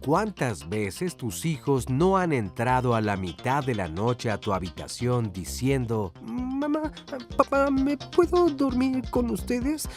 ¿Cuántas veces tus hijos no han entrado a la mitad de la noche a tu habitación diciendo: mamá, papá, ¿me puedo dormir con ustedes?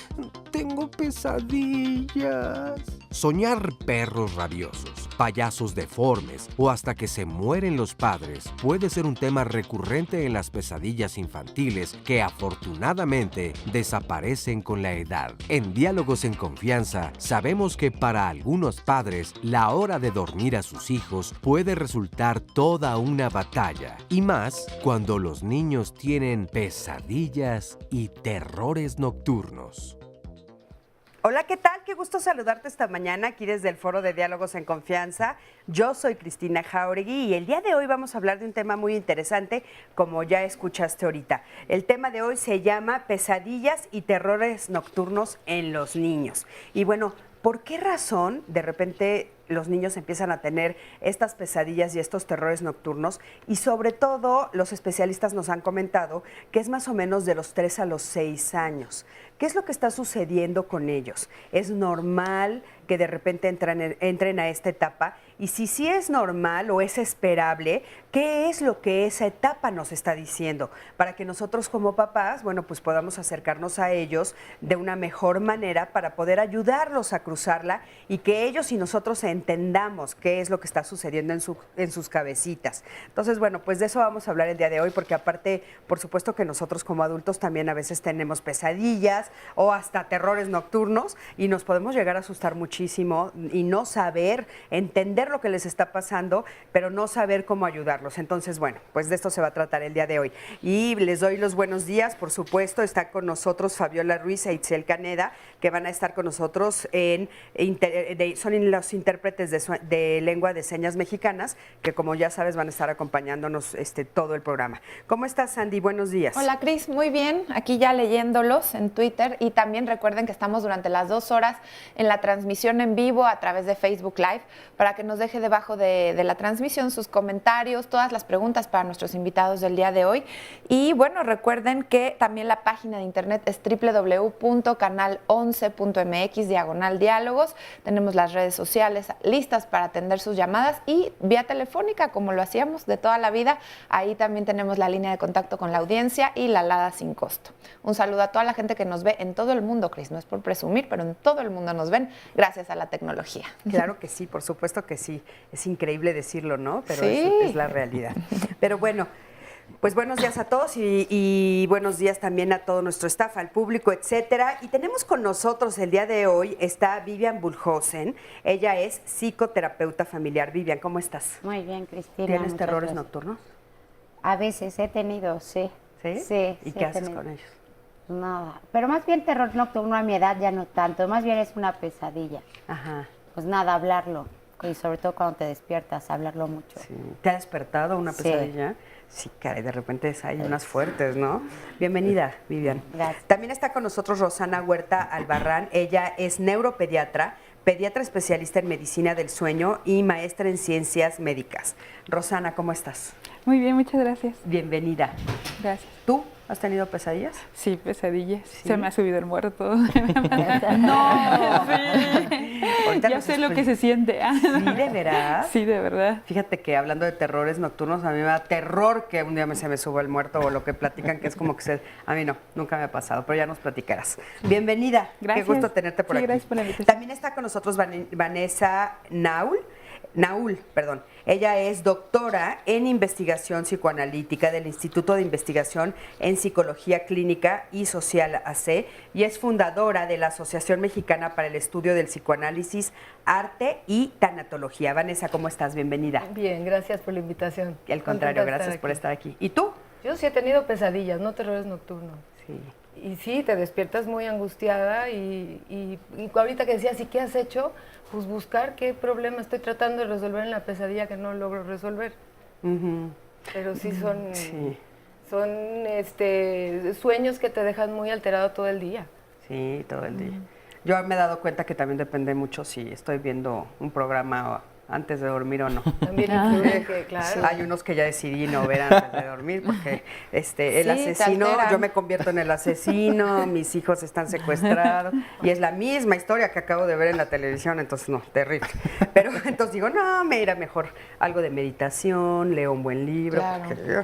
Tengo pesadillas. Soñar perros rabiosos, payasos deformes o hasta que se mueren los padres puede ser un tema recurrente en las pesadillas infantiles que afortunadamente desaparecen con la edad. En Diálogos en Confianza sabemos que para algunos padres la hora de dormir a sus hijos puede resultar toda una batalla, y más cuando los niños tienen pesadillas y terrores nocturnos. Hola, ¿qué tal? Qué gusto saludarte esta mañana aquí desde el Foro de Diálogos en Confianza. Yo soy Cristina Jauregui y el día de hoy vamos a hablar de un tema muy interesante, como ya escuchaste ahorita. El tema de hoy se llama pesadillas y terrores nocturnos en los niños. Y bueno, ¿por qué razón de repente los niños empiezan a tener estas pesadillas y estos terrores nocturnos? Y sobre todo, los especialistas nos han comentado que es más o menos de los 3 a los 6 años. ¿Qué es lo que está sucediendo con ellos? ¿Es normal que de repente entren a esta etapa? Y si sí es normal o es esperable, ¿qué es lo que esa etapa nos está diciendo? Para que nosotros como papás, bueno, pues podamos acercarnos a ellos de una mejor manera para poder ayudarlos a cruzarla y que ellos y nosotros entendamos qué es lo que está sucediendo en sus cabecitas. Entonces, bueno, pues de eso vamos a hablar el día de hoy, porque aparte, por supuesto que nosotros como adultos también a veces tenemos pesadillas o hasta terrores nocturnos y nos podemos llegar a asustar muchísimo y no saber, entender lo que les está pasando, pero no saber cómo ayudarlos. Entonces, bueno, pues de esto se va a tratar el día de hoy. Y les doy los buenos días, por supuesto. Está con nosotros Fabiola Ruiz e Itzel Caneda, que van a estar con nosotros son los intérpretes de lengua de señas mexicanas, que como ya sabes van a estar acompañándonos todo el programa. ¿Cómo estás, Sandy? Buenos días. Hola, Cris, muy bien. Aquí ya leyéndolos en Twitter, y también recuerden que estamos durante las 2 horas en la transmisión en vivo a través de Facebook Live, para que nos deje debajo de la transmisión sus comentarios, todas las preguntas para nuestros invitados del día de hoy. Y bueno, recuerden que también la página de internet es www.canal11.mx/diálogos. Tenemos las redes sociales listas para atender sus llamadas y vía telefónica, como lo hacíamos de toda la vida. Ahí también tenemos la línea de contacto con la audiencia y la alada sin costo. Un saludo a toda la gente que nos ve en todo el mundo, Cris. No es por presumir, pero en todo el mundo nos ven gracias a la tecnología. Claro que sí, por supuesto que sí. Es increíble decirlo, ¿no? Pero sí, es la realidad. Pero bueno, pues buenos días a todos y buenos días también a todo nuestro staff, al público, etcétera. Y tenemos con nosotros el día de hoy, está Vivian Bullhausen. Ella es psicoterapeuta familiar. Vivian, ¿cómo estás? Muy bien, Cristina. ¿Tienes terrores nocturnos? A veces he tenido, sí. ¿Sí? Sí. ¿Y qué haces con ellos? Nada, pero más bien terror nocturno a mi edad ya no tanto, más bien es una pesadilla. Ajá. Pues nada, hablarlo, y sobre todo cuando te despiertas, hablarlo mucho. Sí. ¿Te ha despertado una Sí. pesadilla? Sí, caray, de repente hay unas fuertes, ¿no? Bienvenida, Vivian. Gracias. También está con nosotros Rosana Huerta Albarrán. Ella es neuropediatra, pediatra especialista en medicina del sueño y maestra en ciencias médicas. Rosana, ¿cómo estás? Muy bien, muchas gracias. Bienvenida. Gracias. ¿Tú has tenido pesadillas? Sí, pesadillas. ¿Sí? Se me ha subido el muerto. ¡No! Sí. Ahorita Ya nos sé lo que expli- se siente. ¿Sí, de veras? Sí, de verdad. Fíjate que hablando de terrores nocturnos, a mí me da terror que un día se me suba el muerto o lo que platican, que es como que a mí no, nunca me ha pasado, pero ya nos platicarás. Bienvenida. Gracias. Qué gusto tenerte por Sí, aquí. gracias por la invitación. También está con nosotros Vanessa Naul. Ella es doctora en investigación psicoanalítica del Instituto de Investigación en Psicología Clínica y Social AC y es fundadora de la Asociación Mexicana para el Estudio del Psicoanálisis, Arte y Tanatología. Vanessa, ¿cómo estás? Bienvenida. Bien, gracias por la invitación. Al contrario, gracias por estar aquí. ¿Y tú? Yo sí he tenido pesadillas, no terrores nocturnos. Sí. Y sí, te despiertas muy angustiada y ahorita que decías, ¿y qué has hecho? Pues buscar qué problema estoy tratando de resolver en la pesadilla que no logro resolver. Pero sí son, sueños que te dejan muy alterado todo el día. Sí, todo el día. Yo me he dado cuenta que también depende mucho si estoy viendo un programa antes de dormir o no. También influye que, claro. Hay unos que ya decidí no ver antes de dormir porque el Sí, asesino, te alteran. yo me convierto en el asesino, mis hijos están secuestrados y es la misma historia que acabo de ver en la televisión, entonces no, terrible. Pero entonces digo, no, me irá mejor algo de meditación, leo un buen libro, Claro. porque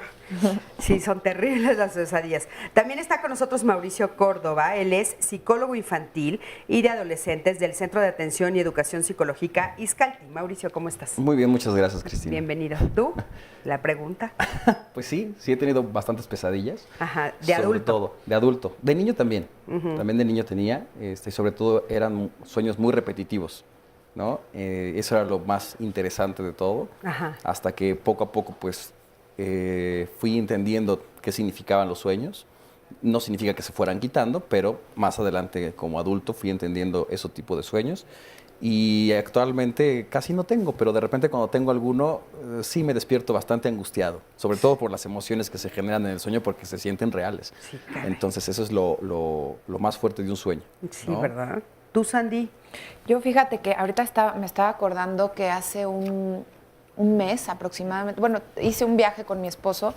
sí, son terribles las pesadillas. También está con nosotros Mauricio Córdoba, él es psicólogo infantil y de adolescentes del Centro de Atención y Educación Psicológica Izcalti. Mauricio, ¿cómo estás? Muy bien, muchas gracias, Cristina. Bienvenido. ¿Tú? La pregunta. Pues sí, sí he tenido bastantes pesadillas. Ajá, de sobre adulto. todo, de adulto. De niño también. También de niño tenía, y sobre todo eran sueños muy repetitivos, ¿no? Eso era lo más interesante de todo. Ajá. Hasta que poco a poco, pues, fui entendiendo qué significaban los sueños. No significa que se fueran quitando, pero más adelante, como adulto, fui entendiendo ese tipo de sueños. Y actualmente casi no tengo, pero de repente cuando tengo alguno, sí me despierto bastante angustiado, sobre todo por las emociones que se generan en el sueño porque se sienten reales. Sí, caray. Entonces eso es lo más fuerte de un sueño. Sí, ¿no? ¿verdad? ¿Tú, Sandy? Yo fíjate que ahorita me estaba acordando que hace un mes aproximadamente, bueno, hice un viaje con mi esposo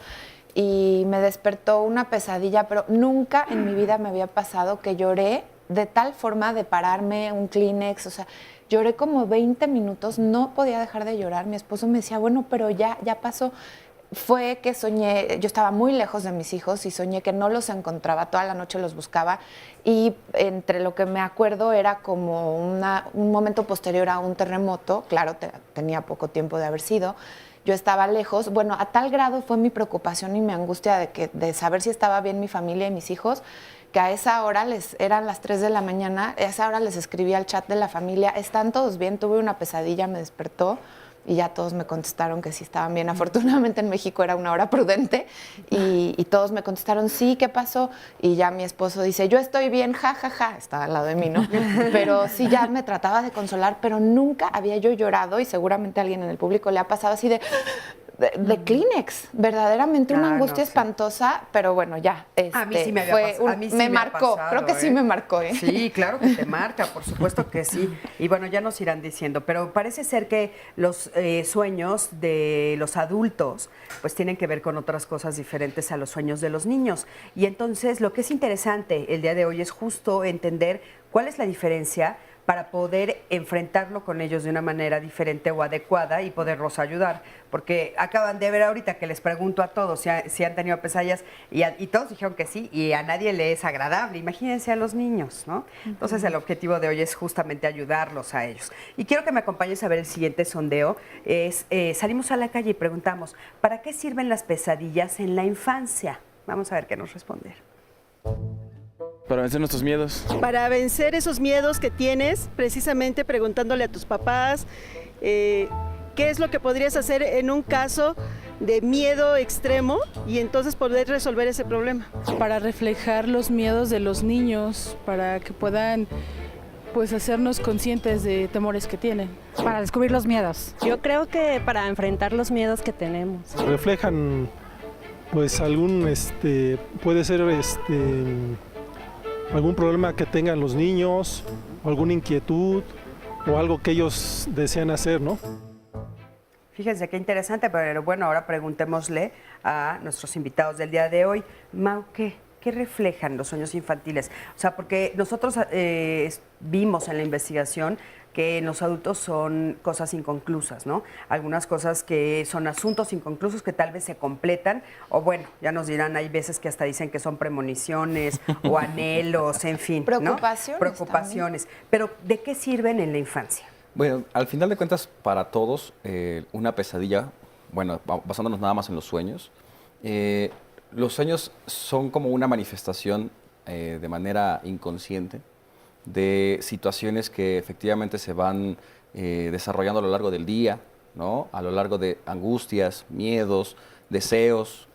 y me despertó una pesadilla, pero nunca en mi vida me había pasado que lloré de tal forma de pararme, un Kleenex, o sea, lloré como 20 minutos, no podía dejar de llorar. Mi esposo me decía, bueno, pero ya pasó. Fue que soñé, yo estaba muy lejos de mis hijos y soñé que no los encontraba, toda la noche los buscaba y entre lo que me acuerdo era como un momento posterior a un terremoto, claro, tenía poco tiempo de haber sido, yo estaba lejos, bueno, a tal grado fue mi preocupación y mi angustia de saber si estaba bien mi familia y mis hijos, que a esa hora eran las 3 de la mañana, a esa hora les escribí al chat de la familia, ¿están todos bien? Tuve una pesadilla, me despertó. Y ya todos me contestaron que sí estaban bien. Afortunadamente en México era una hora prudente y todos me contestaron, sí, ¿qué pasó? Y ya mi esposo dice, yo estoy bien, ja, ja, ja. Estaba al lado de mí, ¿no? Pero sí, ya me trataba de consolar, pero nunca había yo llorado y seguramente a alguien en el público le ha pasado así de Kleenex, verdaderamente una angustia espantosa, pero bueno, ya. A mí sí me había pasado. A mí sí me ha marcó, pasado, creo que sí me marcó. Sí, claro que te marca, por supuesto que sí. Y bueno, ya nos irán diciendo, pero parece ser que los sueños de los adultos pues tienen que ver con otras cosas diferentes a los sueños de los niños. Y entonces lo que es interesante el día de hoy es justo entender cuál es la diferencia para poder enfrentarlo con ellos de una manera diferente o adecuada y poderlos ayudar. Porque acaban de ver ahorita que les pregunto a todos si han tenido pesadillas y todos dijeron que sí y a nadie le es agradable. Imagínense a los niños, ¿no? Entonces el objetivo de hoy es justamente ayudarlos a ellos. Y quiero que me acompañes a ver el siguiente sondeo. Salimos a la calle y preguntamos, ¿para qué sirven las pesadillas en la infancia? Vamos a ver qué nos responder. Para vencer nuestros miedos. Para vencer esos miedos que tienes, precisamente preguntándole a tus papás qué es lo que podrías hacer en un caso de miedo extremo y entonces poder resolver ese problema. Para reflejar los miedos de los niños, para que puedan pues hacernos conscientes de temores que tienen. Para descubrir los miedos. Yo creo que para enfrentar los miedos que tenemos. Reflejan pues algún puede ser algún problema que tengan los niños, alguna inquietud o algo que ellos desean hacer, ¿no? Fíjense qué interesante, pero bueno, ahora preguntémosle a nuestros invitados del día de hoy. Mau, ¿qué reflejan los sueños infantiles? O sea, porque nosotros vimos en la investigación que en los adultos son cosas inconclusas, ¿no? Algunas cosas que son asuntos inconclusos que tal vez se completan, o bueno, ya nos dirán, hay veces que hasta dicen que son premoniciones o anhelos, en fin, ¿no? Preocupaciones. Pero, ¿de qué sirven en la infancia? Bueno, al final de cuentas, para todos, una pesadilla, bueno, basándonos nada más en los sueños son como una manifestación de manera inconsciente de situaciones que efectivamente se van desarrollando a lo largo del día, ¿no? A lo largo de angustias, miedos, deseos,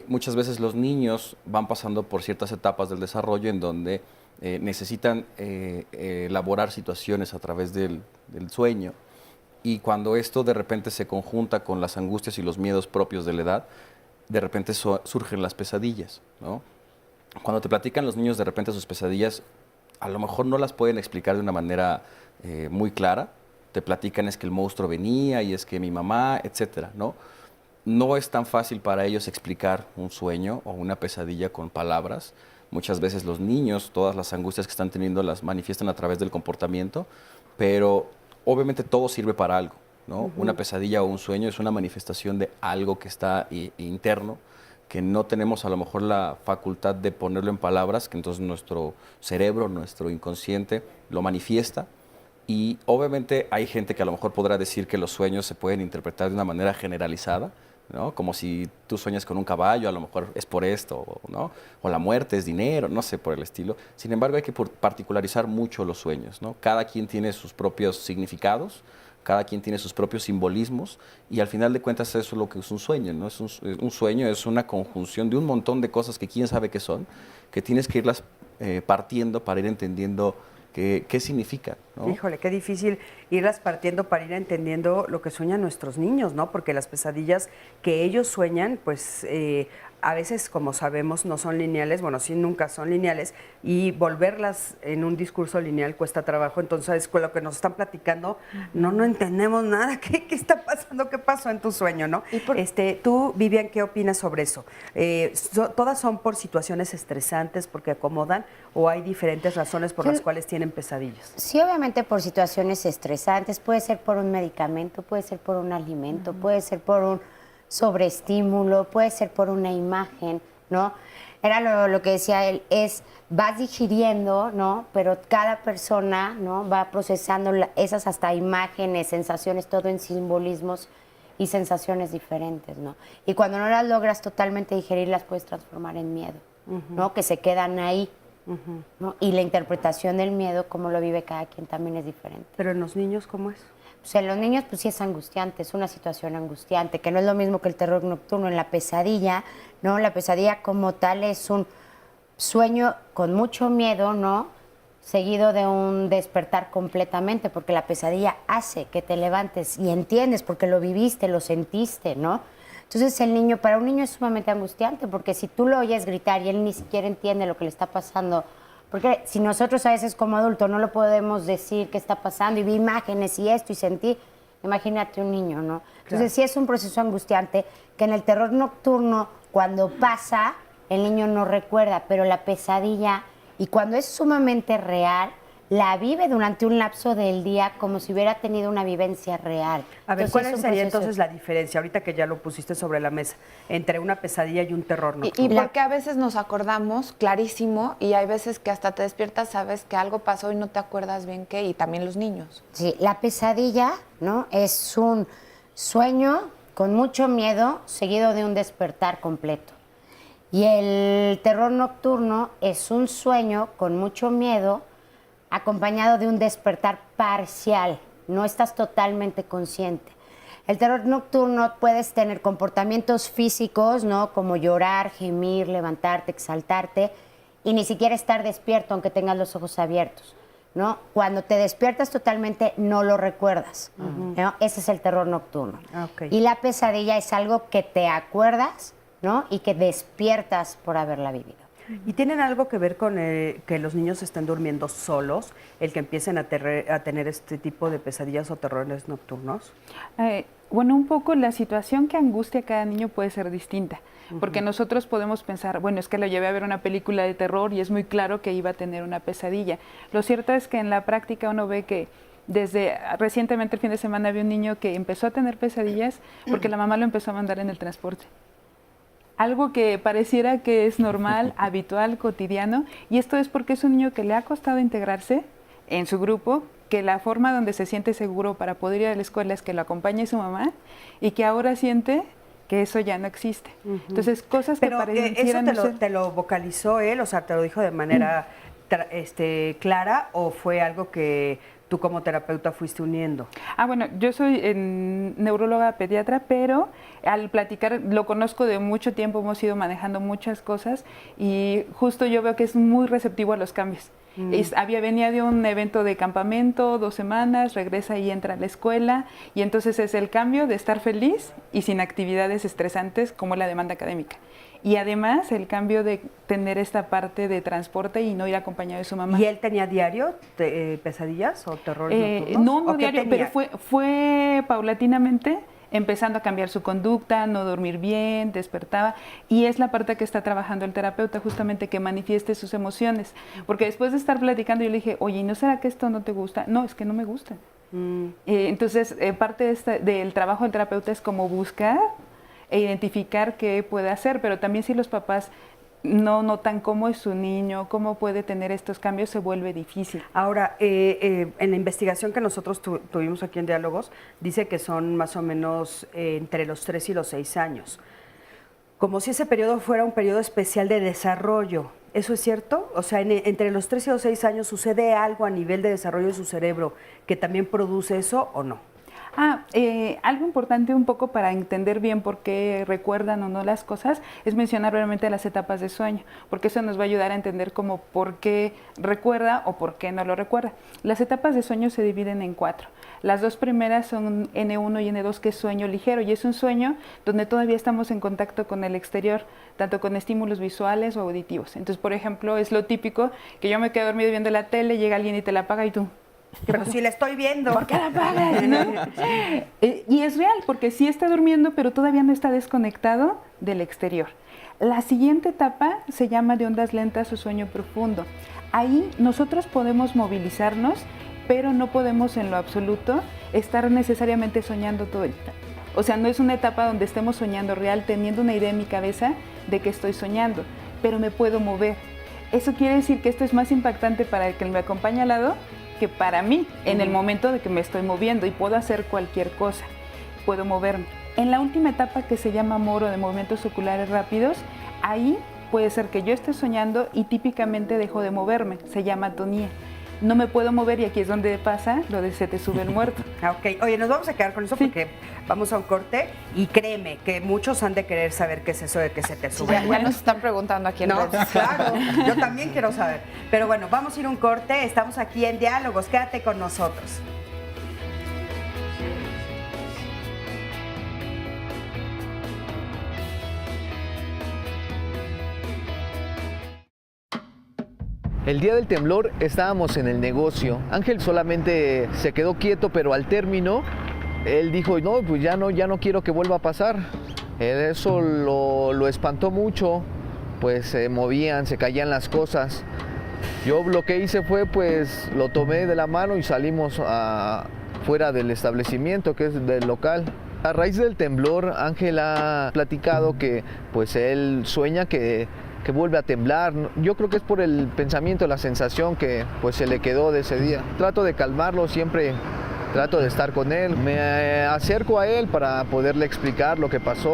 muchas veces los niños van pasando por ciertas etapas del desarrollo en donde necesitan elaborar situaciones a través del sueño, y cuando esto de repente se conjunta con las angustias y los miedos propios de la edad, de repente surgen las pesadillas, ¿no? Cuando te platican los niños de repente sus pesadillas, a lo mejor no las pueden explicar de una manera muy clara. Te platican es que el monstruo venía y es que mi mamá, etcétera, ¿no? No es tan fácil para ellos explicar un sueño o una pesadilla con palabras. Muchas veces los niños, todas las angustias que están teniendo las manifiestan a través del comportamiento, pero obviamente todo sirve para algo, ¿no? Una pesadilla o un sueño es una manifestación de algo que está interno, que no tenemos a lo mejor la facultad de ponerlo en palabras, que entonces nuestro cerebro, nuestro inconsciente lo manifiesta. Y obviamente hay gente que a lo mejor podrá decir que los sueños se pueden interpretar de una manera generalizada, ¿no? Como si tú sueñas con un caballo, a lo mejor es por esto, ¿no? O la muerte es dinero, no sé, por el estilo. Sin embargo, hay que particularizar mucho los sueños, ¿no? Cada quien tiene sus propios significados, cada quien tiene sus propios simbolismos, y al final de cuentas eso es lo que es un sueño, ¿no? Un sueño es una conjunción de un montón de cosas que quién sabe qué son, que tienes que irlas partiendo para ir entendiendo qué significa, ¿no? Híjole, qué difícil irlas partiendo para ir entendiendo lo que sueñan nuestros niños, ¿no? Porque las pesadillas que ellos sueñan, pues a veces, como sabemos, no son lineales, bueno, sí, nunca son lineales, y volverlas en un discurso lineal cuesta trabajo. Entonces, con lo que nos están platicando, no entendemos nada. ¿Qué está pasando? ¿Qué pasó en tu sueño, no? Tú, Vivian, ¿qué opinas sobre eso? ¿Todas son por situaciones estresantes, porque acomodan, o hay diferentes razones por las cuales tienen pesadillas? Sí, obviamente por situaciones estresantes, puede ser por un medicamento, puede ser por un alimento, puede ser por un sobreestímulo, puede ser por una imagen, ¿no? Era lo que decía él, vas digiriendo, ¿no? Pero cada persona, ¿no? Va procesando esas hasta imágenes, sensaciones, todo en simbolismos y sensaciones diferentes, ¿no? Y cuando no las logras totalmente digerir, las puedes transformar en miedo, ¿no? Que se quedan ahí, ¿no? Y la interpretación del miedo, cómo lo vive cada quien, también es diferente. ¿Pero en los niños cómo es? Pues en los niños pues sí es angustiante, es una situación angustiante, que no es lo mismo que el terror nocturno. En la pesadilla, ¿no? La pesadilla como tal es un sueño con mucho miedo, ¿no? Seguido de un despertar completamente, porque la pesadilla hace que te levantes y entiendes porque lo viviste, lo sentiste, ¿no? Entonces para un niño es sumamente angustiante, porque si tú lo oyes gritar y él ni siquiera entiende lo que le está pasando, porque si nosotros a veces como adultos no lo podemos decir qué está pasando y vi imágenes y esto y sentí, imagínate un niño, ¿no? Entonces sí es un proceso angustiante que en el terror nocturno, cuando pasa, el niño no recuerda, pero la pesadilla, y cuando es sumamente real, la vive durante un lapso del día como si hubiera tenido una vivencia real. A ver, Entonces, ¿cuál sería entonces la diferencia, ahorita que ya lo pusiste sobre la mesa, entre una pesadilla y un terror nocturno? Y porque a veces nos acordamos clarísimo y hay veces que hasta te despiertas, sabes que algo pasó y no te acuerdas bien qué, y también los niños. Sí, la pesadilla, ¿no? Es un sueño con mucho miedo seguido de un despertar completo. Y el terror nocturno es un sueño con mucho miedo acompañado de un despertar parcial, no estás totalmente consciente. El terror nocturno puedes tener comportamientos físicos, ¿no? Como llorar, gemir, levantarte, exaltarte, y ni siquiera estar despierto aunque tengas los ojos abiertos, ¿no? Cuando te despiertas totalmente no lo recuerdas, ¿no? Ese es el terror nocturno. Y la pesadilla es algo que te acuerdas, ¿no? Y que despiertas por haberla vivido. ¿Y tienen algo que ver con que los niños estén durmiendo solos, el que empiecen a tener este tipo de pesadillas o terrores nocturnos? Bueno, un poco la situación que angustia a cada niño puede ser distinta, porque nosotros podemos pensar, bueno, es que lo llevé a ver una película de terror y es muy claro que iba a tener una pesadilla. Lo cierto es que en la práctica uno ve que recientemente el fin de semana había un niño que empezó a tener pesadillas porque la mamá lo empezó a mandar en el transporte. Algo que pareciera que es normal, habitual, cotidiano, y esto es porque es un niño que le ha costado integrarse en su grupo, que la forma donde se siente seguro para poder ir a la escuela es que lo acompañe su mamá, y que ahora siente que eso ya no existe. Entonces, cosas que parecieran ¿eso te lo vocalizó él? O sea, ¿te lo dijo de manera clara, o fue algo que tú como terapeuta fuiste uniendo. Bueno, yo soy neuróloga pediatra, pero al platicar, lo conozco de mucho tiempo, hemos ido manejando muchas cosas y justo yo veo que es muy receptivo a los cambios. Venía de un evento de campamento, 2 semanas, regresa y entra a la escuela y entonces es el cambio de estar feliz y sin actividades estresantes como la demanda académica. Y además el cambio de tener esta parte de transporte y no ir acompañado de su mamá. ¿Y él tenía diario pesadillas o terrores nocturnos? No diario, pero fue paulatinamente empezando a cambiar su conducta, no dormir bien, despertaba, y es la parte que está trabajando el terapeuta, justamente que manifieste sus emociones, porque después de estar platicando yo le dije, oye, ¿no será que esto no te gusta? No, es que no me gusta. Entonces, parte del trabajo del terapeuta es como buscar e identificar qué puede hacer, pero también si los papás no notan cómo es su niño, cómo puede tener estos cambios, se vuelve difícil. Ahora, en la investigación que nosotros tuvimos aquí en Diálogos, dice que son más o menos entre los 3 y los 6 años. Como si ese periodo fuera un periodo especial de desarrollo. ¿Eso es cierto? O sea, entre los 3 y los 6 años sucede algo a nivel de desarrollo de su cerebro que también produce eso o no. Algo importante un poco para entender bien por qué recuerdan o no las cosas es mencionar brevemente las etapas de sueño, porque eso nos va a ayudar a entender como por qué recuerda o por qué no lo recuerda. Las etapas de sueño se dividen en 4. Las 2 primeras son N1 y N2, que es sueño ligero, y es un sueño donde todavía estamos en contacto con el exterior, tanto con estímulos visuales o auditivos. Entonces, por ejemplo, es lo típico que yo me quedo dormido viendo la tele, llega alguien y te la apaga y tú... Pero si la estoy viendo. ¿Por qué la apagas? ¿No? Y es real, porque sí está durmiendo, pero todavía no está desconectado del exterior. La siguiente etapa se llama de ondas lentas o sueño profundo. Ahí nosotros podemos movilizarnos, pero no podemos en lo absoluto estar necesariamente soñando todo el tiempo. O sea, no es una etapa donde estemos soñando real, teniendo una idea en mi cabeza de que estoy soñando, pero me puedo mover. Eso quiere decir que esto es más impactante para el que me acompaña al lado que para mí, en el momento de que me estoy moviendo, y puedo hacer cualquier cosa, puedo moverme. En la última etapa, que se llama moro, de movimientos oculares rápidos, ahí puede ser que yo esté soñando y típicamente dejo de moverme, se llama atonía. No me puedo mover y aquí es donde pasa lo de se te sube el muerto. Ok, oye, nos vamos a quedar con eso porque vamos a un corte y créeme que muchos han de querer saber qué es eso de que se te sube el muerto. Ya nos están preguntando aquí en redes. Claro, yo también quiero saber. Pero bueno, vamos a ir a un corte, estamos aquí en Diálogos, quédate con nosotros. El día del temblor estábamos en el negocio. Ángel solamente se quedó quieto, pero al término él dijo, no, pues ya no quiero que vuelva a pasar. Eso lo espantó mucho, pues se movían, se caían las cosas. Yo lo que hice fue, pues lo tomé de la mano y salimos fuera del establecimiento, que es del local. A raíz del temblor, Ángel ha platicado que pues él sueña que vuelve a temblar. Yo creo que es por el pensamiento, la sensación que pues se le quedó de ese día. Trato de calmarlo, siempre trato de estar con él. Me acerco a él para poderle explicar lo que pasó,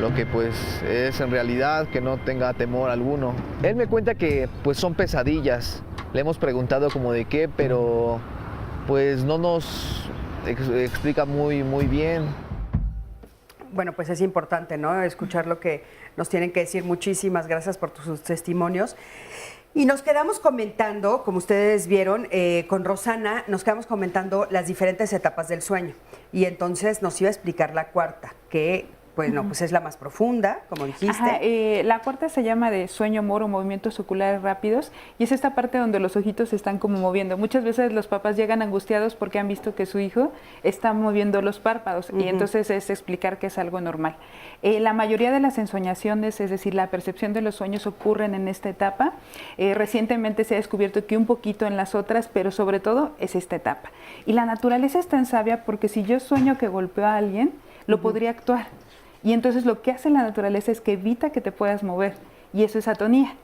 lo que pues es en realidad, que no tenga temor alguno. Él me cuenta que pues son pesadillas. Le hemos preguntado como de qué, pero pues no nos explica muy bien. Bueno, pues es importante, ¿no? Escuchar lo que nos tienen que decir. Muchísimas gracias por sus testimonios. Y nos quedamos comentando, como ustedes vieron, con Rosana, nos quedamos comentando las diferentes etapas del sueño. Y entonces nos iba a explicar la cuarta, que pues no, pues es la más profunda, como dijiste. La cuarta se llama de sueño moro, movimientos oculares rápidos, y es esta parte donde los ojitos se están como moviendo. Muchas veces los papás llegan angustiados porque han visto que su hijo está moviendo los párpados, y entonces es explicar que es algo normal. La mayoría de las ensoñaciones, es decir, la percepción de los sueños, ocurren en esta etapa. Recientemente se ha descubierto que un poquito en las otras, pero sobre todo es esta etapa. Y la naturaleza es tan sabia porque si yo sueño que golpeo a alguien, lo podría actuar. Y entonces lo que hace la naturaleza es que evita que te puedas mover, y eso es atonía.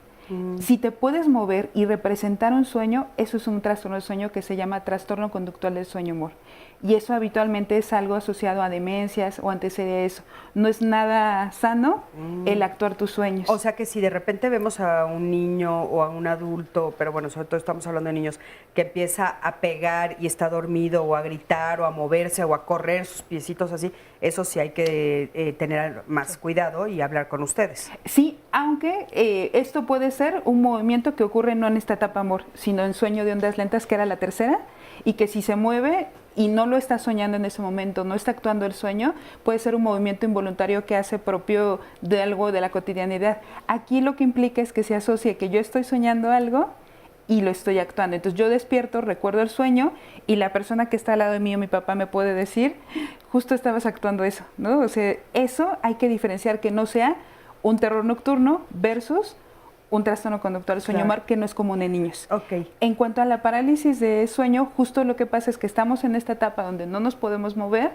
Si te puedes mover y representar un sueño, eso es un trastorno del sueño que se llama trastorno conductual del sueño-humor. Y eso habitualmente es algo asociado a demencias o antecede a eso. No es nada sano el actuar tus sueños. O sea que si de repente vemos a un niño o a un adulto, pero bueno, sobre todo estamos hablando de niños, que empieza a pegar y está dormido o a gritar o a moverse o a correr sus piecitos así, eso sí hay que tener más cuidado y hablar con ustedes. Sí, aunque esto puede ser un movimiento que ocurre no en esta etapa amor, sino en sueño de ondas lentas, que era la tercera, y que si se mueve y no lo está soñando en ese momento, no está actuando el sueño, puede ser un movimiento involuntario que hace propio de algo de la cotidianidad. Aquí lo que implica es que se asocie que yo estoy soñando algo y lo estoy actuando. Entonces yo despierto, recuerdo el sueño y la persona que está al lado de mí o mi papá me puede decir, justo estabas actuando eso, ¿no? O sea, eso hay que diferenciar, que no sea un terror nocturno versus un trastorno conductual del sueño humor, que no es común en niños. En cuanto a la parálisis de sueño, justo lo que pasa es que estamos en esta etapa donde no nos podemos mover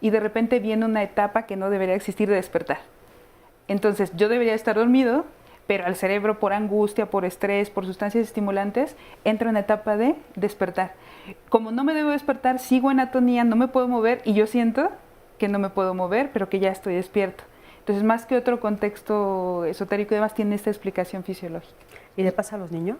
y de repente viene una etapa que no debería existir de despertar. Entonces yo debería estar dormido, pero al cerebro, por angustia, por estrés, por sustancias estimulantes, entra en la etapa de despertar. Como no me debo despertar, sigo en atonía, no me puedo mover y yo siento que no me puedo mover, pero que ya estoy despierto. Entonces, más que otro contexto esotérico y demás, tiene esta explicación fisiológica. ¿Y le pasa a los niños?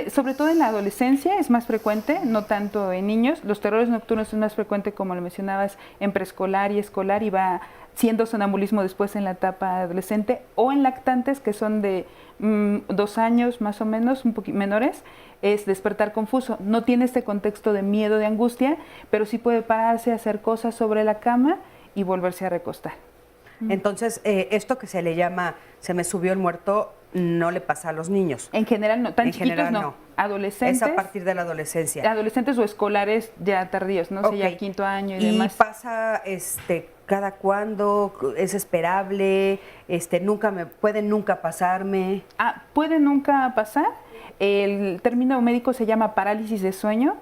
Sobre todo en la adolescencia es más frecuente, no tanto en niños. Los terrores nocturnos es más frecuente, como lo mencionabas, en preescolar y escolar, y va siendo sonambulismo después en la etapa adolescente, o en lactantes, que son de 2 años más o menos, un poquito menores, es despertar confuso. No tiene este contexto de miedo, de angustia, pero sí puede pararse, hacer cosas sobre la cama y volverse a recostar. Entonces, esto que se le llama se me subió el muerto, no le pasa a los niños. En general no, tan en chiquitos general, no. Adolescentes. Es a partir de la adolescencia. Adolescentes o escolares ya tardíos, ¿no? O sea, ya quinto año y demás. ¿Y pasa cada cuándo? ¿Es esperable? ¿Puede nunca pasarme? Puede nunca pasar. El término médico se llama parálisis de sueño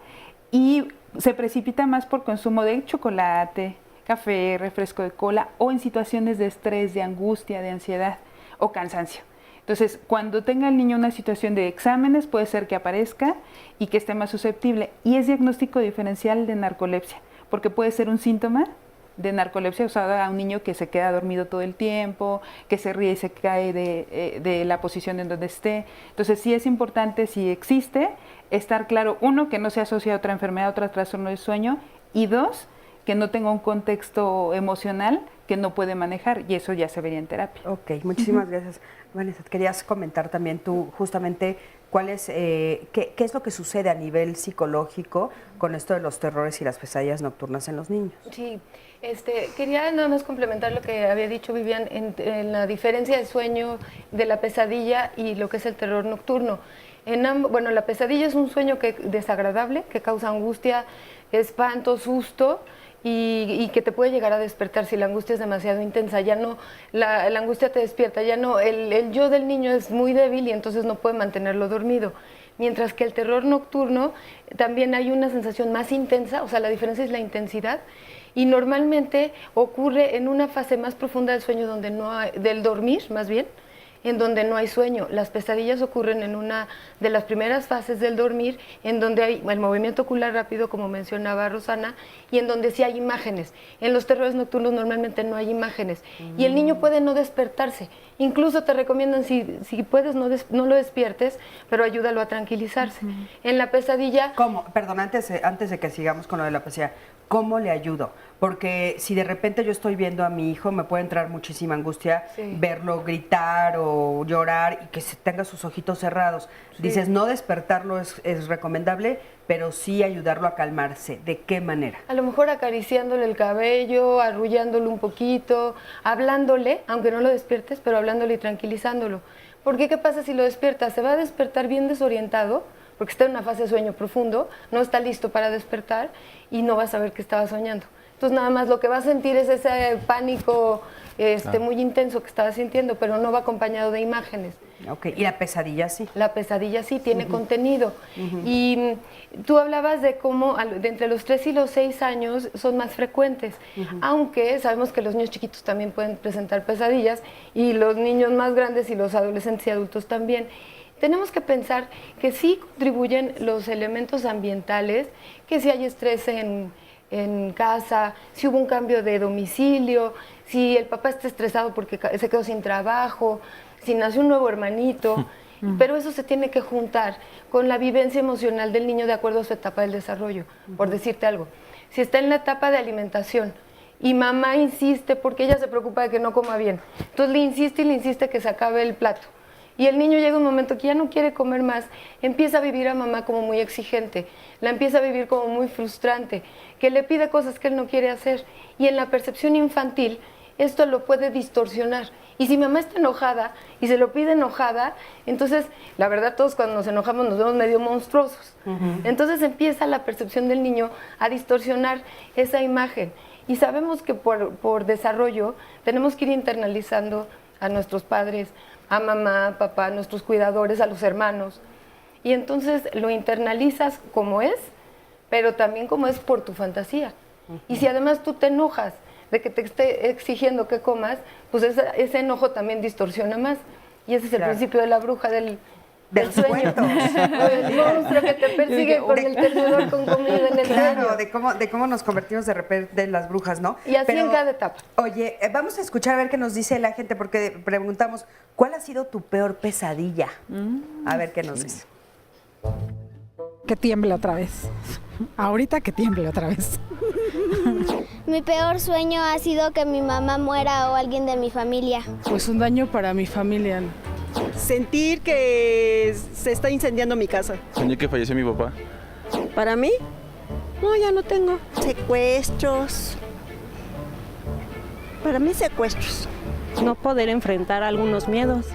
y se precipita más por consumo de chocolate, café, refresco de cola o en situaciones de estrés, de angustia, de ansiedad o cansancio. Entonces, cuando tenga el niño una situación de exámenes, puede ser que aparezca y que esté más susceptible. Y es diagnóstico diferencial de narcolepsia, porque puede ser un síntoma de narcolepsia usada a un niño que se queda dormido todo el tiempo, que se ríe y se cae de la posición en donde esté. Entonces, sí es importante, si existe, estar claro, 1, que no se asocia a otra enfermedad, a otro trastorno del sueño, y 2, que no tenga un contexto emocional que no puede manejar, y eso ya se vería en terapia. Ok, muchísimas gracias. Vanessa, querías comentar también tú justamente qué es lo que sucede a nivel psicológico con esto de los terrores y las pesadillas nocturnas en los niños. Sí, quería nada más complementar lo que había dicho Vivian en la diferencia de sueño de la pesadilla y lo que es el terror nocturno. Bueno, la pesadilla es un sueño desagradable, que causa angustia, espanto, susto, y que te puede llegar a despertar si la angustia es demasiado intensa. Ya no, la angustia te despierta, ya no, el yo del niño es muy débil y entonces no puede mantenerlo dormido. Mientras que el terror nocturno también hay una sensación más intensa, o sea, la diferencia es la intensidad, y normalmente ocurre en una fase más profunda del sueño, del dormir más bien, en donde no hay sueño. Las pesadillas ocurren en una de las primeras fases del dormir, en donde hay el movimiento ocular rápido, como mencionaba Rosana, y en donde sí hay imágenes. En los terrores nocturnos normalmente no hay imágenes, y el niño puede no despertarse. Incluso te recomiendan, si puedes, no lo despiertes, pero ayúdalo a tranquilizarse. En la pesadilla... ¿Cómo? Perdón, antes de que sigamos con lo de la pesadilla, ¿cómo le ayudo? Porque si de repente yo estoy viendo a mi hijo, me puede entrar muchísima angustia verlo gritar o llorar y que tenga sus ojitos cerrados. Sí. Dices, no despertarlo es recomendable, pero sí ayudarlo a calmarse. ¿De qué manera? A lo mejor acariciándole el cabello, arrullándole un poquito, hablándole, aunque no lo despiertes, pero hablándole y tranquilizándolo. Porque ¿qué pasa si lo despiertas? Se va a despertar bien desorientado, porque está en una fase de sueño profundo, no está listo para despertar y no va a saber que estaba soñando. Entonces nada más lo que va a sentir es ese pánico muy intenso que estaba sintiendo, pero no va acompañado de imágenes. Ok, ¿y la pesadilla sí? La pesadilla sí tiene contenido. Y tú hablabas de cómo de entre los 3 y los 6 años son más frecuentes, aunque sabemos que los niños chiquitos también pueden presentar pesadillas y los niños más grandes y los adolescentes y adultos también. Tenemos que pensar que sí contribuyen los elementos ambientales, que si hay estrés en casa, si hubo un cambio de domicilio, si el papá está estresado porque se quedó sin trabajo, si nació un nuevo hermanito, pero eso se tiene que juntar con la vivencia emocional del niño de acuerdo a su etapa del desarrollo. Por decirte algo, si está en la etapa de alimentación y mamá insiste porque ella se preocupa de que no coma bien, entonces le insiste que se acabe el plato. Y el niño llega un momento que ya no quiere comer más, empieza a vivir a mamá como muy exigente, la empieza a vivir como muy frustrante, que le pide cosas que él no quiere hacer. Y en la percepción infantil, esto lo puede distorsionar. Y si mamá está enojada y se lo pide enojada, entonces, la verdad, todos cuando nos enojamos nos vemos medio monstruosos. Entonces empieza la percepción del niño a distorsionar esa imagen. Y sabemos que por desarrollo tenemos que ir internalizando a nuestros padres, a mamá, a papá, a nuestros cuidadores, a los hermanos. Y entonces lo internalizas como es, pero también como es por tu fantasía. Y si además tú te enojas de que te esté exigiendo que comas, pues ese enojo también distorsiona más. Y ese es el principio de la bruja del sueño. El monstruo que te persigue con el tenedor con comida en el Claro, sueño. de cómo nos convertimos de repente en las brujas, ¿no? Y así en cada etapa. Oye, vamos a escuchar a ver qué nos dice la gente, porque preguntamos, ¿cuál ha sido tu peor pesadilla? A ver qué nos dice. Que tiemble otra vez. Ahorita que tiemble otra vez. Mi peor sueño ha sido que mi mamá muera o alguien de mi familia. Pues un daño para mi familia. Sentir que se está incendiando mi casa. Soñé que falleció mi papá. ¿Para mí? No, ya no tengo. Secuestros. Para mí secuestros. No poder enfrentar algunos miedos.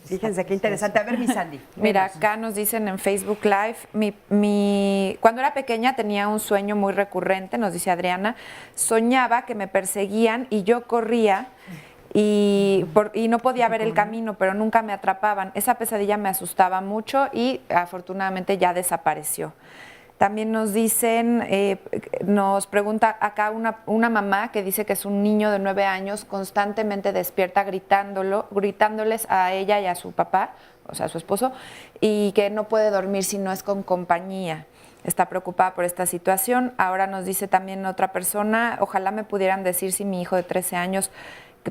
Fíjense qué interesante. A ver, mi Sandy. Mira, acá nos dicen en Facebook Live, cuando era pequeña tenía un sueño muy recurrente, nos dice Adriana, soñaba que me perseguían y yo corría y no podía ver el camino, pero nunca me atrapaban. Esa pesadilla me asustaba mucho y afortunadamente ya desapareció. También nos dicen, nos pregunta acá una mamá que dice que es un niño de 9 años, constantemente despierta gritándoles a ella y a su papá, o sea, a su esposo, y que no puede dormir si no es con compañía. Está preocupada por esta situación. Ahora nos dice también otra persona, ojalá me pudieran decir si mi hijo de 13 años,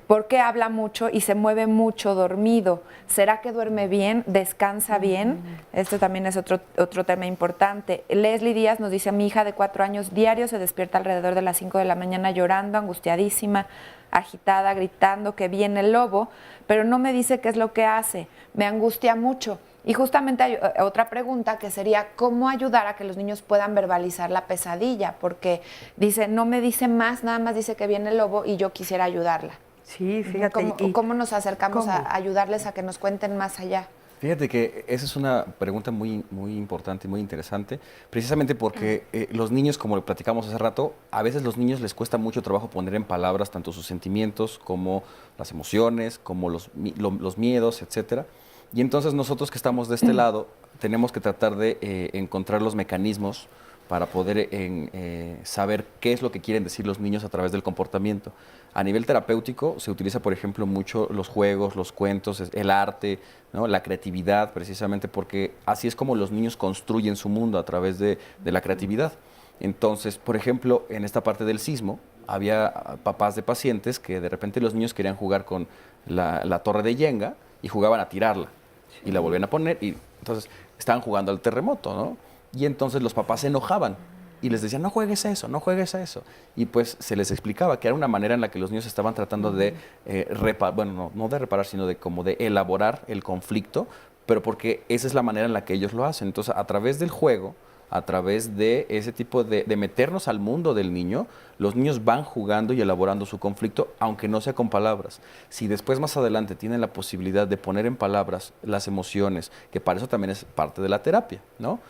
¿por qué habla mucho y se mueve mucho dormido? ¿Será que duerme bien? ¿Descansa bien? Esto también es otro tema importante. Leslie Díaz nos dice, mi hija de 4 años diario se despierta alrededor de las 5 de la mañana llorando, angustiadísima, agitada, gritando que viene el lobo, pero no me dice qué es lo que hace. Me angustia mucho. Y justamente hay otra pregunta que sería, ¿cómo ayudar a que los niños puedan verbalizar la pesadilla? Porque dice, no me dice más, nada más dice que viene el lobo y yo quisiera ayudarla. Sí, fíjate. ¿Cómo nos acercamos a ayudarles a que nos cuenten más allá? Fíjate que esa es una pregunta muy, muy importante y muy interesante, precisamente porque los niños, como lo platicamos hace rato, a veces los niños les cuesta mucho trabajo poner en palabras tanto sus sentimientos como las emociones, como los miedos, etcétera. Y entonces nosotros que estamos de este lado tenemos que tratar de encontrar los mecanismos para poder saber qué es lo que quieren decir los niños a través del comportamiento. A nivel terapéutico se utiliza, por ejemplo, mucho los juegos, los cuentos, el arte, ¿no? La creatividad, precisamente porque así es como los niños construyen su mundo, a través de la creatividad. Entonces, por ejemplo, en esta parte del sismo, había papás de pacientes que de repente los niños querían jugar con la torre de Jenga y jugaban a tirarla y la volvían a poner y entonces estaban jugando al terremoto, ¿no? Y entonces los papás se enojaban y les decían, no juegues a eso, no juegues a eso. Y pues se les explicaba que era una manera en la que los niños estaban tratando de no de reparar, sino de como de elaborar el conflicto, pero porque esa es la manera en la que ellos lo hacen. Entonces, a través del juego, a través de ese tipo de meternos al mundo del niño, los niños van jugando y elaborando su conflicto, aunque no sea con palabras. Si después, más adelante, tienen la posibilidad de poner en palabras las emociones, que para eso también es parte de la terapia, ¿no?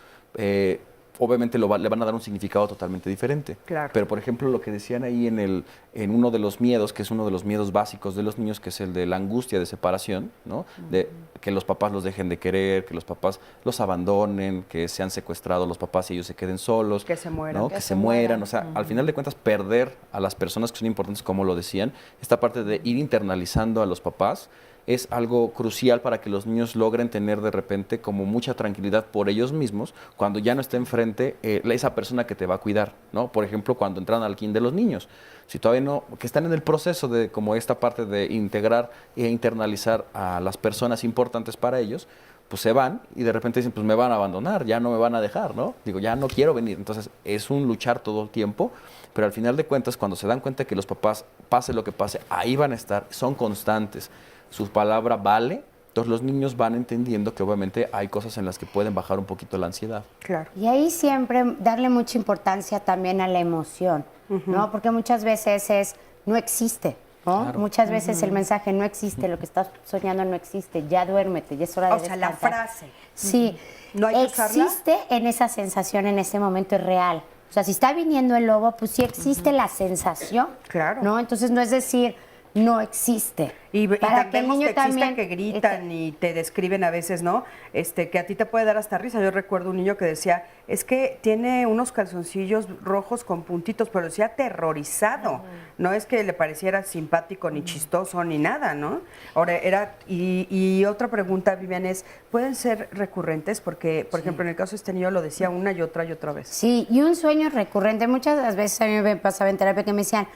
obviamente le van a dar un significado totalmente diferente. Claro. Pero, por ejemplo, lo que decían ahí en uno de los miedos, que es uno de los miedos básicos de los niños, que es el de la angustia de separación, ¿no? De que los papás los dejen de querer, que los papás los abandonen, que sean secuestrados los papás y ellos se queden solos. Que se mueran. ¿no? Que se mueran. O sea, al final de cuentas, perder a las personas que son importantes, como lo decían, esta parte de ir internalizando a los papás, es algo crucial para que los niños logren tener de repente como mucha tranquilidad por ellos mismos cuando ya no esté enfrente esa persona que te va a cuidar, ¿no? Por ejemplo, cuando entran al kinder los niños, si todavía no, que están en el proceso de como esta parte de integrar e internalizar a las personas importantes para ellos, pues se van y de repente dicen, pues me van a abandonar, ya no me van a dejar, ¿no? Digo, ya no quiero venir. Entonces, es un luchar todo el tiempo, pero al final de cuentas, cuando se dan cuenta que los papás, pase lo que pase, ahí van a estar, son constantes, su palabra vale, entonces los niños van entendiendo que obviamente hay cosas en las que pueden bajar un poquito la ansiedad. Claro. Y ahí siempre darle mucha importancia también a la emoción, ¿no? Porque muchas veces no existe, ¿no? Claro. Muchas veces el mensaje no existe, lo que estás soñando no existe, ya duérmete, ya es hora de O sea, la descansar. frase. Sí, ¿No hay que usarla? existe en esa sensación, en ese momento es real. O sea, si está viniendo el lobo, pues sí existe la sensación, claro, ¿no? Entonces no es decir, no existe. Y Para que el vemos niño que existen también que gritan y te describen a veces, ¿no? Que a ti te puede dar hasta risa. Yo recuerdo un niño que decía, es que tiene unos calzoncillos rojos con puntitos, pero decía aterrorizado. No es que le pareciera simpático ni chistoso ni nada, ¿no? Ahora, y otra pregunta, Vivian, es, ¿pueden ser recurrentes? Porque, por ejemplo, en el caso de este niño lo decía una y otra vez. Sí, y un sueño recurrente. Muchas de las veces a mí me pasaba en terapia que me decían,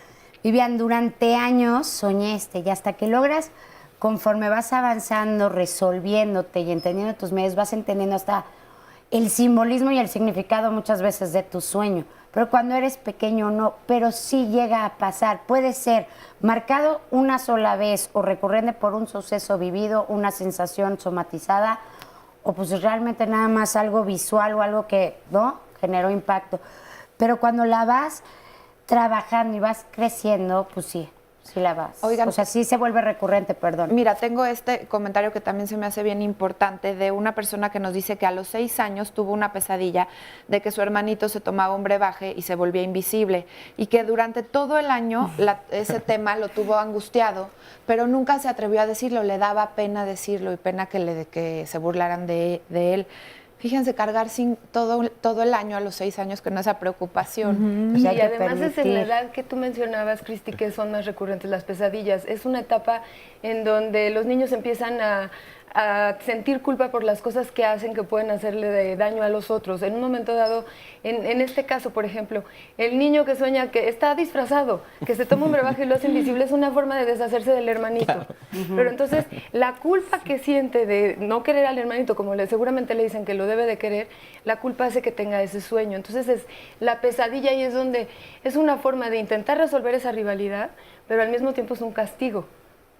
Vivian, durante años soñé y hasta que logras, conforme vas avanzando, resolviéndote y entendiendo tus medios, vas entendiendo hasta el simbolismo y el significado muchas veces de tu sueño. Pero cuando eres pequeño no, pero sí llega a pasar. Puede ser marcado una sola vez o recurrente por un suceso vivido, una sensación somatizada, o pues realmente nada más algo visual o algo que, ¿no?, generó impacto. Pero cuando la vas trabajando y vas creciendo, pues sí la vas. Oigan, o sea, sí se vuelve recurrente, perdón. Mira, tengo este comentario que también se me hace bien importante de una persona que nos dice que a los 6 años tuvo una pesadilla de que su hermanito se tomaba un brebaje y se volvía invisible y que durante todo el año ese tema lo tuvo angustiado, pero nunca se atrevió a decirlo, le daba pena decirlo y pena que se burlaran de él. Fíjense, cargar sin todo el año a los 6 años con esa preocupación. Y además es en la edad que tú mencionabas, Cristi, que son más recurrentes las pesadillas. Es una etapa en donde los niños empiezan a sentir culpa por las cosas que hacen que pueden hacerle daño a los otros. En un momento dado, en este caso, por ejemplo, el niño que sueña que está disfrazado, que se toma un brebaje y lo hace invisible, es una forma de deshacerse del hermanito. Claro. Pero entonces, la culpa que siente de no querer al hermanito, como seguramente le dicen que lo debe de querer, la culpa hace que tenga ese sueño. Entonces, es la pesadilla y es donde es una forma de intentar resolver esa rivalidad, pero al mismo tiempo es un castigo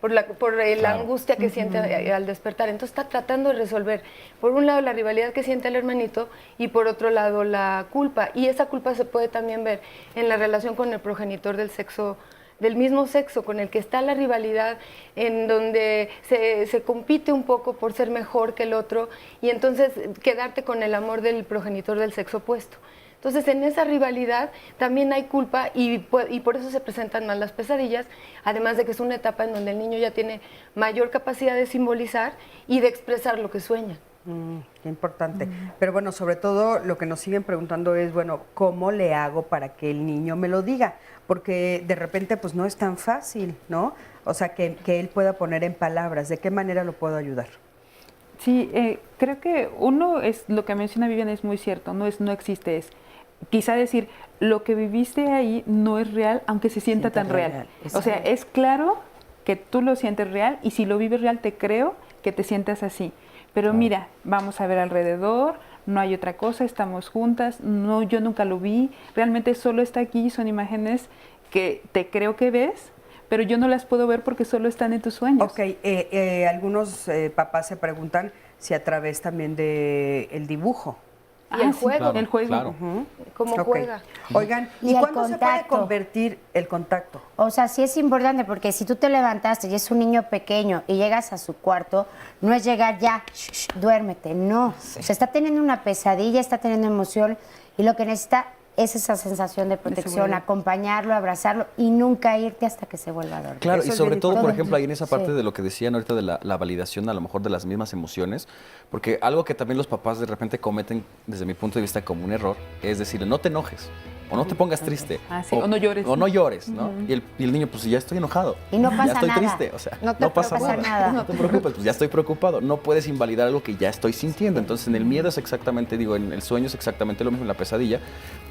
por la angustia que siente al despertar. Entonces está tratando de resolver, por un lado, la rivalidad que siente el hermanito y por otro lado, la culpa. Y esa culpa se puede también ver en la relación con el progenitor del mismo sexo, con el que está la rivalidad, en donde se compite un poco por ser mejor que el otro y entonces quedarte con el amor del progenitor del sexo opuesto. Entonces, en esa rivalidad también hay culpa y por eso se presentan más las pesadillas, además de que es una etapa en donde el niño ya tiene mayor capacidad de simbolizar y de expresar lo que sueña. Qué importante. Pero bueno, sobre todo lo que nos siguen preguntando es, bueno, ¿cómo le hago para que el niño me lo diga? Porque de repente pues no es tan fácil, ¿no? O sea, que él pueda poner en palabras. ¿De qué manera lo puedo ayudar? Sí, creo que uno es, lo que menciona Vivian es muy cierto, no existe, es quizá decir, lo que viviste ahí no es real, aunque se sienta tan real. O sea, es claro que tú lo sientes real y si lo vives real te creo que te sientas así. Pero mira, vamos a ver alrededor, no hay otra cosa, estamos juntas, no, yo nunca lo vi, realmente solo está aquí, son imágenes que te creo que ves, pero yo no las puedo ver porque solo están en tus sueños. Ok, algunos papás se preguntan si a través también del dibujo. Y el juego. Claro, el juego. Claro. ¿Cómo juega? Oigan, ¿y cuándo se puede convertir el contacto? O sea, sí es importante porque si tú te levantaste y es un niño pequeño y llegas a su cuarto, no es llegar ya, duérmete, no. O sea, está teniendo una pesadilla, está teniendo emoción Y lo que necesita es esa sensación de protección, acompañarlo, abrazarlo y nunca irte hasta que se vuelva a dormir. Claro, y sobre todo, por ejemplo, ahí en esa parte Sí. de lo que decían ahorita de la validación a lo mejor de las mismas emociones, porque algo que también los papás de repente cometen, desde mi punto de vista, como un error, es decirle, no te enojes, o no te pongas triste, o no llores. O no llores, ¿no? Ujú. Y el niño, pues ya estoy enojado, Y no ya pasa estoy nada. triste, o sea, No te no pasa preocupes. nada. No te preocupes, pues ya estoy preocupado. No puedes invalidar algo que ya estoy sintiendo. Entonces, en el miedo es exactamente, en el sueño es exactamente lo mismo, en la pesadilla,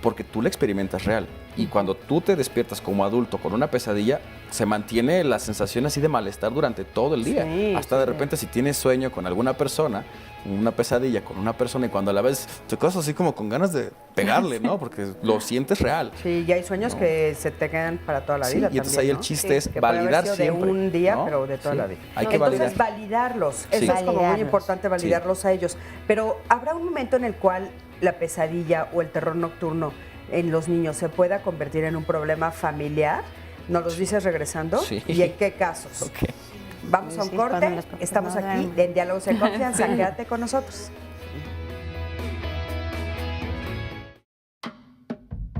porque tú la experimentas real. Y cuando tú te despiertas como adulto con una pesadilla, se mantiene la sensación así de malestar durante todo el día. Sí, Hasta de repente, si tienes sueño con alguna persona, una pesadilla con una persona, y cuando a la vez te quedas así como con ganas de pegarle, ¿no? Porque lo sientes real. Sí, y hay sueños que se te quedan para toda la Sí, vida. y entonces también, ahí el ¿no? chiste es que puede haber validar sido siempre, de un día, ¿no? pero de toda Sí, la vida. hay que Entonces, validar. validarlos. Sí. Eso es como muy Validarlos. importante, validarlos a ellos. Pero habrá un momento en el cual la pesadilla o el terror nocturno en los niños se pueda convertir en un problema familiar. ¿Nos los dices regresando? Sí. ¿Y en qué casos? Ok. Vamos a un Sí, cuando corte. los papás Estamos no aquí duermen. en Diálogos en Confianza. Quédate con nosotros.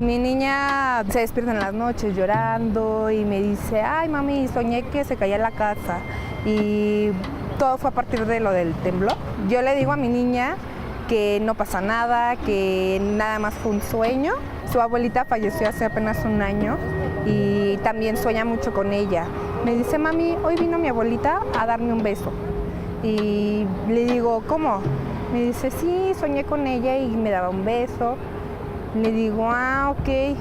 Mi niña se despierta en las noches llorando y me dice, ay mami, soñé que se caía la casa y todo fue a partir de lo del temblor. Yo le digo a mi niña que no pasa nada, que nada más fue un sueño. Su abuelita falleció hace apenas un año y también sueña mucho con ella. Me dice, mami, hoy vino mi abuelita a darme un beso. Y le digo, ¿cómo? Me dice, sí, soñé con ella y me daba un beso. Le digo, ah, ok,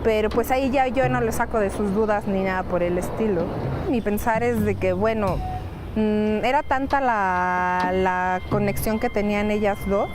pero pues ahí ya yo no le saco de sus dudas ni nada por el estilo. Mi pensar es de que, bueno, era tanta la conexión que tenían ellas dos,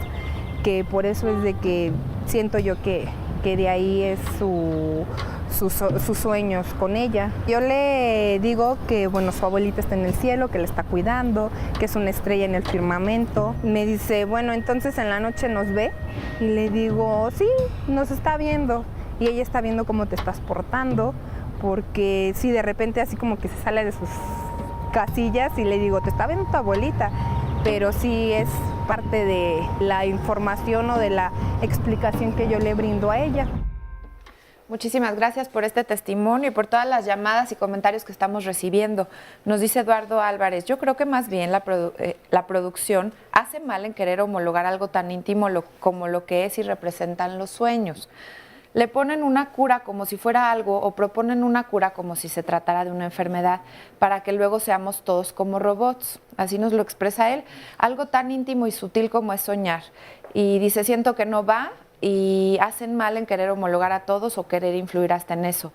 que por eso es de que siento yo que de ahí es sus sueños con ella. Yo le digo que, bueno, su abuelita está en el cielo, que le está cuidando, que es una estrella en el firmamento. Me dice, bueno, entonces en la noche nos ve. Y le digo, sí, nos está viendo. Y ella está viendo cómo te estás portando, porque sí, de repente así como que se sale de sus casillas y le digo, te está viendo tu abuelita. Pero sí es parte de la información o de la explicación que yo le brindo a ella. Muchísimas gracias por este testimonio y por todas las llamadas y comentarios que estamos recibiendo. Nos dice Eduardo Álvarez, yo creo que más bien la producción hace mal en querer homologar algo tan íntimo como lo que es y representan los sueños. Le ponen una cura como si fuera algo o proponen una cura como si se tratara de una enfermedad para que luego seamos todos como robots. Así nos lo expresa él, algo tan íntimo y sutil como es soñar. Y dice, siento que no va y hacen mal en querer homologar a todos o querer influir hasta en eso.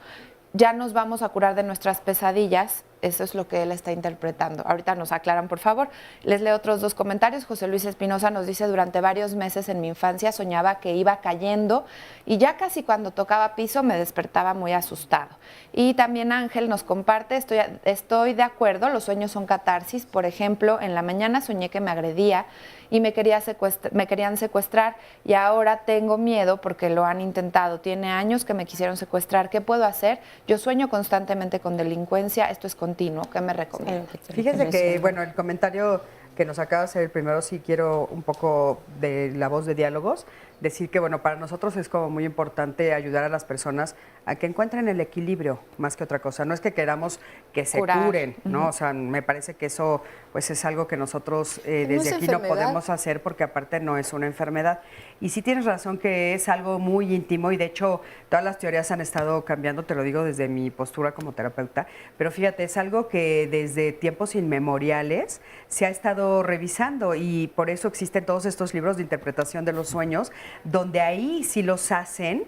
Ya nos vamos a curar de nuestras pesadillas, eso es lo que él está interpretando. Ahorita nos aclaran, por favor. Les leo otros dos comentarios. José Luis Espinosa nos dice, durante varios meses en mi infancia soñaba que iba cayendo y ya casi cuando tocaba piso me despertaba muy asustado. Y también Ángel nos comparte, estoy de acuerdo, los sueños son catarsis. Por ejemplo, en la mañana soñé que me agredía y me querían secuestrar y ahora tengo miedo porque lo han intentado. Tiene años que me quisieron secuestrar. ¿Qué puedo hacer? Yo sueño constantemente con delincuencia. Esto es continuo. ¿Qué me recomiendas? Fíjense que, bueno, el comentario que nos acaba de hacer el primero, sí quiero un poco de la voz de Diálogos, decir que, bueno, para nosotros es como muy importante ayudar a las personas a que encuentren el equilibrio más que otra cosa. No es que queramos que se Curar. curen, ¿no? O sea, me parece que eso pues es algo que nosotros desde aquí no podemos hacer porque aparte no es una enfermedad. Y sí tienes razón que es algo muy íntimo y de hecho todas las teorías han estado cambiando, te lo digo desde mi postura como terapeuta, pero fíjate, es algo que desde tiempos inmemoriales se ha estado revisando y por eso existen todos estos libros de interpretación de los sueños, donde ahí sí los hacen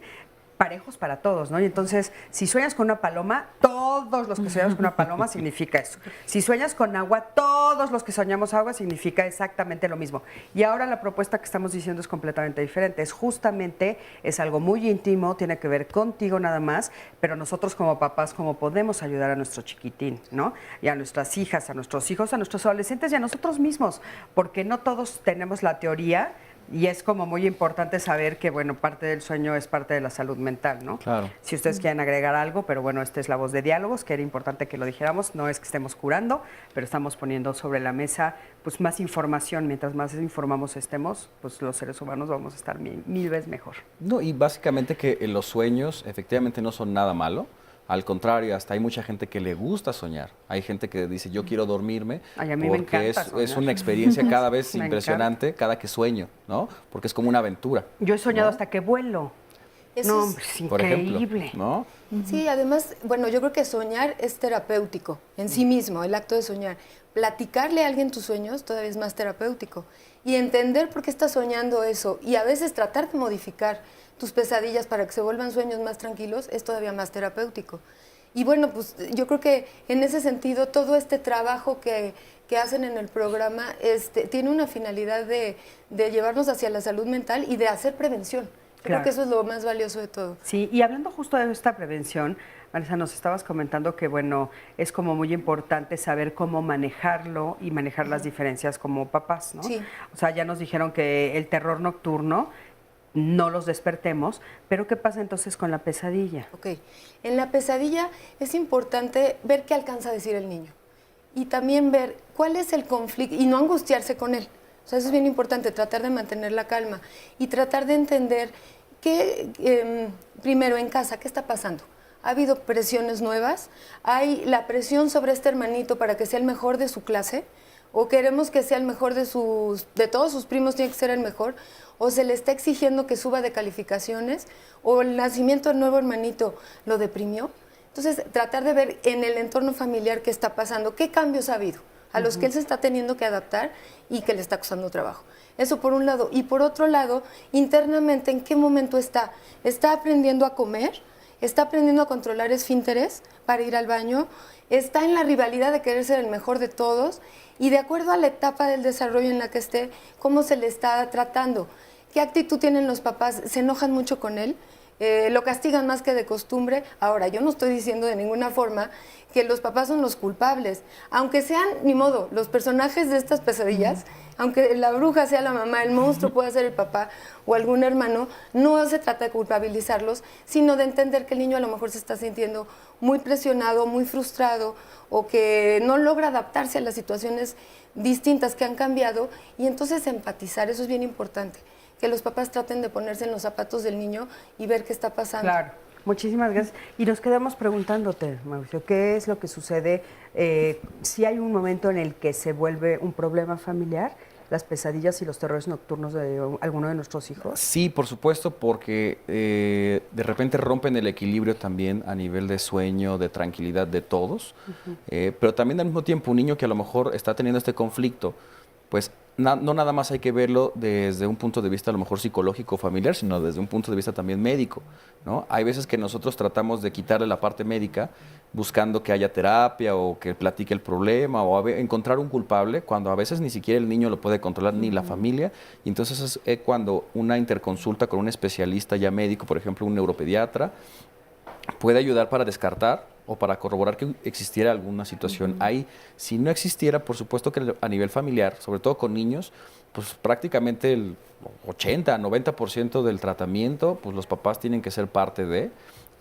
parejos para todos, ¿no? Y entonces, si sueñas con una paloma, todos los que soñamos con una paloma significa eso. Si sueñas con agua, todos los que soñamos agua significa exactamente lo mismo. Y ahora la propuesta que estamos diciendo es completamente diferente. Es algo muy íntimo, tiene que ver contigo nada más, pero nosotros como papás, como podemos ayudar a nuestro chiquitín, ¿no? Y a nuestras hijas, a nuestros hijos, a nuestros adolescentes y a nosotros mismos, porque no todos tenemos la teoría Y es como muy importante saber que, bueno, parte del sueño es parte de la salud mental, ¿no? Claro. Si ustedes quieren agregar algo, pero bueno, esta es la voz de Diálogos, que era importante que lo dijéramos. No es que estemos curando, pero estamos poniendo sobre la mesa pues más información. Mientras más informamos estemos, pues los seres humanos vamos a estar mil veces mejor. No, y básicamente que los sueños efectivamente no son nada malo. Al contrario, hasta hay mucha gente que le gusta soñar. Hay gente que dice, yo quiero dormirme, Ay, a mí me porque encanta es soñar. una experiencia cada vez Me impresionante cada que sueño, ¿no? Porque es como una aventura. Yo he soñado hasta que vuelo. Eso No, es- hombre, es Por ejemplo, increíble. ¿no? Sí, además, bueno, yo creo que soñar es terapéutico en sí mismo, el acto de soñar. Platicarle a alguien tus sueños todavía es más terapéutico. Y entender por qué estás soñando eso y a veces tratar de modificar tus pesadillas para que se vuelvan sueños más tranquilos es todavía más terapéutico. Y bueno, pues yo creo que en ese sentido todo este trabajo que hacen en el programa tiene una finalidad de llevarnos hacia la salud mental y de hacer prevención. Creo Claro. que eso es lo más valioso de todo. Sí, y hablando justo de esta prevención, Vanessa, nos estabas comentando que, bueno, es como muy importante saber cómo manejarlo y manejar las diferencias como papás, ¿no? Sí. O sea, ya nos dijeron que el terror nocturno no los despertemos, pero ¿qué pasa entonces con la pesadilla? Ok, en la pesadilla es importante ver qué alcanza a decir el niño y también ver cuál es el conflicto y no angustiarse con él. O sea, eso es bien importante, tratar de mantener la calma y tratar de entender que, primero en casa, ¿qué está pasando? ¿Ha habido presiones nuevas? ¿Hay la presión sobre este hermanito para que sea el mejor de su clase? ¿O queremos que sea el mejor de todos sus primos, tiene que ser el mejor? ¿O se le está exigiendo que suba de calificaciones? ¿O el nacimiento del nuevo hermanito lo deprimió? Entonces, tratar de ver en el entorno familiar qué está pasando, qué cambios ha habido, a los que él se está teniendo que adaptar y que le está costando trabajo. Eso por un lado. Y por otro lado, internamente, ¿en qué momento está? ¿Está aprendiendo a comer? ¿Está aprendiendo a controlar esfínteres para ir al baño? ¿Está en la rivalidad de querer ser el mejor de todos? Y de acuerdo a la etapa del desarrollo en la que esté, ¿cómo se le está tratando? ¿Qué actitud tienen los papás? ¿Se enojan mucho con él? ¿Lo castigan más que de costumbre? Ahora, yo no estoy diciendo de ninguna forma que los papás son los culpables. Aunque sean, ni modo, los personajes de estas pesadillas, aunque la bruja sea la mamá, el monstruo pueda ser el papá o algún hermano, no se trata de culpabilizarlos, sino de entender que el niño a lo mejor se está sintiendo muy presionado, muy frustrado, o que no logra adaptarse a las situaciones distintas que han cambiado, y entonces empatizar, eso es bien importante, que los papás traten de ponerse en los zapatos del niño y ver qué está pasando. Claro. Muchísimas gracias. Y nos quedamos preguntándote, Mauricio, ¿qué es lo que sucede si hay un momento en el que se vuelve un problema familiar, las pesadillas y los terrores nocturnos de alguno de nuestros hijos? Sí, por supuesto, porque de repente rompen el equilibrio también a nivel de sueño, de tranquilidad de todos, pero también al mismo tiempo un niño que a lo mejor está teniendo este conflicto, pues no nada más hay que verlo desde un punto de vista a lo mejor psicológico familiar, sino desde un punto de vista también médico, ¿no? Hay veces que nosotros tratamos de quitarle la parte médica buscando que haya terapia o que platique el problema o encontrar un culpable, cuando a veces ni siquiera el niño lo puede controlar ni la familia, y entonces es cuando una interconsulta con un especialista ya médico, por ejemplo un neuropediatra, puede ayudar para descartar o para corroborar que existiera alguna situación ahí. Si no existiera, por supuesto que a nivel familiar, sobre todo con niños, pues prácticamente el 80-90% del tratamiento, pues los papás tienen que ser parte de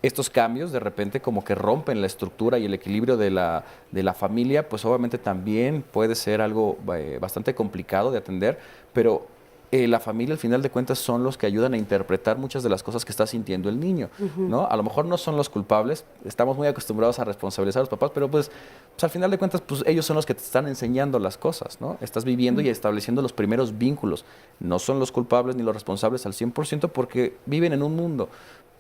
estos cambios. De repente como que rompen la estructura y el equilibrio de la familia, pues obviamente también puede ser algo bastante complicado de atender, pero la familia al final de cuentas son los que ayudan a interpretar muchas de las cosas que está sintiendo el niño, ¿no? A lo mejor no son los culpables, estamos muy acostumbrados a responsabilizar a los papás, pero pues al final de cuentas pues ellos son los que te están enseñando las cosas, ¿no? Estás viviendo y estableciendo los primeros vínculos. No son los culpables ni los responsables al 100% porque viven en un mundo.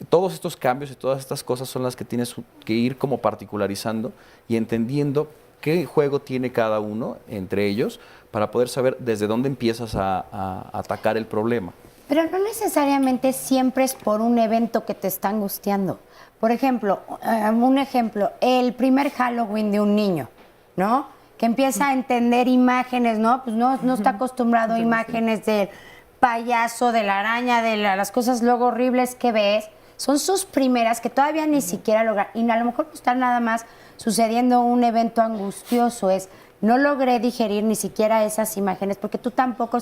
Todos estos cambios y todas estas cosas son las que tienes que ir como particularizando y entendiendo qué juego tiene cada uno entre ellos para poder saber desde dónde empiezas a atacar el problema. Pero no necesariamente siempre es por un evento que te está angustiando. Por ejemplo, el primer Halloween de un niño, ¿no? Que empieza a entender imágenes, ¿no? Pues no está acostumbrado a imágenes del payaso, de la araña, de las cosas luego horribles que ves. Son sus primeras que todavía ni siquiera logran. Y a lo mejor no está nada más sucediendo un evento angustioso, no logré digerir ni siquiera esas imágenes, porque tú tampoco,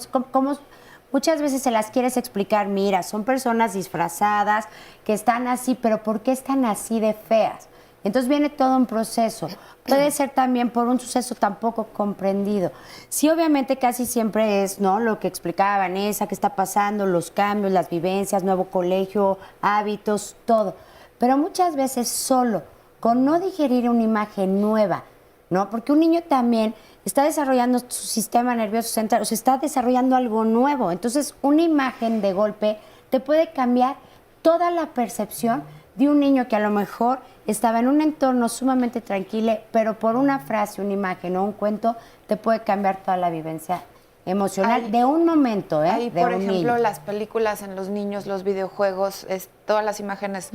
muchas veces se las quieres explicar, mira, son personas disfrazadas que están así, pero ¿por qué están así de feas? Entonces viene todo un proceso. Puede ser también por un suceso tan poco comprendido. Sí, obviamente casi siempre es, ¿no?, lo que explicaba Vanessa, qué está pasando, los cambios, las vivencias, nuevo colegio, hábitos, todo. Pero muchas veces solo, con no digerir una imagen nueva, ¿no? Porque un niño también está desarrollando su sistema nervioso central, o sea, está desarrollando algo nuevo. Entonces, una imagen de golpe te puede cambiar toda la percepción de un niño que a lo mejor estaba en un entorno sumamente tranquilo, pero por una frase, una imagen o un cuento te puede cambiar toda la vivencia emocional de un momento, Ahí, de por un ejemplo, niño. las películas en los niños, los videojuegos, todas las imágenes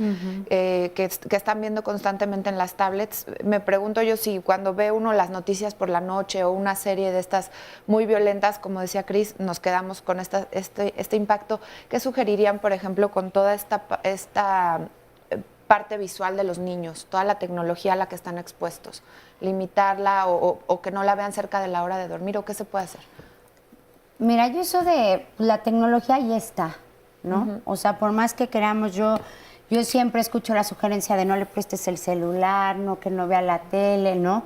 que están viendo constantemente en las tablets. Me pregunto yo si cuando ve uno las noticias por la noche o una serie de estas muy violentas, como decía Cris, nos quedamos con este impacto. ¿Qué sugerirían, por ejemplo, con toda esta parte visual de los niños, toda la tecnología a la que están expuestos? ¿Limitarla o que no la vean cerca de la hora de dormir? ¿O qué se puede hacer? Mira, yo eso de la tecnología ya está, ¿no? O sea, por más que queramos, yo siempre escucho la sugerencia de no le prestes el celular, no, que no vea la tele, ¿no?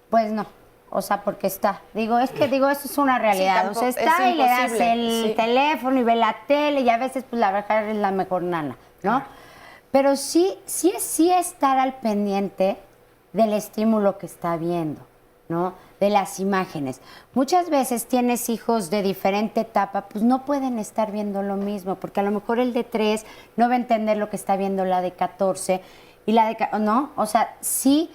Pues no, o sea, porque está. Digo, eso es una realidad. Sí, o sea, está y le das el sí. teléfono y ve la tele y a veces, pues, la verdad es la mejor nana, ¿no? Pero sí estar al pendiente del estímulo que está viendo, ¿no? De las imágenes. Muchas veces tienes hijos de diferente etapa, pues no pueden estar viendo lo mismo, porque a lo mejor el de 3 no va a entender lo que está viendo la de 14 y la de... ¿no? O sea, sí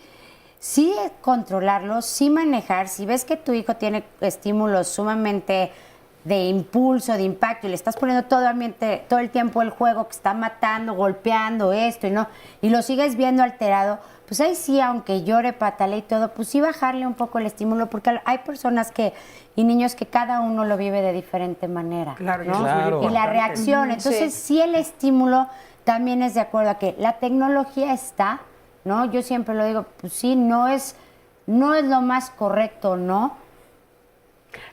controlarlo, sí manejar. Si ves que tu hijo tiene estímulos sumamente de impulso, de impacto, y le estás poniendo todo el tiempo el juego que está matando, golpeando esto y lo sigues viendo alterado, pues ahí sí, aunque llore, patale y todo, pues sí bajarle un poco el estímulo, porque hay personas y niños que cada uno lo vive de diferente manera. Claro, ¿no? claro. Y la reacción. Entonces, sí, el estímulo también es de acuerdo a que la tecnología está, ¿no? Yo siempre lo digo, pues sí, no es lo más correcto, ¿no?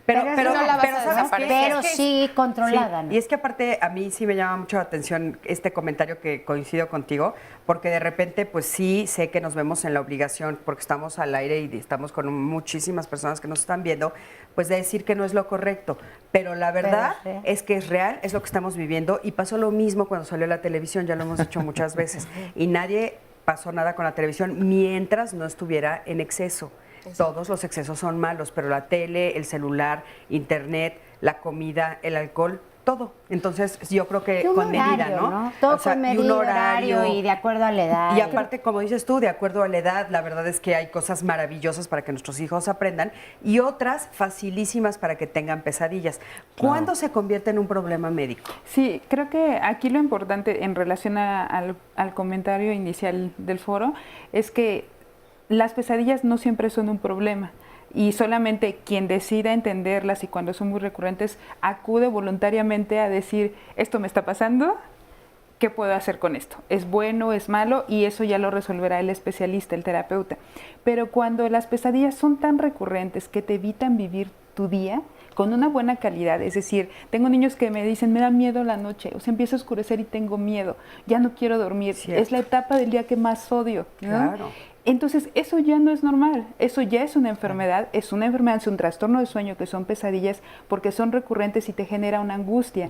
Pero no la vas a ¿sabes desaparecer. qué? Pero sí controlada, Sí, ¿no? y es que aparte a mí sí me llama mucho la atención este comentario, que coincido contigo, porque de repente pues sí sé que nos vemos en la obligación, porque estamos al aire y estamos con muchísimas personas que nos están viendo, pues de decir que no es lo correcto. Pero la verdad es que es real, es lo que estamos viviendo, y pasó lo mismo cuando salió la televisión, ya lo hemos dicho muchas veces, y nadie pasó nada con la televisión mientras no estuviera en exceso. Todos los excesos son malos, pero la tele, el celular, internet, la comida, el alcohol, todo. Entonces, yo creo que con medida, ¿no? Todo O sea, con medida, horario y de acuerdo a la edad. Y aparte, como dices tú, de acuerdo a la edad, la verdad es que hay cosas maravillosas para que nuestros hijos aprendan y otras facilísimas para que tengan pesadillas. ¿Cuándo se convierte en un problema médico? Sí, creo que aquí lo importante en relación al comentario inicial del foro es que las pesadillas no siempre son un problema y solamente quien decida entenderlas y cuando son muy recurrentes acude voluntariamente a decir, esto me está pasando, ¿qué puedo hacer con esto? ¿Es bueno, es malo? Y eso ya lo resolverá el especialista, el terapeuta. Pero cuando las pesadillas son tan recurrentes que te evitan vivir tu día con una buena calidad, es decir, tengo niños que me dicen, me da miedo la noche, o sea, empieza a oscurecer y tengo miedo, ya no quiero dormir, es la etapa del día que más odio, ¿no? Claro. Entonces, eso ya no es normal, eso ya es una enfermedad, es un trastorno de sueño, que son pesadillas, porque son recurrentes y te genera una angustia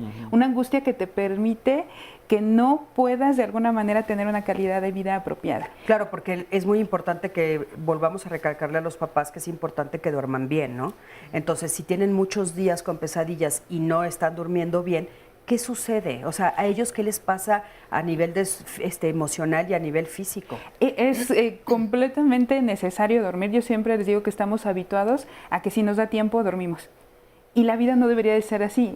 que te permite que no puedas de alguna manera tener una calidad de vida apropiada. Claro, porque es muy importante que volvamos a recalcarle a los papás que es importante que duerman bien, ¿no? Entonces, si tienen muchos días con pesadillas y no están durmiendo bien, ¿qué sucede? O sea, ¿a ellos qué les pasa a nivel emocional y a nivel físico? Es completamente necesario dormir. Yo siempre les digo que estamos habituados a que si nos da tiempo, dormimos. Y la vida no debería de ser así.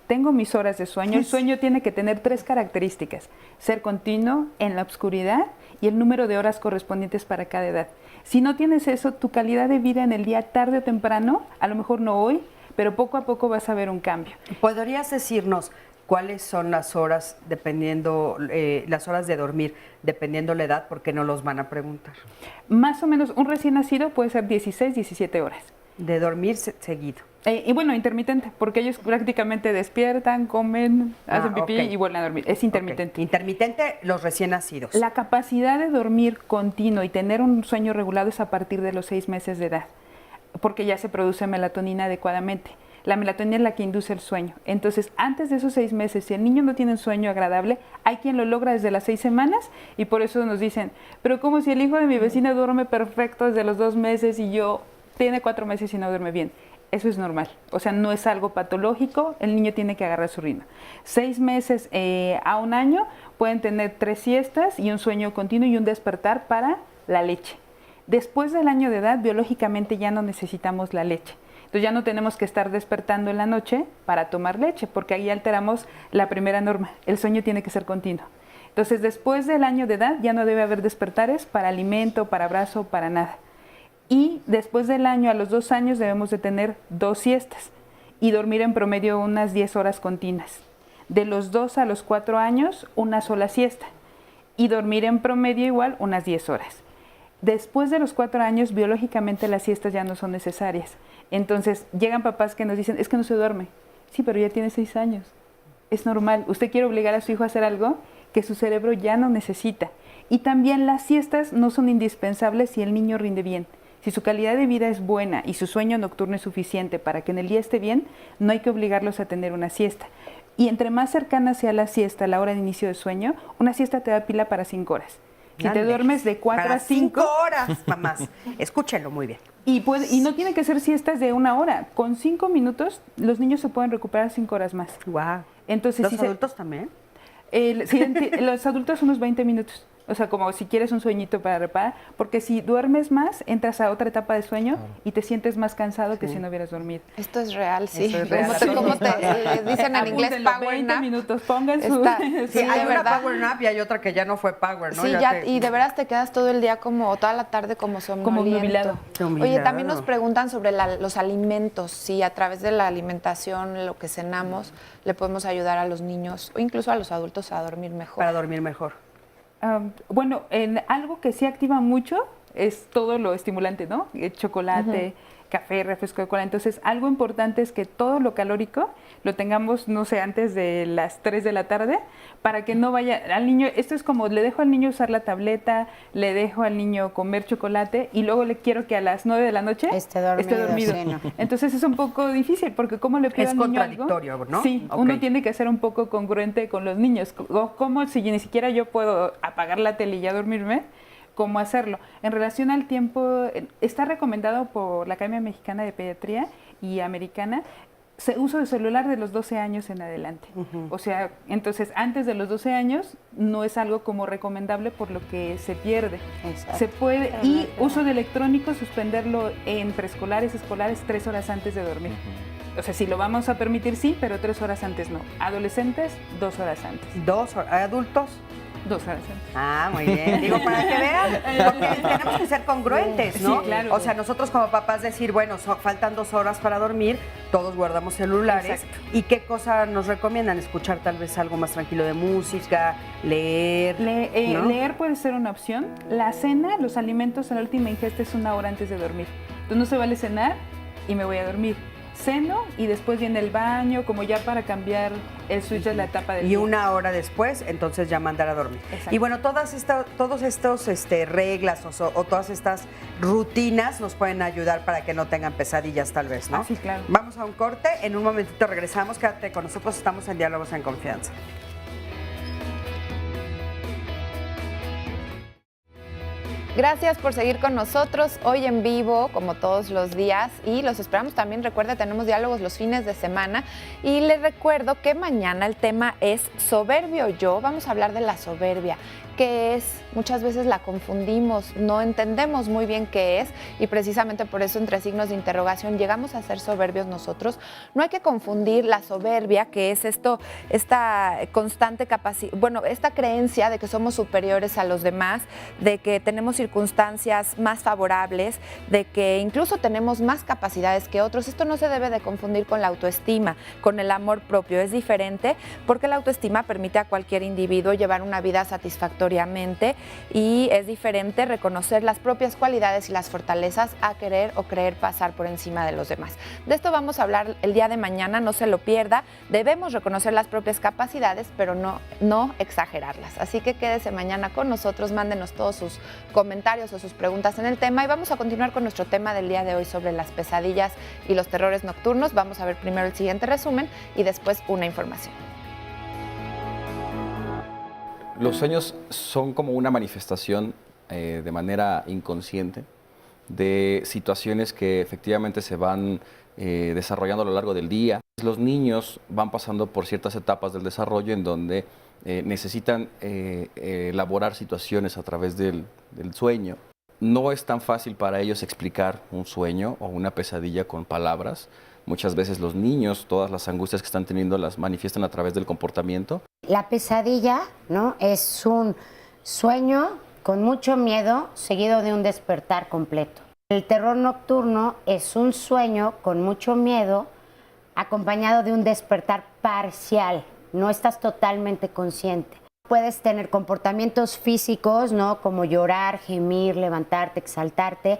Tengo mis horas de sueño. El sueño tiene que tener 3 características. Ser continuo, en la oscuridad y el número de horas correspondientes para cada edad. Si no tienes eso, tu calidad de vida en el día, tarde o temprano, a lo mejor no hoy, pero poco a poco vas a ver un cambio. ¿Podrías decirnos cuáles son las horas dependiendo, las horas de dormir, dependiendo la edad, porque no los van a preguntar? Más o menos, un recién nacido puede ser 16, 17 horas. De dormir seguido. Y bueno, intermitente, porque ellos prácticamente despiertan, comen, hacen pipí y vuelven a dormir. Es intermitente. Okay. Intermitente los recién nacidos. La capacidad de dormir continuo y tener un sueño regulado es a partir de los 6 meses de edad, porque ya se produce melatonina adecuadamente. La melatonina es la que induce el sueño. Entonces, antes de esos 6 meses, si el niño no tiene un sueño agradable, hay quien lo logra desde las 6 semanas y por eso nos dicen, pero como si el hijo de mi vecina duerme perfecto desde los 2 meses y yo tiene 4 meses y no duerme bien. Eso es normal, o sea, no es algo patológico, el niño tiene que agarrar su ritmo. 6 meses a 1 año pueden tener 3 siestas y un sueño continuo y un despertar para la leche. Después del año de edad, biológicamente ya no necesitamos la leche. Entonces ya no tenemos que estar despertando en la noche para tomar leche, porque ahí alteramos la primera norma, el sueño tiene que ser continuo. Entonces después del año de edad ya no debe haber despertares para alimento, para abrazo, para nada. Y después del año, a los 2 años, debemos de tener 2 siestas y dormir en promedio unas 10 horas continuas. De los 2 a los 4 años, una sola siesta y dormir en promedio igual unas 10 horas. Después de los 4 años, biológicamente las siestas ya no son necesarias. Entonces, llegan papás que nos dicen, es que no se duerme. Sí, pero ya tiene 6 años. Es normal. Usted quiere obligar a su hijo a hacer algo que su cerebro ya no necesita. Y también las siestas no son indispensables si el niño rinde bien. Si su calidad de vida es buena y su sueño nocturno es suficiente para que en el día esté bien, no hay que obligarlos a tener una siesta. Y entre más cercana sea la siesta, la hora de inicio de sueño, una siesta te da pila para 5 horas. Si te duermes de 4 a 5 horas, mamás. Escúchenlo muy bien. Y no tiene que ser siestas de 1 hora. Con 5 minutos, los niños se pueden recuperar 5 horas más. Wow. Entonces, ¿Los adultos también? Sí, los adultos unos 20 minutos. O sea, como si quieres un sueñito para reparar, porque si duermes más, entras a otra etapa de sueño y te sientes más cansado que si no hubieras dormido. Esto es real, sí. Eso es real. ¿Cómo te dicen en inglés power 20 nap? minutos, pongan su... Sí, hay una power nap y hay otra que ya no fue power, ¿no? Sí, y de veras te quedas todo el día como, toda la tarde como somnoliento. Oye, también nos preguntan sobre los alimentos, si a través de la alimentación, lo que cenamos, le podemos ayudar a los niños o incluso a los adultos a dormir mejor. Para dormir mejor. Bueno, en algo que sí activa mucho es todo lo estimulante, ¿no? Chocolate, café, refresco de cola. Entonces, algo importante es que todo lo calórico lo tengamos, no sé, antes de las 3 de la tarde, para que no vaya al niño. Esto es como, le dejo al niño usar la tableta, le dejo al niño comer chocolate y luego le quiero que a las 9 de la noche esté dormido. Sí, no. Entonces, es un poco difícil, porque ¿cómo le pido al niño algo? Es contradictorio, ¿no? Sí, uno tiene que ser un poco congruente con los niños. ¿Cómo si ni siquiera yo puedo apagar la tele y ya dormirme? ¿Cómo hacerlo? En relación al tiempo, está recomendado por la Academia Mexicana de Pediatría y Americana uso de celular de los 12 años en adelante. O sea, entonces antes de los 12 años no es algo como recomendable por lo que se pierde. Exacto. Se puede, y uso de electrónicos, suspenderlo en preescolares, escolares 3 horas antes de dormir. O sea, si lo vamos a permitir, sí, pero 3 horas antes no. Adolescentes, 2 horas antes. 2 horas. ¿Adultos? 2 horas antes. Ah, muy bien. Digo, para que vean, porque tenemos que ser congruentes, ¿no? Sí, claro. O sea, nosotros como papás decir, bueno, faltan 2 horas para dormir, todos guardamos celulares. Exacto. ¿Y qué cosa nos recomiendan? Escuchar tal vez algo más tranquilo de música, leer. ¿no? Leer puede ser una opción. La cena, los alimentos en la última ingesta es 1 hora antes de dormir. Entonces no se vale cenar y me voy a dormir. Ceno y después viene el baño, como ya para cambiar el switch de la etapa del día. Y 1 hora después, entonces ya mandar a dormir. Exacto. Y bueno, todos estos reglas o todas estas rutinas nos pueden ayudar para que no tengan pesadillas tal vez, ¿no? Ah, sí, claro. Vamos a un corte, en un momentito regresamos, quédate con nosotros, estamos en Diálogos en Confianza. Gracias por seguir con nosotros hoy en vivo, como todos los días, y los esperamos también. Recuerda, tenemos diálogos los fines de semana y les recuerdo que mañana el tema es soberbio yo. Vamos a hablar de la soberbia. ¿Qué es? Muchas veces la confundimos, no entendemos muy bien qué es y precisamente por eso entre signos de interrogación llegamos a ser soberbios nosotros. No hay que confundir la soberbia, que es esta constante esta creencia de que somos superiores a los demás, de que tenemos tenemos circunstancias más favorables, de que incluso tenemos más capacidades que otros. Esto no se debe de confundir con la autoestima, con el amor propio. Es diferente porque la autoestima permite a cualquier individuo llevar una vida satisfactoriamente y es diferente reconocer las propias cualidades y las fortalezas a querer o creer pasar por encima de los demás. De esto vamos a hablar el día de mañana, no se lo pierda. Debemos reconocer las propias capacidades, pero no exagerarlas. Así que quédese mañana con nosotros, mándenos todos sus comentarios o sus preguntas en el tema y vamos a continuar con nuestro tema del día de hoy sobre las pesadillas y los terrores nocturnos. Vamos a ver primero el siguiente resumen y después una información. Los sueños son como una manifestación de manera inconsciente de situaciones que efectivamente se van desarrollando a lo largo del día. Los niños van pasando por ciertas etapas del desarrollo en donde necesitan elaborar situaciones a través del sueño. No es tan fácil para ellos explicar un sueño o una pesadilla con palabras. Muchas veces los niños, todas las angustias que están teniendo las manifiestan a través del comportamiento. La pesadilla, ¿no?, es un sueño con mucho miedo seguido de un despertar completo. El terror nocturno es un sueño con mucho miedo acompañado de un despertar parcial. No estás totalmente consciente. Puedes tener comportamientos físicos, ¿no?, como llorar, gemir, levantarte, exaltarte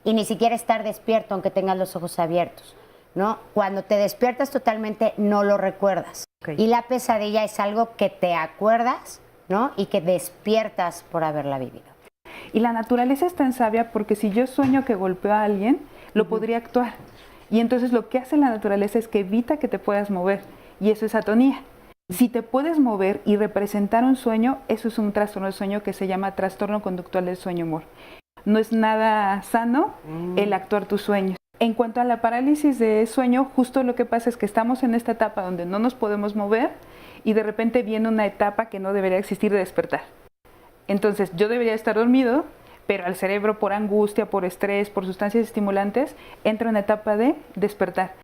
y ni siquiera estar despierto aunque tengas los ojos abiertos, ¿no? Cuando te despiertas totalmente no lo recuerdas. Y la pesadilla es algo que te acuerdas, ¿no?, y que despiertas por haberla vivido. Y la naturaleza es tan sabia porque si yo sueño que golpeo a alguien, lo podría actuar. Y entonces lo que hace la naturaleza es que evita que te puedas mover. Y eso es atonía. Si te puedes mover y representar un sueño, eso es un trastorno del sueño que se llama trastorno conductual del sueño-humor. No es nada sano el actuar tus sueños. En cuanto a la parálisis de sueño, justo lo que pasa es que estamos en esta etapa donde no nos podemos mover y de repente viene una etapa que no debería existir de despertar. Entonces yo debería estar dormido, pero al cerebro por angustia, por estrés, por sustancias estimulantes, entra en una etapa de despertar.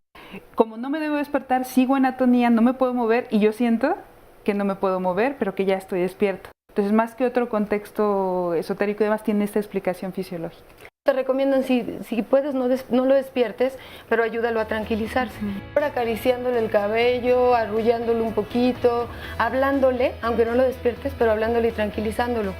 Como no me debo despertar, sigo en atonía, no me puedo mover y yo siento que no me puedo mover, pero que ya estoy despierto. Entonces, más que otro contexto esotérico y demás, tiene esta explicación fisiológica. Te recomiendan, si puedes, no lo despiertes, pero ayúdalo a tranquilizarse. Acariciándole el cabello, arrullándolo un poquito, hablándole, aunque no lo despiertes, pero hablándole y tranquilizándolo.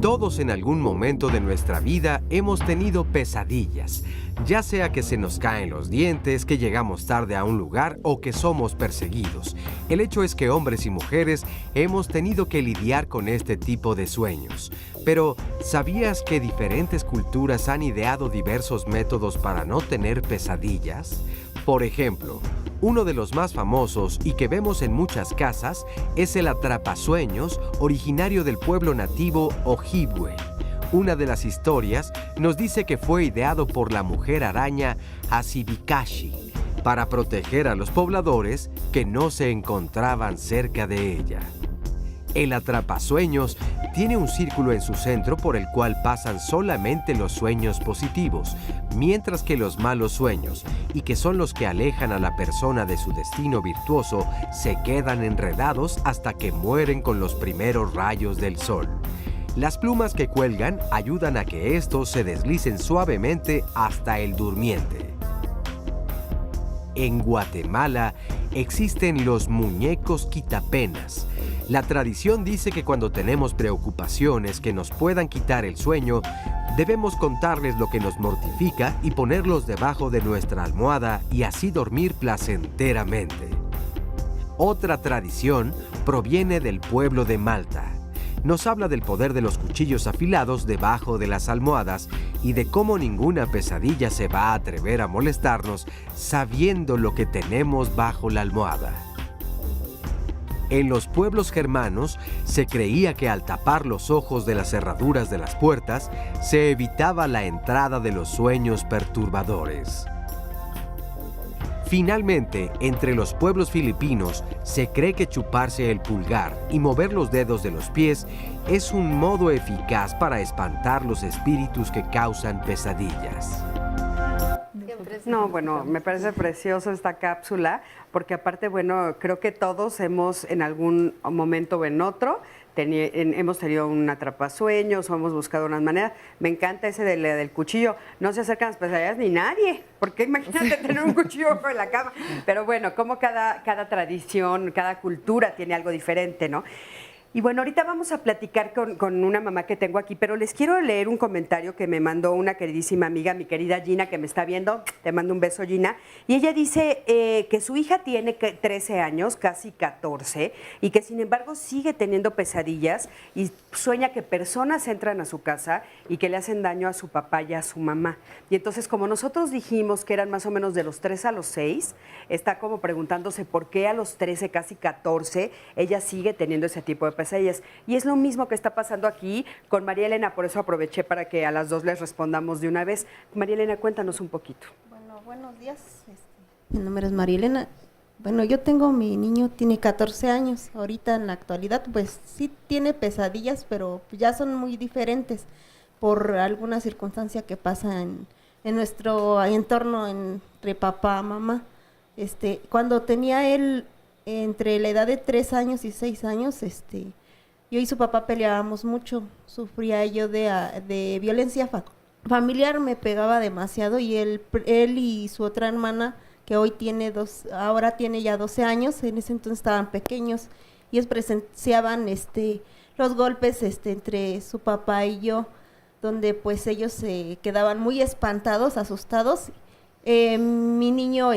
Todos en algún momento de nuestra vida hemos tenido pesadillas, ya sea que se nos caen los dientes, que llegamos tarde a un lugar o que somos perseguidos. El hecho es que hombres y mujeres hemos tenido que lidiar con este tipo de sueños. Pero, ¿sabías que diferentes culturas han ideado diversos métodos para no tener pesadillas? Por ejemplo, uno de los más famosos y que vemos en muchas casas es el atrapasueños, originario del pueblo nativo Ojibwe. Una de las historias nos dice que fue ideado por la mujer araña Asibikashi para proteger a los pobladores que no se encontraban cerca de ella. El atrapasueños tiene un círculo en su centro por el cual pasan solamente los sueños positivos, mientras que los malos sueños, y que son los que alejan a la persona de su destino virtuoso, se quedan enredados hasta que mueren con los primeros rayos del sol. Las plumas que cuelgan ayudan a que estos se deslicen suavemente hasta el durmiente. En Guatemala existen los muñecos quitapenas. La tradición dice que cuando tenemos preocupaciones que nos puedan quitar el sueño, debemos contarles lo que nos mortifica y ponerlos debajo de nuestra almohada y así dormir placenteramente. Otra tradición proviene del pueblo de Malta. Nos habla del poder de los cuchillos afilados debajo de las almohadas y de cómo ninguna pesadilla se va a atrever a molestarnos sabiendo lo que tenemos bajo la almohada. En los pueblos germanos se creía que al tapar los ojos de las cerraduras de las puertas se evitaba la entrada de los sueños perturbadores. Finalmente, entre los pueblos filipinos se cree que chuparse el pulgar y mover los dedos de los pies es un modo eficaz para espantar los espíritus que causan pesadillas. Siempre No, bueno, me parece precioso esta cápsula, porque aparte, bueno, creo que todos hemos en algún momento o en otro hemos tenido un atrapasueños o hemos buscado unas maneras. Me encanta ese del cuchillo. No se acercan las pesadillas ni nadie, porque imagínate tener un cuchillo bajo de la cama. Pero bueno, como cada tradición, cada cultura tiene algo diferente, ¿no? Y bueno, ahorita vamos a platicar con una mamá que tengo aquí, pero les quiero leer un comentario que me mandó una queridísima amiga, mi querida Gina, que me está viendo. Te mando un beso, Gina. Y ella dice que su hija tiene 13 años, casi 14, y que sin embargo sigue teniendo pesadillas y sueña que personas entran a su casa y que le hacen daño a su papá y a su mamá. Y entonces, como nosotros dijimos que eran más o menos de los 3 a los 6, está como preguntándose por qué a los 13, casi 14, ella sigue teniendo ese tipo de pesadillas. Y es lo mismo que está pasando aquí con María Elena, por eso aproveché para que a las dos les respondamos de una vez. María Elena, cuéntanos un poquito. Bueno, buenos días. Mi nombre es María Elena. Bueno, mi niño tiene 14 años. Ahorita en la actualidad, pues sí tiene pesadillas, pero ya son muy diferentes por alguna circunstancia que pasa en nuestro entorno entre papá y mamá. Cuando tenía él entre la edad de 3 años y 6 años, yo y su papá peleábamos mucho, sufría yo de violencia familiar, me pegaba demasiado y él y su otra hermana, que ahora tiene ya 12 años, en ese entonces estaban pequeños, y ellos presenciaban los golpes entre su papá y yo, donde pues ellos se quedaban muy espantados, asustados. Mi niño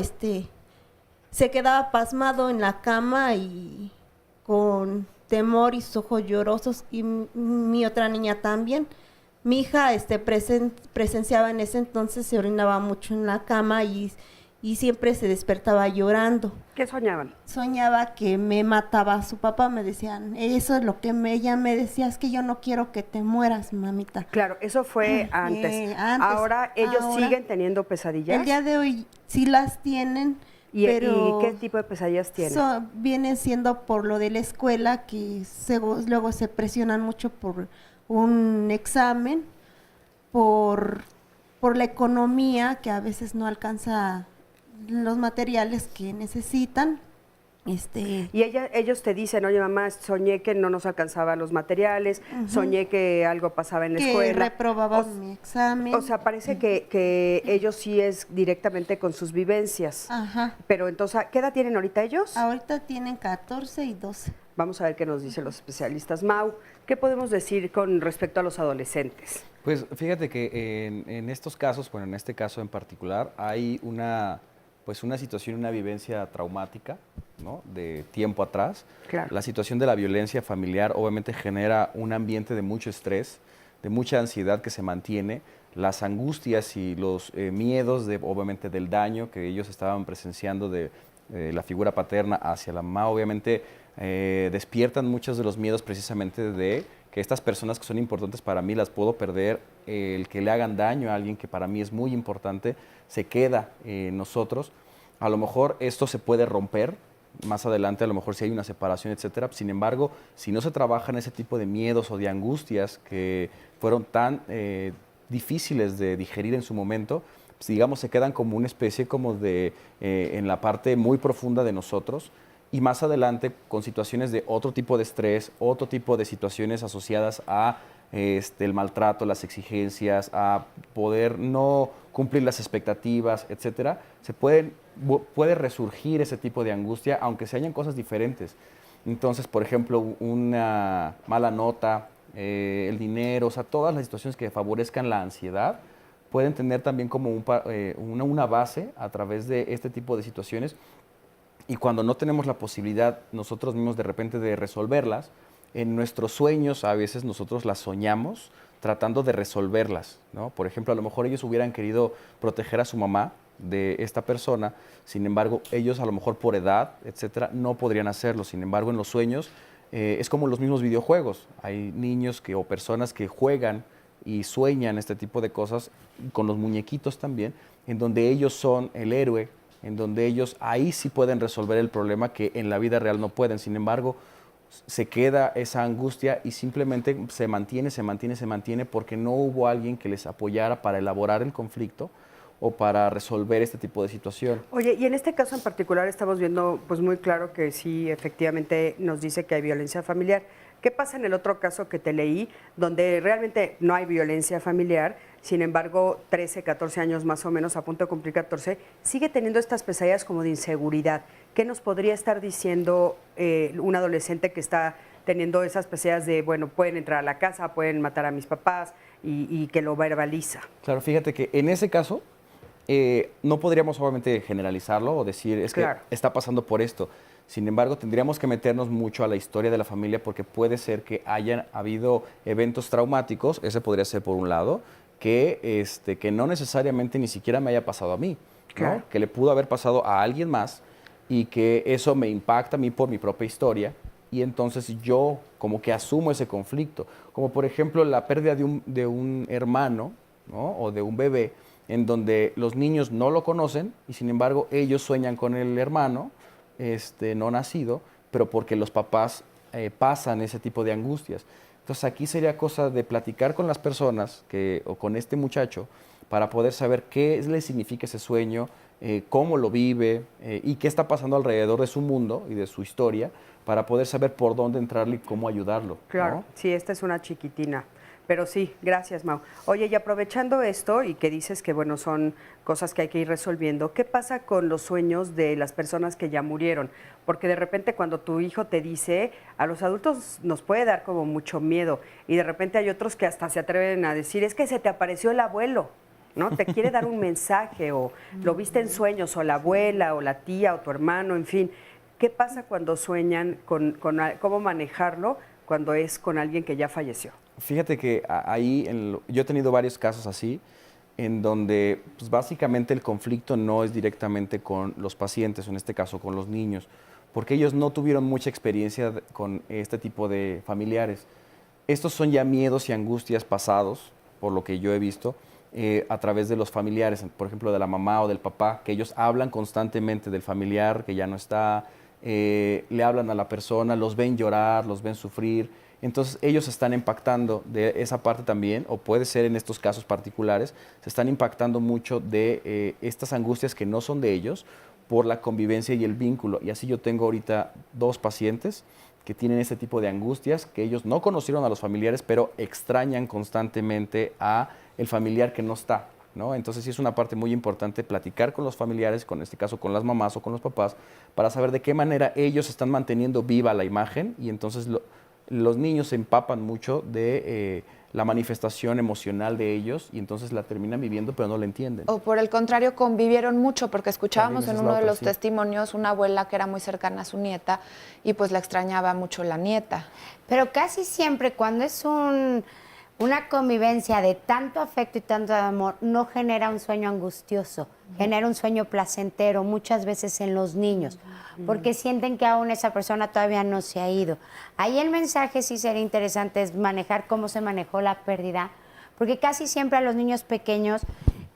se quedaba pasmado en la cama y con temor y sus ojos llorosos, y mi otra niña también. Mi hija presenciaba en ese entonces, se orinaba mucho en la cama y siempre se despertaba llorando. ¿Qué soñaban? Soñaba que me mataba su papá, me decían, eso es lo que ella me decía, es que yo no quiero que te mueras, mamita. Claro, eso fue antes. Ahora ellos siguen teniendo pesadillas. El día de hoy sí las tienen. ¿Y pero qué tipo de pesadillas tienen? Vienen siendo por lo de la escuela, que luego se presionan mucho por un examen, por la economía, que a veces no alcanza los materiales que necesitan. Y ellos te dicen, oye mamá, soñé que no nos alcanzaban los materiales, soñé que algo pasaba en la escuela. Que reprobaban mi examen. O sea, parece que ellos sí es directamente con sus vivencias. Ajá. Pero entonces, ¿qué edad tienen ahorita ellos? Ahorita tienen 14 y 12. Vamos a ver qué nos dicen los especialistas. Mau, ¿qué podemos decir con respecto a los adolescentes? Pues fíjate que en estos casos, bueno, en este caso en particular, hay una situación, una vivencia traumática, ¿no? De tiempo atrás. Claro. La situación de la violencia familiar obviamente genera un ambiente de mucho estrés, de mucha ansiedad que se mantiene, las angustias y los miedos obviamente del daño que ellos estaban presenciando de la figura paterna hacia la mamá, obviamente despiertan muchos de los miedos precisamente de que estas personas que son importantes para mí las puedo perder, el que le hagan daño a alguien que para mí es muy importante, se queda en nosotros. A lo mejor esto se puede romper más adelante, a lo mejor si hay una separación, etcétera. Sin embargo, si no se trabajan ese tipo de miedos o de angustias que fueron tan difíciles de digerir en su momento, pues, digamos, se quedan como una especie como de, en la parte muy profunda de nosotros, y más adelante con situaciones de otro tipo de estrés, otro tipo de situaciones asociadas a el maltrato, las exigencias, a poder no cumplir las expectativas, etcétera, puede resurgir ese tipo de angustia, aunque se hayan cosas diferentes. Entonces, por ejemplo, una mala nota, el dinero, o sea, todas las situaciones que favorezcan la ansiedad pueden tener también como una base a través de este tipo de situaciones. Y cuando no tenemos la posibilidad nosotros mismos de repente de resolverlas, en nuestros sueños a veces nosotros las soñamos tratando de resolverlas, ¿no? Por ejemplo, a lo mejor ellos hubieran querido proteger a su mamá de esta persona, sin embargo, ellos a lo mejor por edad, etcétera, no podrían hacerlo. Sin embargo, en los sueños es como los mismos videojuegos. Hay niños o personas que juegan y sueñan este tipo de cosas con los muñequitos también, en donde ellos son el héroe, en donde ellos ahí sí pueden resolver el problema que en la vida real no pueden. Sin embargo, se queda esa angustia y simplemente se mantiene porque no hubo alguien que les apoyara para elaborar el conflicto o para resolver este tipo de situación. Oye, y en este caso en particular estamos viendo pues muy claro que sí, efectivamente nos dice que hay violencia familiar. ¿Qué pasa en el otro caso que te leí, donde realmente no hay violencia familiar, sin embargo, 13, 14 años más o menos, a punto de cumplir 14, sigue teniendo estas pesadillas como de inseguridad? ¿Qué nos podría estar diciendo un adolescente que está teniendo esas pesadillas de, bueno, pueden entrar a la casa, pueden matar a mis papás y que lo verbaliza? Claro, fíjate que en ese caso no podríamos obviamente generalizarlo o decir, es Claro. que está pasando por esto. Sin embargo, tendríamos que meternos mucho a la historia de la familia porque puede ser que hayan habido eventos traumáticos, ese podría ser por un lado, que no necesariamente ni siquiera me haya pasado a mí, ¿no? Claro. Que le pudo haber pasado a alguien más y que eso me impacta a mí por mi propia historia y entonces yo como que asumo ese conflicto. Como por ejemplo la pérdida de un hermano, ¿no? O de un bebé, en donde los niños no lo conocen y sin embargo ellos sueñan con el hermano no nacido, pero porque los papás pasan ese tipo de angustias. Entonces aquí sería cosa de platicar con las personas o con este muchacho para poder saber qué le significa ese sueño, cómo lo vive y qué está pasando alrededor de su mundo y de su historia para poder saber por dónde entrarle y cómo ayudarlo. Claro, ¿no? sí, esta es una chiquitina. Pero sí, gracias, Mau. Oye, y aprovechando esto y que dices que, bueno, son cosas que hay que ir resolviendo, ¿qué pasa con los sueños de las personas que ya murieron? Porque de repente cuando tu hijo te dice, a los adultos nos puede dar como mucho miedo y de repente hay otros que hasta se atreven a decir, es que se te apareció el abuelo, ¿no? Te quiere dar un mensaje o lo viste en sueños o la abuela o la tía o tu hermano, en fin. ¿Qué pasa cuando sueñan con cómo manejarlo cuando es con alguien que ya falleció? Fíjate que ahí yo he tenido varios casos así, en donde pues, básicamente el conflicto no es directamente con los pacientes, o en este caso con los niños, porque ellos no tuvieron mucha experiencia con este tipo de familiares. Estos son ya miedos y angustias pasados, por lo que yo he visto, a través de los familiares, por ejemplo, de la mamá o del papá, que ellos hablan constantemente del familiar que ya no está, le hablan a la persona, los ven llorar, los ven sufrir. Entonces ellos están impactando de esa parte también, o puede ser en estos casos particulares, se están impactando mucho de estas angustias que no son de ellos por la convivencia y el vínculo. Y así yo tengo ahorita 2 pacientes que tienen este tipo de angustias, que ellos no conocieron a los familiares, pero extrañan constantemente a el familiar que no está, ¿no? Entonces sí es una parte muy importante platicar con los familiares, con este caso con las mamás o con los papás, para saber de qué manera ellos están manteniendo viva la imagen y entonces los niños se empapan mucho de la manifestación emocional de ellos y entonces la terminan viviendo pero no la entienden. O por el contrario, convivieron mucho, porque escuchábamos También en esa es uno la de otra, los sí. testimonios una abuela que era muy cercana a su nieta y pues la extrañaba mucho la nieta. Pero casi siempre cuando es una convivencia de tanto afecto y tanto amor, no genera un sueño angustioso, genera un sueño placentero, muchas veces en los niños, porque sienten que aún esa persona todavía no se ha ido. Ahí el mensaje sí sería interesante, es manejar cómo se manejó la pérdida, porque casi siempre a los niños pequeños,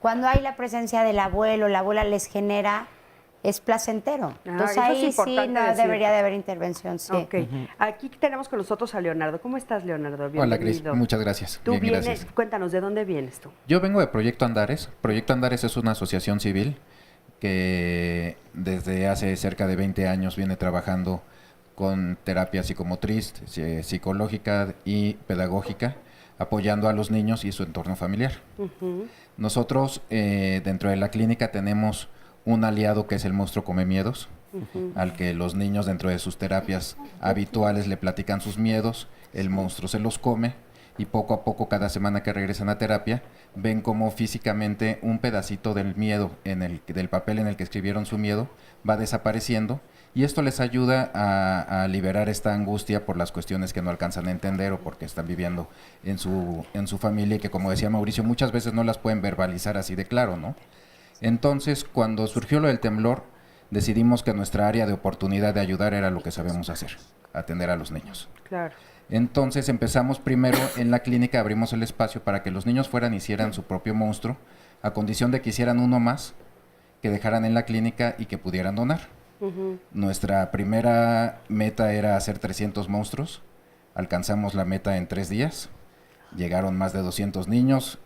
cuando hay la presencia del abuelo, la abuela les genera, es placentero. Entonces eso es ahí sí importante no decir. debería de haber intervención, sí. Ok. Aquí tenemos con nosotros a Leonardo. ¿Cómo estás, Leonardo? Bienvenido. Hola, Cris. Muchas gracias. Tú Bien, vienes, gracias. cuéntanos, ¿de dónde vienes tú? Yo vengo de Proyecto Andares. Proyecto Andares es una asociación civil que desde hace cerca de 20 años viene trabajando con terapia psicomotriz, psicológica y pedagógica, apoyando a los niños y su entorno familiar. Nosotros dentro de la clínica tenemos un aliado que es el monstruo come miedos, al que los niños dentro de sus terapias habituales le platican sus miedos, el monstruo se los come y poco a poco cada semana que regresan a terapia ven como físicamente un pedacito del miedo, del papel en el que escribieron su miedo, va desapareciendo y esto les ayuda a liberar esta angustia por las cuestiones que no alcanzan a entender o porque están viviendo en su familia y que, como decía Mauricio, muchas veces no las pueden verbalizar así de claro, ¿no? Entonces, cuando surgió lo del temblor, decidimos que nuestra área de oportunidad de ayudar era lo que sabemos hacer, atender a los niños. Claro. Entonces empezamos primero en la clínica, abrimos el espacio para que los niños fueran y hicieran su propio monstruo, a condición de que hicieran uno más, que dejaran en la clínica y que pudieran donar. Nuestra primera meta era hacer 300 monstruos, alcanzamos la meta en 3 días, llegaron más de 200 niños,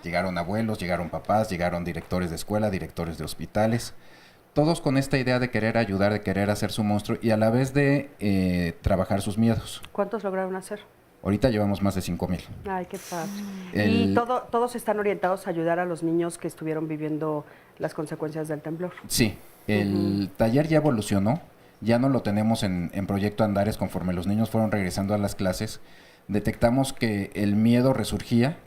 Llegaron abuelos, llegaron papás, llegaron directores de escuela, directores de hospitales, todos con esta idea de querer ayudar, de querer hacer su monstruo y a la vez de trabajar sus miedos. ¿Cuántos lograron hacer? Ahorita llevamos más de 5,000. Ay, qué padre. ¿Y todos están orientados a ayudar a los niños que estuvieron viviendo las consecuencias del temblor? Sí, el taller ya evolucionó, ya no lo tenemos en Proyecto Andares. Conforme los niños fueron regresando a las clases, detectamos que el miedo resurgía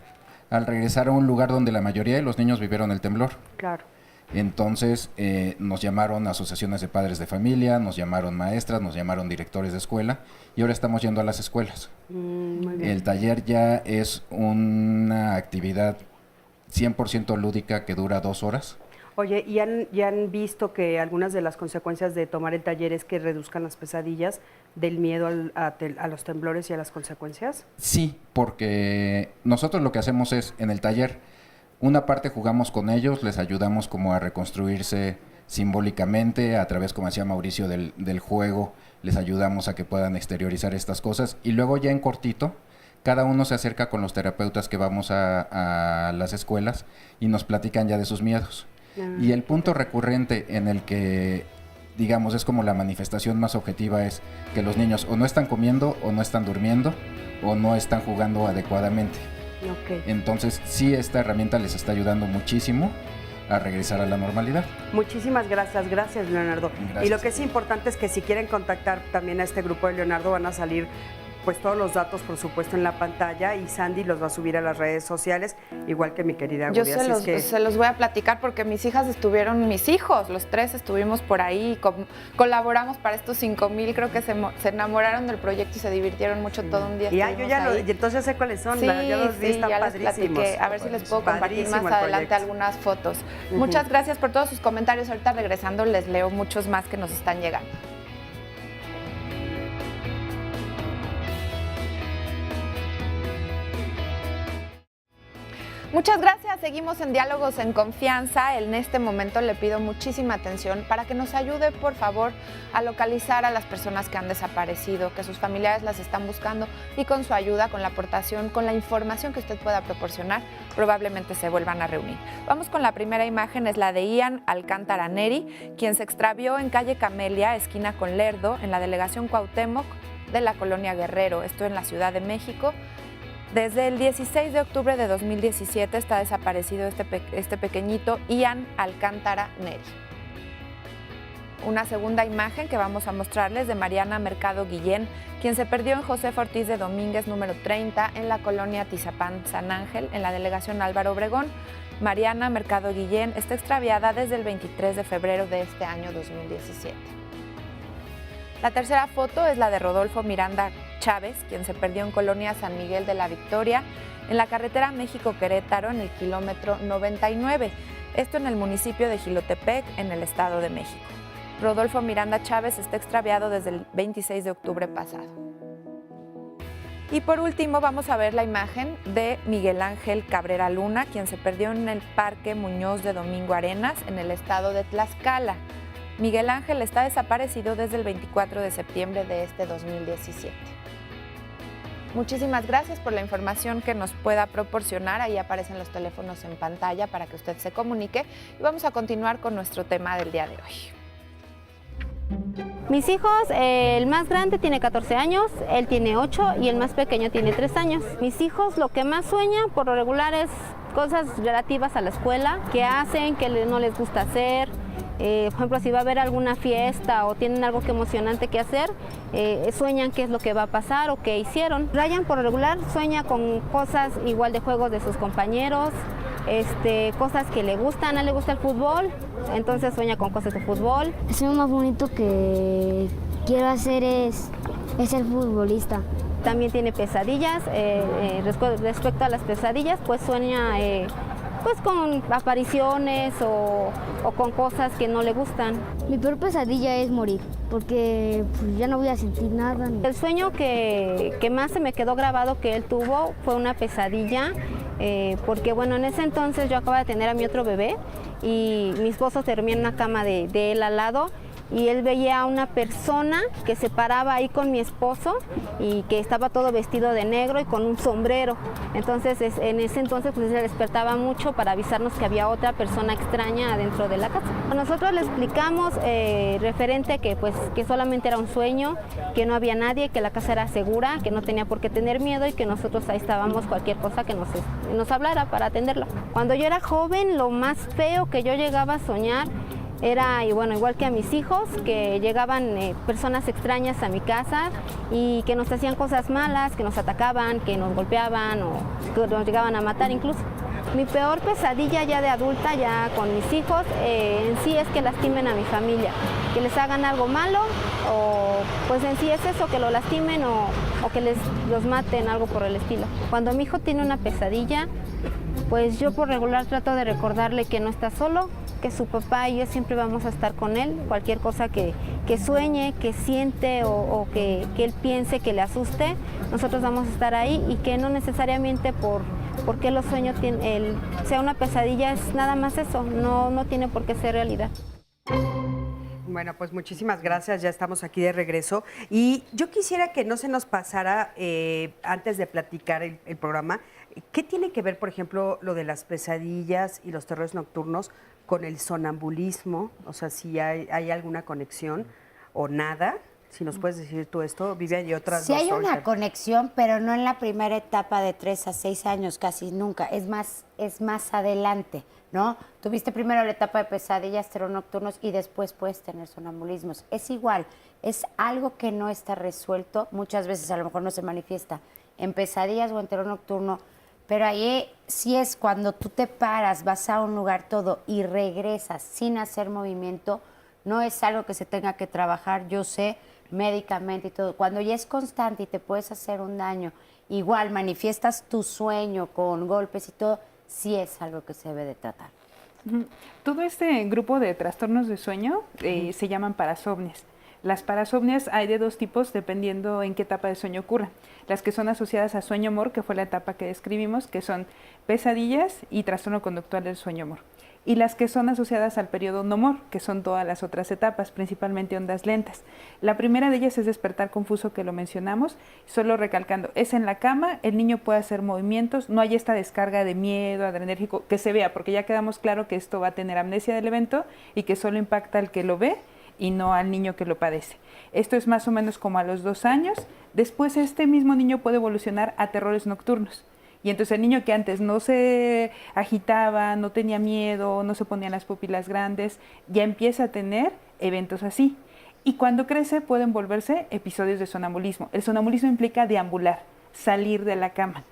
al regresar a un lugar donde la mayoría de los niños vivieron el temblor. Claro. Entonces nos llamaron asociaciones de padres de familia, nos llamaron maestras, nos llamaron directores de escuela y ahora estamos yendo a las escuelas. Muy bien. El taller ya es una actividad 100% lúdica que dura 2 horas. Oye, ¿y han visto que algunas de las consecuencias de tomar el taller es que reduzcan las pesadillas del miedo a los temblores y a las consecuencias? Sí, porque nosotros lo que hacemos es, en el taller, una parte jugamos con ellos, les ayudamos como a reconstruirse simbólicamente, a través, como decía Mauricio, del juego, les ayudamos a que puedan exteriorizar estas cosas, y luego ya en cortito, cada uno se acerca con los terapeutas que vamos a las escuelas y nos platican ya de sus miedos. Y el punto recurrente en el que, digamos, es como la manifestación más objetiva es que los niños o no están comiendo, o no están durmiendo, o no están jugando adecuadamente. Okay. Entonces, sí, esta herramienta les está ayudando muchísimo a regresar a la normalidad. Muchísimas gracias, Leonardo. Gracias. Y lo que es importante es que si quieren contactar también a este grupo de Leonardo, van a salir pues todos los datos, por supuesto, en la pantalla, y Sandy los va a subir a las redes sociales, igual que mi querida Guri. Yo se los voy a platicar porque mis hijos, los 3 estuvimos por ahí, colaboramos para estos 5,000, creo que se enamoraron del proyecto y se divirtieron mucho todo un día. Y entonces sé cuáles son, sí, yo los vi, están ya padrísimos. A ver si les puedo compartir más adelante algunas fotos. Muchas gracias por todos sus comentarios. Ahorita regresando les leo muchos más que nos están llegando. Muchas gracias, seguimos en Diálogos en Confianza. En este momento le pido muchísima atención para que nos ayude, por favor, a localizar a las personas que han desaparecido, que sus familiares las están buscando, y con su ayuda, con la aportación, con la información que usted pueda proporcionar, probablemente se vuelvan a reunir. Vamos con la primera imagen, es la de Ian Alcántara Neri, quien se extravió en calle Camelia, esquina con Lerdo, en la delegación Cuauhtémoc de la colonia Guerrero, esto en la Ciudad de México. Desde el 16 de octubre de 2017 está desaparecido este pequeñito Ian Alcántara Neri. Una segunda imagen que vamos a mostrarles de Mariana Mercado Guillén, quien se perdió en José Ortiz de Domínguez, número 30, en la colonia Tizapán San Ángel, en la delegación Álvaro Obregón. Mariana Mercado Guillén está extraviada desde el 23 de febrero de este año 2017. La tercera foto es la de Rodolfo Miranda Chávez, quien se perdió en colonia San Miguel de la Victoria, en la carretera México-Querétaro, en el kilómetro 99, esto en el municipio de Jilotepec, en el Estado de México. Rodolfo Miranda Chávez está extraviado desde el 26 de octubre pasado. Y por último vamos a ver la imagen de Miguel Ángel Cabrera Luna, quien se perdió en el Parque Muñoz de Domingo Arenas, en el estado de Tlaxcala. Miguel Ángel está desaparecido desde el 24 de septiembre de este 2017. Muchísimas gracias por la información que nos pueda proporcionar. Ahí aparecen los teléfonos en pantalla para que usted se comunique. Y vamos a continuar con nuestro tema del día de hoy. Mis hijos, el más grande tiene 14 años, él tiene 8 y el más pequeño tiene 3 años. Mis hijos lo que más sueñan por lo regular es cosas relativas a la escuela, que hacen, que no les gusta hacer. Por ejemplo, si va a haber alguna fiesta o tienen algo que emocionante que hacer, sueñan qué es lo que va a pasar o qué hicieron. Ryan por lo regular sueña con cosas igual de juegos de sus compañeros, cosas que le gustan. A él le gusta el fútbol, entonces sueña con cosas de fútbol. El sueño más bonito que quiero hacer es ser futbolista. También tiene pesadillas. Respecto a las pesadillas, pues sueña pues con apariciones o con cosas que no le gustan. Mi peor pesadilla es morir, porque pues, ya no voy a sentir nada. El sueño que más se me quedó grabado que él tuvo fue una pesadilla, porque bueno, en ese entonces yo acababa de tener a mi otro bebé y mi esposo se dormía en una cama de él al lado, y él veía a una persona que se paraba ahí con mi esposo y que estaba todo vestido de negro y con un sombrero. Entonces en ese entonces pues se despertaba mucho para avisarnos que había otra persona extraña adentro de la casa. Nosotros le explicamos referente que pues que solamente era un sueño, que no había nadie, que la casa era segura, que no tenía por qué tener miedo y que nosotros ahí estábamos cualquier cosa que nos hablara para atenderlo. Cuando yo era joven, lo más feo que yo llegaba a soñar era, y bueno, igual que a mis hijos, que llegaban personas extrañas a mi casa y que nos hacían cosas malas, que nos atacaban, que nos golpeaban o que nos llegaban a matar incluso. Mi peor pesadilla ya de adulta, ya con mis hijos, en sí es que lastimen a mi familia, que les hagan algo malo o pues en sí es eso, que lo lastimen o que los maten, algo por el estilo. Cuando mi hijo tiene una pesadilla, pues yo por regular trato de recordarle que no está solo, que su papá y yo siempre vamos a estar con él. Cualquier cosa que sueñe, que siente o que él piense que le asuste, nosotros vamos a estar ahí y que no necesariamente porque los sueños sea una pesadilla, es nada más eso, no tiene por qué ser realidad. Bueno, pues muchísimas gracias, ya estamos aquí de regreso. Y yo quisiera que no se nos pasara, antes de platicar el programa, ¿qué tiene que ver, por ejemplo, lo de las pesadillas y los terrores nocturnos con el sonambulismo? O sea, si hay alguna conexión o nada. Si nos puedes decir tú esto, Vivian, y otras Sí dos hay una ahorita. conexión, pero no en la primera etapa de 3 a 6 años, casi nunca. Es más adelante, ¿no? Tuviste primero la etapa de pesadillas, terror nocturnos y después puedes tener sonambulismos. Es igual, es algo que no está resuelto. Muchas veces a lo mejor no se manifiesta en pesadillas o en terror nocturno, pero ahí sí es cuando tú te paras, vas a un lugar todo y regresas sin hacer movimiento. No es algo que se tenga que trabajar, yo sé, médicamente y todo. Cuando ya es constante y te puedes hacer un daño, igual manifiestas tu sueño con golpes y todo, sí es algo que se debe de tratar. Todo este grupo de trastornos de sueño se llaman parasomnias. Las parasomnias hay de dos tipos dependiendo en qué etapa de sueño ocurran. Las que son asociadas a sueño-humor, que fue la etapa que describimos, que son pesadillas y trastorno conductual del sueño-humor. Y las que son asociadas al periodo no-humor, que son todas las otras etapas, principalmente ondas lentas. La primera de ellas es despertar confuso, que lo mencionamos, solo recalcando, es en la cama, el niño puede hacer movimientos, no hay esta descarga de miedo, adrenérgico, que se vea, porque ya quedamos claro que esto va a tener amnesia del evento y que solo impacta al que lo ve y no al niño que lo padece. Esto es más o menos como a los 2 años. Después este mismo niño puede evolucionar a terrores nocturnos. Y entonces el niño que antes no se agitaba, no tenía miedo, no se ponía las pupilas grandes, ya empieza a tener eventos así. Y cuando crece pueden volverse episodios de sonambulismo. El sonambulismo implica deambular, salir de la cama.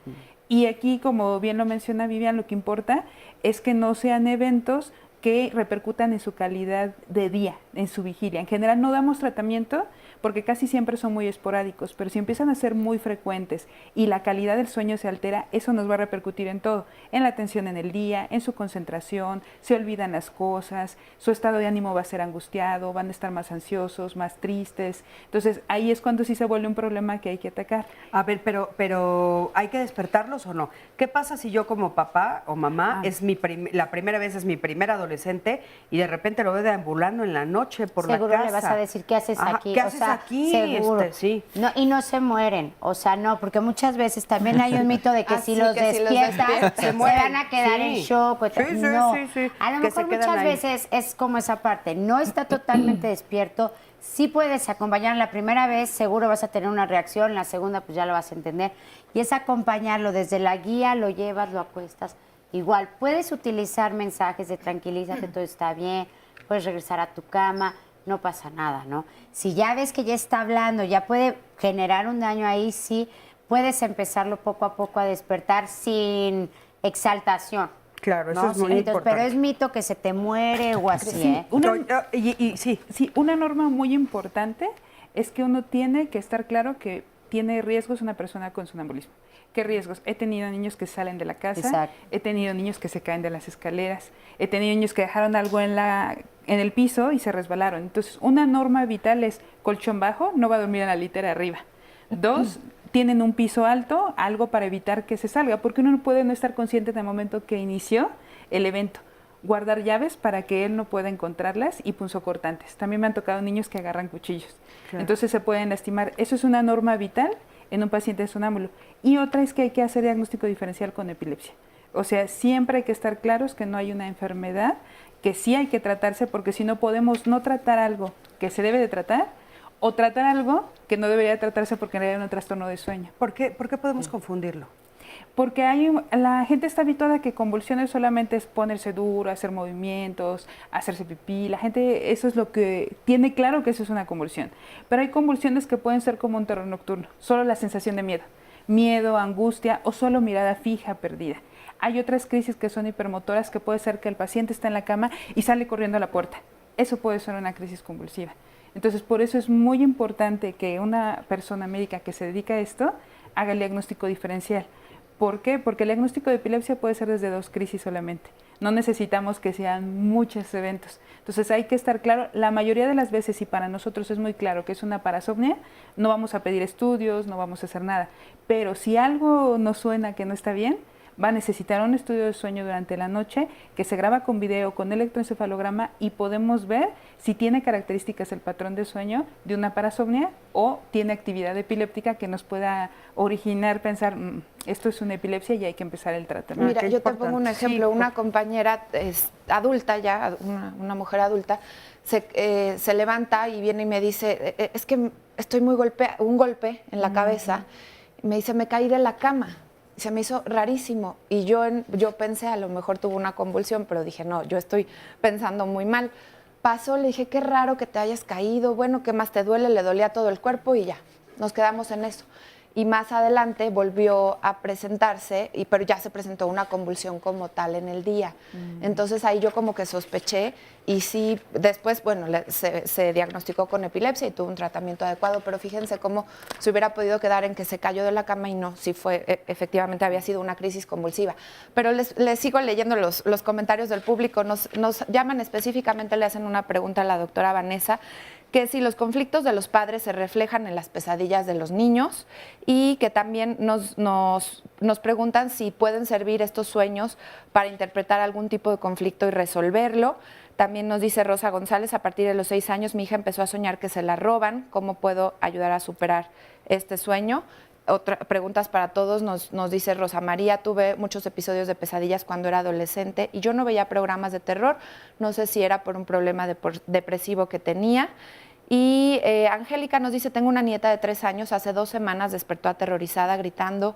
Y aquí, como bien lo menciona Vivian, lo que importa es que no sean eventos que repercutan en su calidad de día, en su vigilia. En general no damos tratamiento porque casi siempre son muy esporádicos, pero si empiezan a ser muy frecuentes y la calidad del sueño se altera, eso nos va a repercutir en todo, en la atención en el día, en su concentración, se olvidan las cosas, su estado de ánimo va a ser angustiado, van a estar más ansiosos, más tristes. Entonces ahí es cuando sí se vuelve un problema que hay que atacar. A ver, pero ¿hay que despertarlos o no? ¿Qué pasa si yo como papá o mamá es la primera vez, es mi primer adolescente y de repente lo veo deambulando en la noche por Seguro la casa? le vas a decir, ¿qué haces aquí? ¿Qué haces aquí? Seguro. Sí. No, y no se mueren, o sea, no, porque muchas veces también hay un mito de que si los despiertas se van a quedar en shock. No, a lo mejor muchas veces es como esa parte, no está totalmente despierto. Sí puedes acompañar la primera vez, seguro vas a tener una reacción, la segunda pues ya lo vas a entender. Y es acompañarlo desde la guía, lo llevas, lo acuestas. Igual, puedes utilizar mensajes de tranquilízate, todo está bien, puedes regresar a tu cama, no pasa nada, ¿no? Si ya ves que ya está hablando, ya puede generar un daño ahí, sí, puedes empezarlo poco a poco a despertar sin exaltación. Claro, eso ¿no? es muy importante. Pero es mito que se te muere o así, Sí, una norma muy importante es que uno tiene que estar claro que tiene riesgos una persona con sonambulismo. ¿Qué riesgos? He tenido niños que salen de la casa, Exacto. He tenido niños que se caen de las escaleras, he tenido niños que dejaron algo en el piso y se resbalaron. Entonces, una norma vital es colchón bajo, no va a dormir en la litera arriba. 2, tienen un piso alto, algo para evitar que se salga, porque uno puede no estar consciente en el momento que inició el evento. guardar llaves para que él no pueda encontrarlas y punzocortantes. También me han tocado niños que agarran cuchillos. Claro. Entonces se pueden lastimar. Eso es una norma vital en un paciente sonámbulo. Y otra es que hay que hacer diagnóstico diferencial con epilepsia. O sea, siempre hay que estar claros que no hay una enfermedad, que sí hay que tratarse, porque si no podemos no tratar algo que se debe de tratar o tratar algo que no debería tratarse porque hay un trastorno de sueño. ¿Por qué podemos confundirlo? Porque la gente está habituada a que convulsiones solamente es ponerse duro, hacer movimientos, hacerse pipí. La gente, eso es lo que tiene claro, que eso es una convulsión. Pero hay convulsiones que pueden ser como un terror nocturno, solo la sensación de miedo, angustia o solo mirada fija, perdida. Hay otras crisis que son hipermotoras, que puede ser que el paciente está en la cama y sale corriendo a la puerta. Eso puede ser una crisis convulsiva. Entonces, por eso es muy importante que una persona médica que se dedica a esto haga el diagnóstico diferencial. ¿Por qué? Porque el diagnóstico de epilepsia puede ser desde 2 crisis solamente. No necesitamos que sean muchos eventos. Entonces hay que estar claro, la mayoría de las veces, y para nosotros es muy claro que es una parasomnia, no vamos a pedir estudios, no vamos a hacer nada. Pero si algo nos suena que no está bien, va a necesitar un estudio de sueño durante la noche que se graba con video, con electroencefalograma, y podemos ver si tiene características el patrón de sueño de una parasomnia o tiene actividad epiléptica que nos pueda originar pensar, esto es una epilepsia y hay que empezar el tratamiento. Mira, yo te pongo un ejemplo. Una compañera adulta ya, una mujer adulta, se levanta y viene y me dice, es que estoy muy un golpe en la cabeza. Me dice, me caí de la cama. Se me hizo rarísimo y yo pensé, a lo mejor tuvo una convulsión, pero dije, no, yo estoy pensando muy mal. Pasó, le dije, qué raro que te hayas caído, bueno, ¿qué más te duele? Le dolía todo el cuerpo y ya, nos quedamos en eso. Y más adelante volvió a presentarse, pero ya se presentó una convulsión como tal en el día. Entonces ahí yo como que sospeché y sí, después, bueno, se diagnosticó con epilepsia y tuvo un tratamiento adecuado, pero fíjense cómo se hubiera podido quedar en que se cayó de la cama y no, si fue, efectivamente había sido una crisis convulsiva. Pero les sigo leyendo los comentarios del público. Nos llaman específicamente, le hacen una pregunta a la doctora Vanessa, que si los conflictos de los padres se reflejan en las pesadillas de los niños, y que también nos preguntan si pueden servir estos sueños para interpretar algún tipo de conflicto y resolverlo. También nos dice Rosa González, a partir de los 6 años mi hija empezó a soñar que se la roban. ¿Cómo puedo ayudar a superar este sueño? Preguntas para todos, nos dice Rosa María, tuve muchos episodios de pesadillas cuando era adolescente y yo no veía programas de terror, no sé si era por un problema depresivo que tenía. Y Angélica nos dice, tengo una nieta de 3 años, hace 2 semanas despertó aterrorizada gritando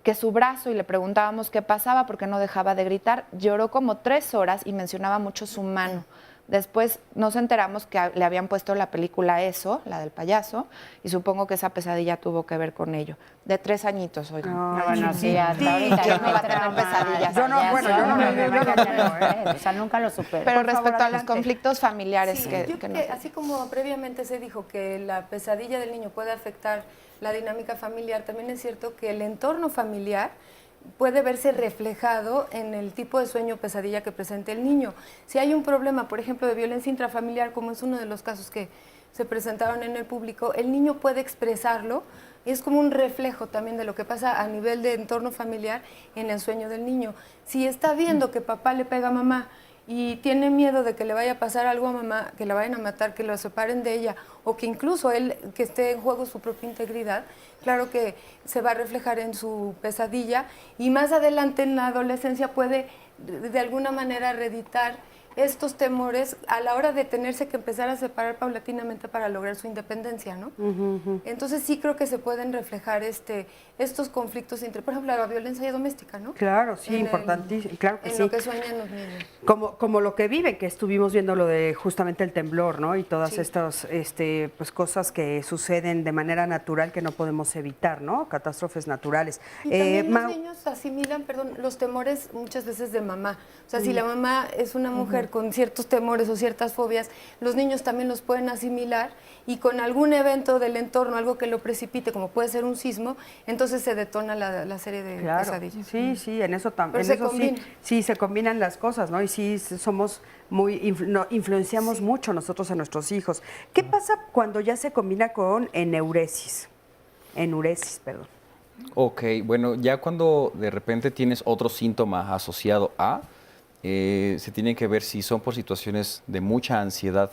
que su brazo, y le preguntábamos qué pasaba porque no dejaba de gritar, lloró como 3 horas y mencionaba mucho su mano. Después nos enteramos que le habían puesto la película Eso, la del payaso, y supongo que esa pesadilla tuvo que ver con ello. De 3 añitos, oigan. No, bueno, sí, hasta ahorita yo no va a tener pesadillas. Yo no, o sea, nunca lo superé. Pero respecto a los conflictos familiares Sí, que yo creo que así como previamente se dijo que la pesadilla del niño puede afectar la dinámica familiar, también es cierto que el entorno familiar puede verse reflejado en el tipo de sueño o pesadilla que presente el niño. Si hay un problema, por ejemplo, de violencia intrafamiliar, como es uno de los casos que se presentaron en el público, el niño puede expresarlo, es como un reflejo también de lo que pasa a nivel de entorno familiar en el sueño del niño. Si está viendo que papá le pega a mamá y tiene miedo de que le vaya a pasar algo a mamá, que la vayan a matar, que lo separen de ella, o que incluso él, que esté en juego su propia integridad, claro que se va a reflejar en su pesadilla, y más adelante en la adolescencia puede de alguna manera reeditar estos temores a la hora de tenerse que empezar a separar paulatinamente para lograr su independencia, ¿no? Entonces sí creo que se pueden reflejar estos conflictos entre, por ejemplo, la violencia doméstica, ¿no? Claro, sí, importantísimo, claro que en sí. lo que sueñan los niños. Como lo que viven, que estuvimos viendo lo de justamente el temblor, ¿no? Y todas estas pues cosas que suceden de manera natural que no podemos evitar, ¿no? Catástrofes naturales. Y también los niños asimilan, los temores muchas veces de mamá. O sea, si la mamá es una mujer con ciertos temores o ciertas fobias, los niños también los pueden asimilar, y con algún evento del entorno, algo que lo precipite, como puede ser un sismo, entonces se detona la serie de pesadillas. Sí, en eso también. Sí, se combinan las cosas, ¿no? Y sí, somos influenciamos mucho nosotros a nuestros hijos. ¿Qué pasa cuando ya se combina con enuresis? Perdón. Ok, bueno, ya cuando de repente tienes otro síntoma asociado a, se tiene que ver si son por situaciones de mucha ansiedad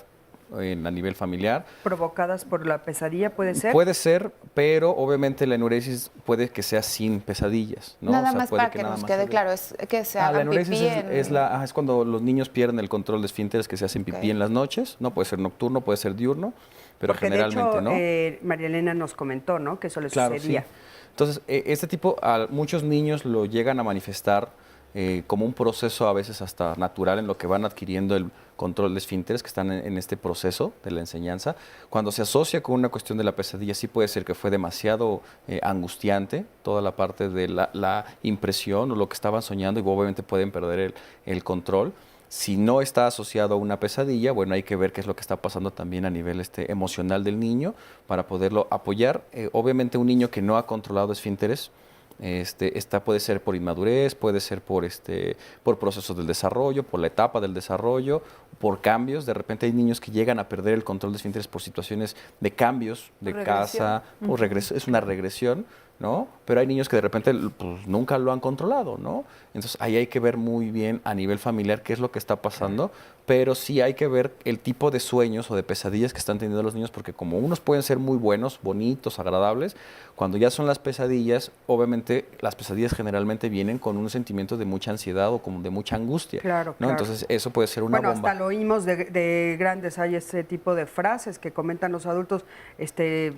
a nivel familiar. ¿Provocadas por la pesadilla puede ser? Puede ser, pero obviamente la enuresis puede que sea sin pesadillas, ¿no? Nada O sea, más puede para que nos quede claro, es que se la hagan enuresis pipí es cuando los niños pierden el control de esfínteres, que se hacen pipí en las noches, ¿no? Puede ser nocturno, puede ser diurno, pero Porque generalmente de hecho, no. María Elena nos comentó, ¿no? Que eso le Claro, sucedía. sí. Entonces, este tipo, muchos niños lo llegan a manifestar como un proceso a veces hasta natural en lo que van adquiriendo el control de esfínteres, que están en este proceso de la enseñanza. Cuando se asocia con una cuestión de la pesadilla, sí puede ser que fue demasiado angustiante toda la parte de la impresión o lo que estaban soñando, y obviamente pueden perder el control. Si no está asociado a una pesadilla, bueno, hay que ver qué es lo que está pasando también a nivel emocional del niño para poderlo apoyar. Obviamente un niño que no ha controlado esfínteres, puede ser por inmadurez, puede ser por procesos del desarrollo, por la etapa del desarrollo, por cambios. De repente hay niños que llegan a perder el control de esfínteres por situaciones de cambios de casa, por regreso, es una regresión, ¿no? Pero hay niños que de repente pues, nunca lo han controlado, ¿no? Entonces ahí hay que ver muy bien a nivel familiar qué es lo que está pasando, pero sí hay que ver el tipo de sueños o de pesadillas que están teniendo los niños, porque como unos pueden ser muy buenos, bonitos, agradables, cuando ya son las pesadillas, obviamente las pesadillas generalmente vienen con un sentimiento de mucha ansiedad o como de mucha angustia, Claro, ¿no? claro. Entonces eso puede ser una bomba. Hasta lo oímos de grandes, hay ese tipo de frases que comentan los adultos,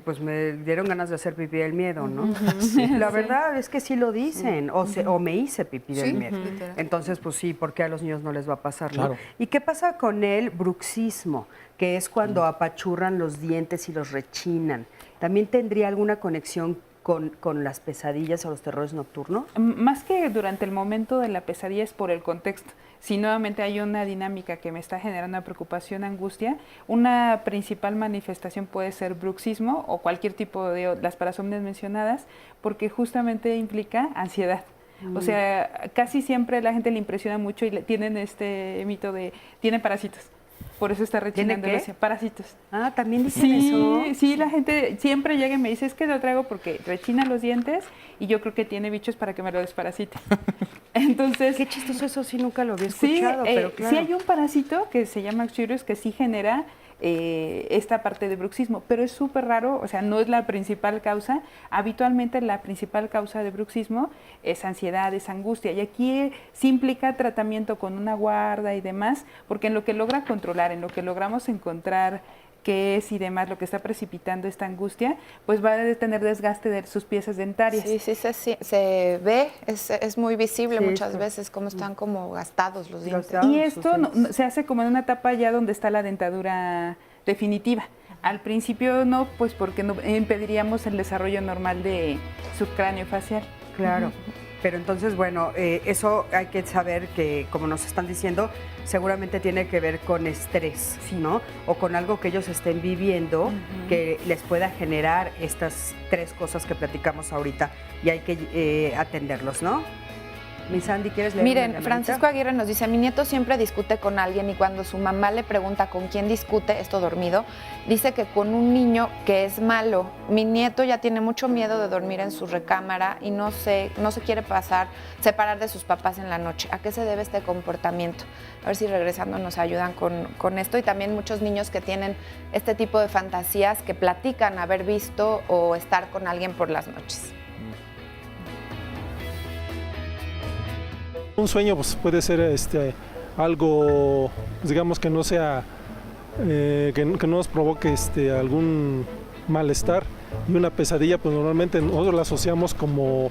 pues me dieron ganas de hacer pipí del miedo, ¿no? Sí. La verdad es que sí lo dicen, o me hice pipí del miedo. literal. Entonces, pues sí, porque a los niños no les va a pasar, ¿no? Claro. ¿Y qué pasa con el bruxismo? Que es cuando apachurran los dientes y los rechinan. ¿También tendría alguna conexión con las pesadillas o los terrores nocturnos? Más que durante el momento de la pesadilla es por el contexto. Si nuevamente hay una dinámica que me está generando una preocupación, angustia, una principal manifestación puede ser bruxismo o cualquier tipo de las parasomnias mencionadas, porque justamente implica ansiedad. O sea, casi siempre la gente le impresiona mucho y tienen este mito de, tiene parásitos. Por eso está rechinando. ¿Tiene qué? Parásitos. Ah, también dicen eso. Sí, la gente siempre llega y me dice, es que lo traigo porque rechina los dientes y yo creo que tiene bichos para que me lo desparasite. Entonces... Qué chistoso, eso sí nunca lo había escuchado, pero claro. Sí hay un parásito que se llama Oxyrius que sí genera esta parte de bruxismo, pero es súper raro, o sea, no es la principal causa. Habitualmente la principal causa de bruxismo es ansiedad, es angustia, y aquí sí implica tratamiento con una guarda y demás, porque en lo que logra controlar, en lo que logramos encontrar qué es y demás, lo que está precipitando esta angustia, pues va a tener desgaste de sus piezas dentarias. Sí, se ve, es muy visible muchas veces cómo están como gastados los dientes. Y esto se hace como en una etapa ya donde está la dentadura definitiva. Al principio no, pues porque no impediríamos el desarrollo normal de subcráneo facial. Claro. Pero entonces, bueno, eso hay que saber que, como nos están diciendo, seguramente tiene que ver con estrés, ¿no? O con algo que ellos estén viviendo que les pueda generar estas tres cosas que platicamos ahorita y hay que atenderlos, ¿no? Mi Sandy, ¿quieres leer? Miren, Francisco Aguirre nos dice, mi nieto siempre discute con alguien y cuando su mamá le pregunta con quién discute, esto dormido, dice que con un niño que es malo. Mi nieto ya tiene mucho miedo de dormir en su recámara y no se quiere separar de sus papás en la noche. ¿A qué se debe este comportamiento? A ver si regresando nos ayudan con esto. Y también muchos niños que tienen este tipo de fantasías que platican haber visto o estar con alguien por las noches. Un sueño pues, puede ser algo, digamos que no sea, que no nos provoque algún malestar, y una pesadilla pues normalmente nosotros la asociamos como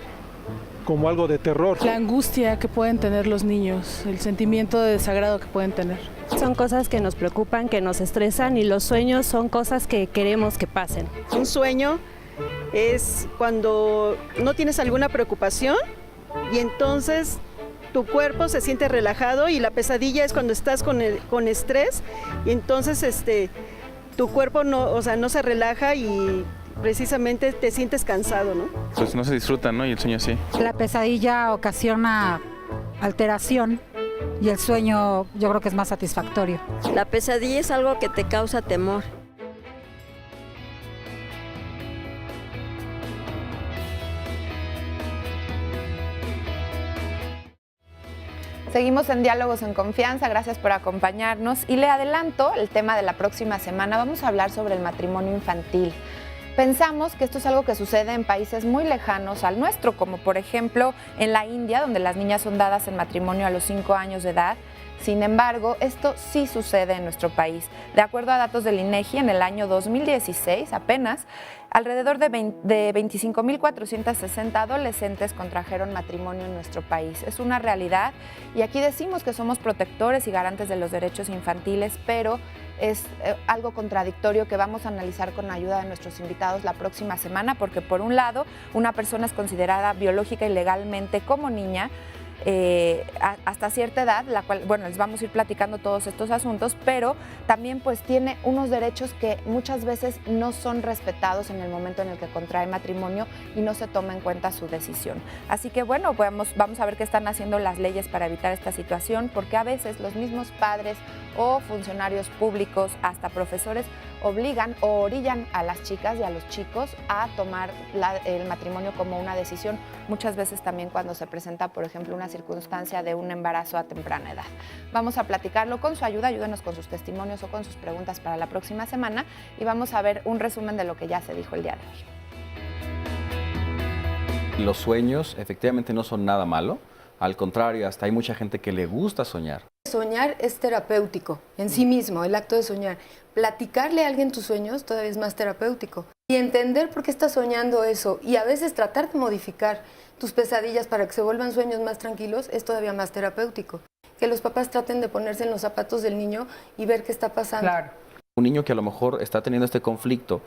algo de terror. La angustia que pueden tener los niños, el sentimiento de desagrado que pueden tener. Son cosas que nos preocupan, que nos estresan, y los sueños son cosas que queremos que pasen. Un sueño es cuando no tienes alguna preocupación y entonces tu cuerpo se siente relajado, y la pesadilla es cuando estás con estrés y entonces tu cuerpo no se relaja y precisamente te sientes cansado, ¿no? Pues no se disfruta, ¿no? Y el sueño sí. La pesadilla ocasiona alteración y el sueño yo creo que es más satisfactorio. La pesadilla es algo que te causa temor. Seguimos en Diálogos en Confianza, gracias por acompañarnos. Y le adelanto el tema de la próxima semana, vamos a hablar sobre el matrimonio infantil. Pensamos que esto es algo que sucede en países muy lejanos al nuestro, como por ejemplo en la India, donde las niñas son dadas en matrimonio a los 5 años de edad. Sin embargo, esto sí sucede en nuestro país. De acuerdo a datos del INEGI, en el año 2016 apenas, alrededor de 25.460 adolescentes contrajeron matrimonio en nuestro país. Es una realidad y aquí decimos que somos protectores y garantes de los derechos infantiles, pero es algo contradictorio que vamos a analizar con ayuda de nuestros invitados la próxima semana, porque por un lado, una persona es considerada biológica y legalmente como niña, hasta cierta edad, la cual, bueno, les vamos a ir platicando todos estos asuntos, pero también pues tiene unos derechos que muchas veces no son respetados en el momento en el que contrae matrimonio y no se toma en cuenta su decisión. Así que bueno, vamos a ver qué están haciendo las leyes para evitar esta situación, porque a veces los mismos padres o funcionarios públicos, hasta profesores, obligan o orillan a las chicas y a los chicos a tomar el matrimonio como una decisión, muchas veces también cuando se presenta, por ejemplo, una circunstancia de un embarazo a temprana edad. Los a platicarlo con su ayuda, ayúdenos con sus testimonios o con sus preguntas para la próxima semana y vamos a ver un resumen de lo que ya se dijo el día de hoy. Los sueños efectivamente no son nada malo, al contrario, hasta hay mucha gente que le gusta soñar. Soñar es terapéutico en sí mismo, el acto de soñar. Platicarle a alguien tus sueños todavía es más terapéutico. Y entender por qué estás soñando eso y a veces tratar de modificar tus pesadillas para que se vuelvan sueños más tranquilos es todavía más terapéutico. Que los papás traten de ponerse en los zapatos del niño y ver qué está pasando. Claro. Un niño que a lo mejor está teniendo este conflicto,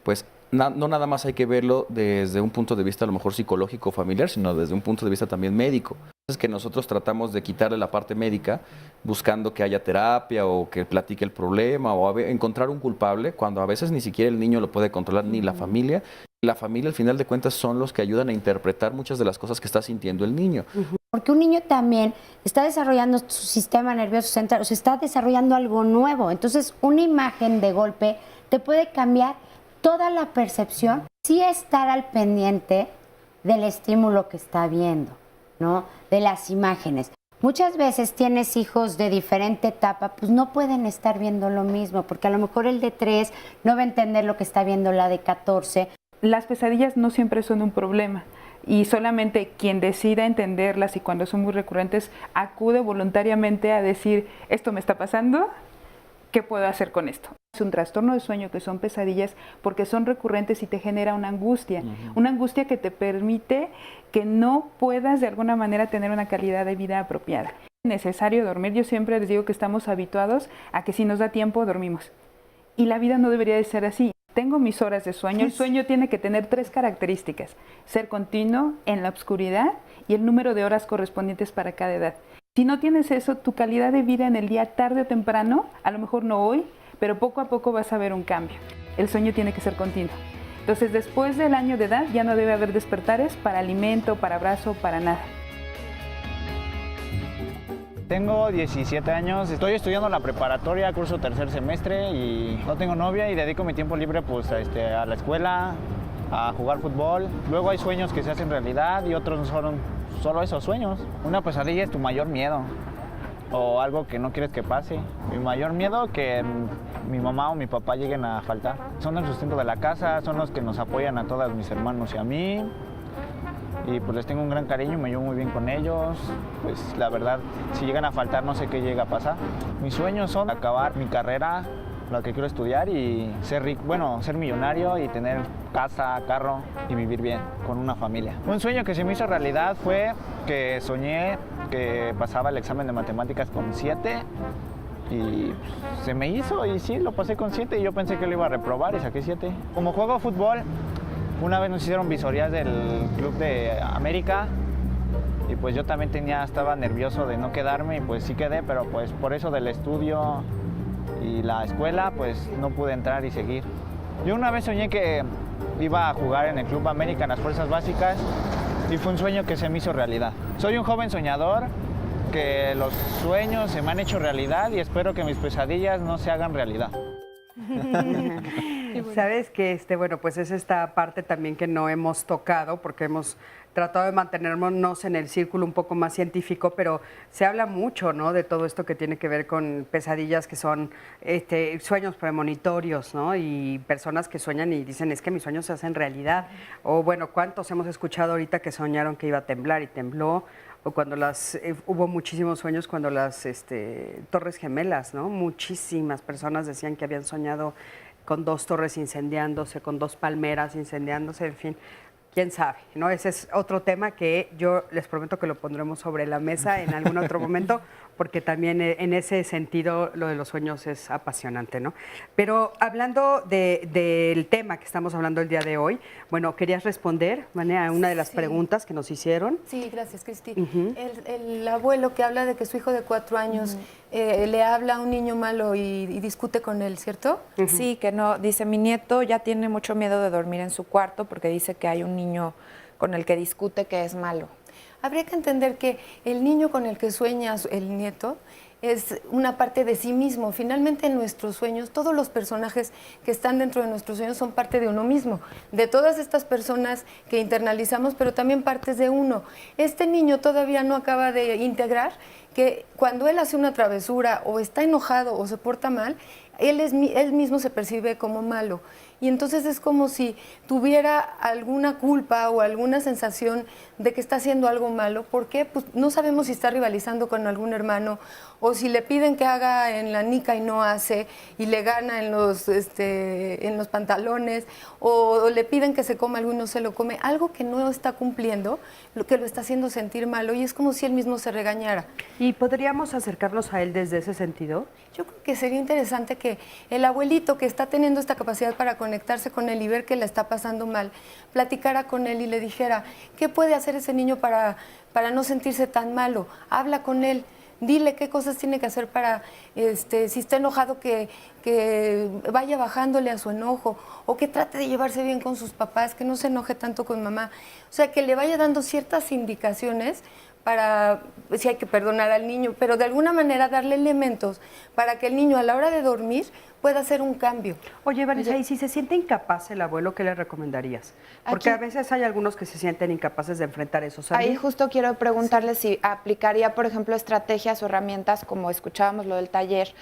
pues no nada más hay que verlo desde un punto de vista a lo mejor psicológico o familiar, sino desde un punto de vista también médico. Es que nosotros tratamos de quitarle la parte médica buscando que haya terapia o que platique el problema o encontrar un culpable cuando a veces ni siquiera el niño lo puede controlar ni la familia. La familia al final de cuentas son los que ayudan a interpretar muchas de las cosas que está sintiendo el niño. Porque un niño también está desarrollando su sistema nervioso central, o sea, está desarrollando algo nuevo. Entonces, una imagen de golpe te puede cambiar toda la percepción. Sí estar al pendiente del estímulo que está viendo, ¿no? De las imágenes. Muchas veces tienes hijos de diferente etapa, pues no pueden estar viendo lo mismo, porque a lo mejor el de 3 no va a entender lo que está viendo la de 14. Las pesadillas no siempre son un problema y solamente quien decida entenderlas y cuando son muy recurrentes acude voluntariamente a decir, esto me está pasando, ¿qué puedo hacer con esto? Es un trastorno de sueño que son pesadillas porque son recurrentes y te genera una angustia que te permite que no puedas de alguna manera tener una calidad de vida apropiada. Es necesario dormir, yo siempre les digo que estamos habituados a que si nos da tiempo dormimos y la vida no debería de ser así. Tengo mis horas de sueño, el sueño tiene que tener 3 características, ser continuo, en la oscuridad y el número de horas correspondientes para cada edad. Si no tienes eso, tu calidad de vida en el día tarde o temprano, a lo mejor no hoy, pero poco a poco vas a ver un cambio. El sueño tiene que ser continuo. Entonces, después del año de edad ya no debe haber despertares para alimento, para abrazo, para nada. Tengo 17 años, estoy estudiando la preparatoria, curso 3er semestre y no tengo novia y dedico mi tiempo libre pues a la escuela, a jugar fútbol. Luego hay sueños que se hacen realidad y otros son solo esos sueños. Una pesadilla es tu mayor miedo o algo que no quieres que pase. Mi mayor miedo que mi mamá o mi papá lleguen a faltar. Son el sustento de la casa, son los que nos apoyan a todos mis hermanos y a mí. Y pues les tengo un gran cariño, me llevo muy bien con ellos. Pues la verdad, si llegan a faltar no sé qué llega a pasar. Mis sueños son acabar mi carrera, lo que quiero estudiar y ser rico, ser millonario y tener casa, carro y vivir bien con una familia. Un sueño que se me hizo realidad fue que soñé que pasaba el examen de matemáticas con 7 y se me hizo y sí, lo pasé con 7 y yo pensé que lo iba a reprobar y saqué 7. Como juego fútbol, una vez nos hicieron visorías del Club de América y pues yo también estaba nervioso de no quedarme y pues sí quedé, pero pues por eso del estudio y la escuela pues no pude entrar y seguir. Yo una vez soñé que iba a jugar en el Club América en las fuerzas básicas y fue un sueño que se me hizo realidad. Soy un joven soñador, que los sueños se me han hecho realidad y espero que mis pesadillas no se hagan realidad. Sabes que bueno, pues es esta parte también que no hemos tocado porque hemos tratado de mantenernos en el círculo un poco más científico, pero se habla mucho, ¿no? De todo esto que tiene que ver con pesadillas que son sueños premonitorios, ¿no? Y personas que sueñan y dicen, es que mis sueños se hacen realidad. O bueno, ¿cuántos hemos escuchado ahorita que soñaron que iba a temblar y tembló? O cuando hubo muchísimos sueños cuando las Torres Gemelas, ¿no? Muchísimas personas decían que habían soñado con 2 torres incendiándose, con 2 palmeras incendiándose, en fin. Quién sabe, ¿no? Ese es otro tema que yo les prometo que lo pondremos sobre la mesa en algún otro momento, porque también en ese sentido lo de los sueños es apasionante, ¿no? Pero hablando del tema que estamos hablando el día de hoy, bueno, ¿querías responder, Vane, a una de las preguntas que nos hicieron? Sí, gracias, Cristi. El abuelo que habla de que su hijo de 4 años le habla a un niño malo y discute con él, ¿cierto? Sí, que no, dice, mi nieto ya tiene mucho miedo de dormir en su cuarto porque dice que hay un niño con el que discute que es malo. Habría que entender que el niño con el que sueña el nieto es una parte de sí mismo. Finalmente, en nuestros sueños, todos los personajes que están dentro de nuestros sueños son parte de uno mismo, de todas estas personas que internalizamos, pero también partes de uno. Este niño todavía no acaba de integrar que cuando él hace una travesura o está enojado o se porta mal, él mismo se percibe como malo. Y entonces es como si tuviera alguna culpa o alguna sensación de que está haciendo algo malo. ¿Por qué? Pues no sabemos si está rivalizando con algún hermano o si le piden que haga en la nica y no hace y le gana en los pantalones o le piden que se coma algo y no se lo come. Algo que no está cumpliendo, lo que lo está haciendo sentir malo y es como si él mismo se regañara. ¿Y podríamos acercarnos a él desde ese sentido? Yo creo que sería interesante que el abuelito que está teniendo esta capacidad para conectarse con él y ver que le está pasando mal, platicara con él y le dijera, ¿qué puede hacer ese niño para no sentirse tan malo? Habla con él, dile qué cosas tiene que hacer para, si está enojado, que vaya bajándole a su enojo o que trate de llevarse bien con sus papás, que no se enoje tanto con mamá. O sea, que le vaya dando ciertas indicaciones para, si hay que perdonar al niño, pero de alguna manera darle elementos para que el niño a la hora de dormir pueda hacer un cambio. Oye, Vanessa, y si se siente incapaz el abuelo, ¿qué le recomendarías? Porque a veces hay algunos que se sienten incapaces de enfrentar eso, ¿sabes? Ahí justo quiero preguntarle si aplicaría, por ejemplo, estrategias o herramientas como escuchábamos lo del taller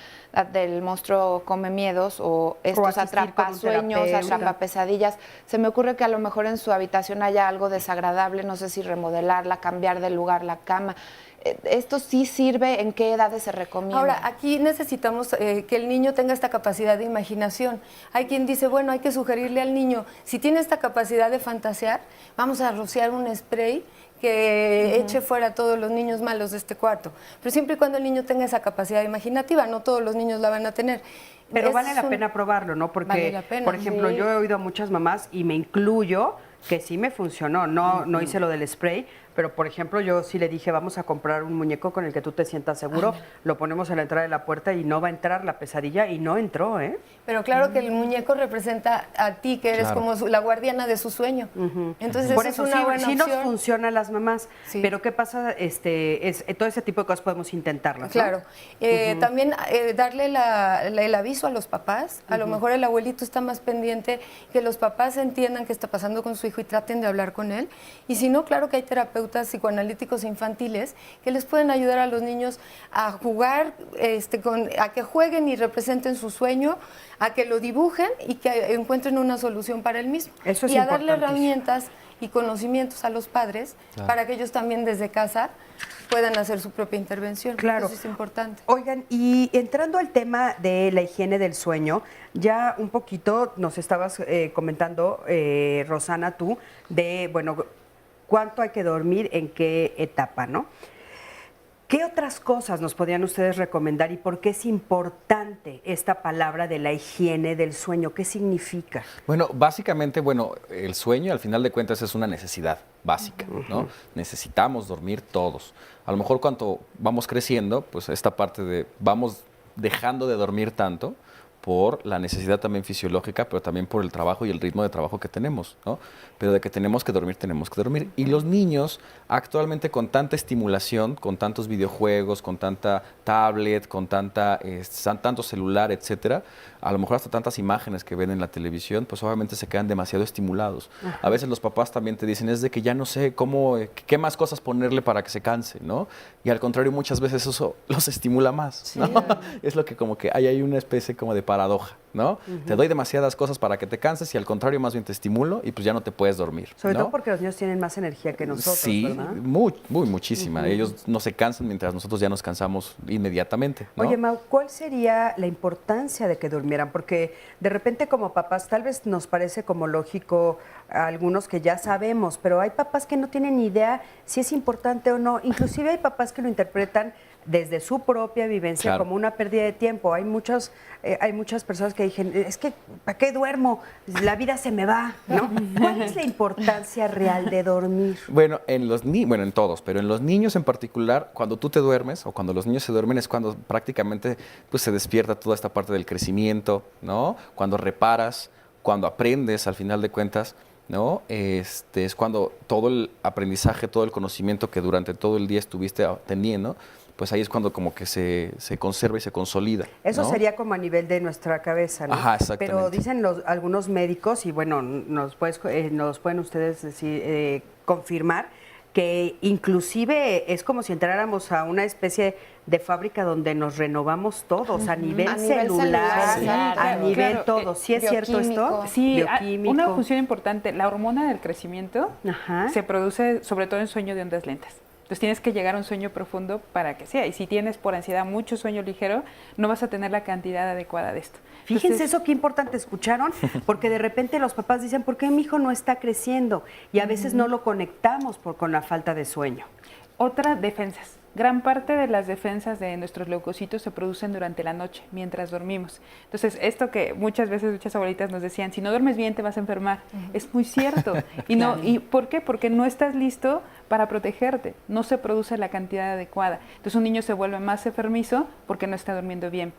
del monstruo come miedos o estos atrapasueños, atrapapesadillas. Se me ocurre que a lo mejor en su habitación haya algo desagradable, no sé si remodelarla, cambiar de lugar la cama. ¿Esto sí sirve? ¿En qué edades se recomienda? Ahora, aquí necesitamos que el niño tenga esta capacidad de imaginación. Hay quien dice, bueno, hay que sugerirle al niño, si tiene esta capacidad de fantasear, vamos a rociar un spray que eche fuera a todos los niños malos de este cuarto. Pero siempre y cuando el niño tenga esa capacidad imaginativa, no todos los niños la van a tener. Pero vale la pena probarlo, ¿no? Porque, vale la pena, por ejemplo, yo he oído a muchas mamás, y me incluyo, que sí me funcionó. No hice lo del spray, pero, por ejemplo, yo sí le dije, vamos a comprar un muñeco con el que tú te sientas seguro, lo ponemos a la entrada de la puerta y no va a entrar la pesadilla, y no entró, ¿eh? Pero claro que el muñeco representa a ti, que eres como la guardiana de su sueño. Entonces, por eso eso es una buena sí opción. nos funciona a las mamás, pero ¿qué pasa? Todo ese tipo de cosas podemos intentarlas, ¿no? Claro. También darle el aviso a los papás. A lo mejor el abuelito está más pendiente, que los papás entiendan qué está pasando con su hijo y traten de hablar con él. Y si no, claro que hay terapeutas psicoanalíticos infantiles que les pueden ayudar a los niños a jugar, a que jueguen y representen su sueño, a que lo dibujen y que encuentren una solución para él mismo. Eso es y a darle importantísimo. herramientas y conocimientos a los padres para que ellos también desde casa puedan hacer su propia intervención. Claro. Eso es importante. Oigan, y entrando al tema de la higiene del sueño, ya un poquito nos estabas comentando, Rosana, tú, de, bueno, cuánto hay que dormir, en qué etapa, ¿no? ¿Qué otras cosas nos podrían ustedes recomendar y por qué es importante esta palabra de la higiene del sueño? ¿Qué significa? Bueno, básicamente, el sueño al final de cuentas es una necesidad básica, ¿no? Necesitamos dormir todos. A lo mejor cuando vamos creciendo, pues esta parte de vamos dejando de dormir tanto, por la necesidad también fisiológica, pero también por el trabajo y el ritmo de trabajo que tenemos, ¿no? Pero de que tenemos que dormir, tenemos que dormir. Y los niños, actualmente con tanta estimulación, con tantos videojuegos, con tanta tablet, con tanto celular, etcétera, a lo mejor hasta tantas imágenes que ven en la televisión, pues obviamente se quedan demasiado estimulados. Ajá. A veces los papás también te dicen, es de que ya no sé qué más cosas ponerle para que se canse, ¿no? Y al contrario, muchas veces eso los estimula más, ¿no? Es lo que como que hay una especie como de paradoja, ¿no? Te doy demasiadas cosas para que te canses y al contrario más bien te estimulo y pues ya no te puedes dormir, Sobre ¿no? todo porque los niños tienen más energía que nosotros, Sí, ¿verdad? muchísima. Ellos no se cansan mientras nosotros ya nos cansamos inmediatamente, ¿no? Oye, Mau, ¿cuál sería la importancia de que durmieran? Porque de repente como papás tal vez nos parece como lógico a algunos que ya sabemos, pero hay papás que no tienen ni idea si es importante o no. Inclusive hay papás que lo interpretan desde su propia vivencia Claro. como una pérdida de tiempo. Hay muchas personas que dicen, es que ¿para qué duermo? La vida se me va, ¿no? ¿Cuál es la importancia real de dormir? Bueno, en todos, pero en los niños en particular, cuando tú te duermes o cuando los niños se duermen es cuando prácticamente pues, se despierta toda esta parte del crecimiento, ¿no? Cuando reparas, cuando aprendes al final de cuentas, ¿no? Es cuando todo el aprendizaje, todo el conocimiento que durante todo el día estuviste teniendo, pues ahí es cuando como que se conserva y se consolida. Eso ¿no? sería como a nivel de nuestra cabeza, ¿no? Ajá, exactamente. Pero dicen algunos médicos, y bueno, nos pueden ustedes decir, confirmar, que inclusive es como si entráramos a una especie de fábrica donde nos renovamos todos, a nivel celular, a nivel todo. ¿Sí es cierto esto? Sí, Bioquímico. una función importante, la hormona del crecimiento se produce sobre todo en sueño de ondas lentas. Entonces tienes que llegar a un sueño profundo para que sea. Y si tienes por ansiedad mucho sueño ligero, no vas a tener la cantidad adecuada de esto. Fíjense Entonces, eso qué importante, ¿escucharon? Porque de repente los papás dicen, ¿por qué mi hijo no está creciendo? Y a veces no lo conectamos con la falta de sueño. Otra, defensas. Gran parte de las defensas de nuestros leucocitos se producen durante la noche, mientras dormimos. Entonces, esto que muchas veces muchas abuelitas nos decían, si no duermes bien te vas a enfermar, es muy cierto. ¿Y por qué? Porque no estás listo para protegerte, no se produce la cantidad adecuada. Entonces, un niño se vuelve más enfermizo porque no está durmiendo bien.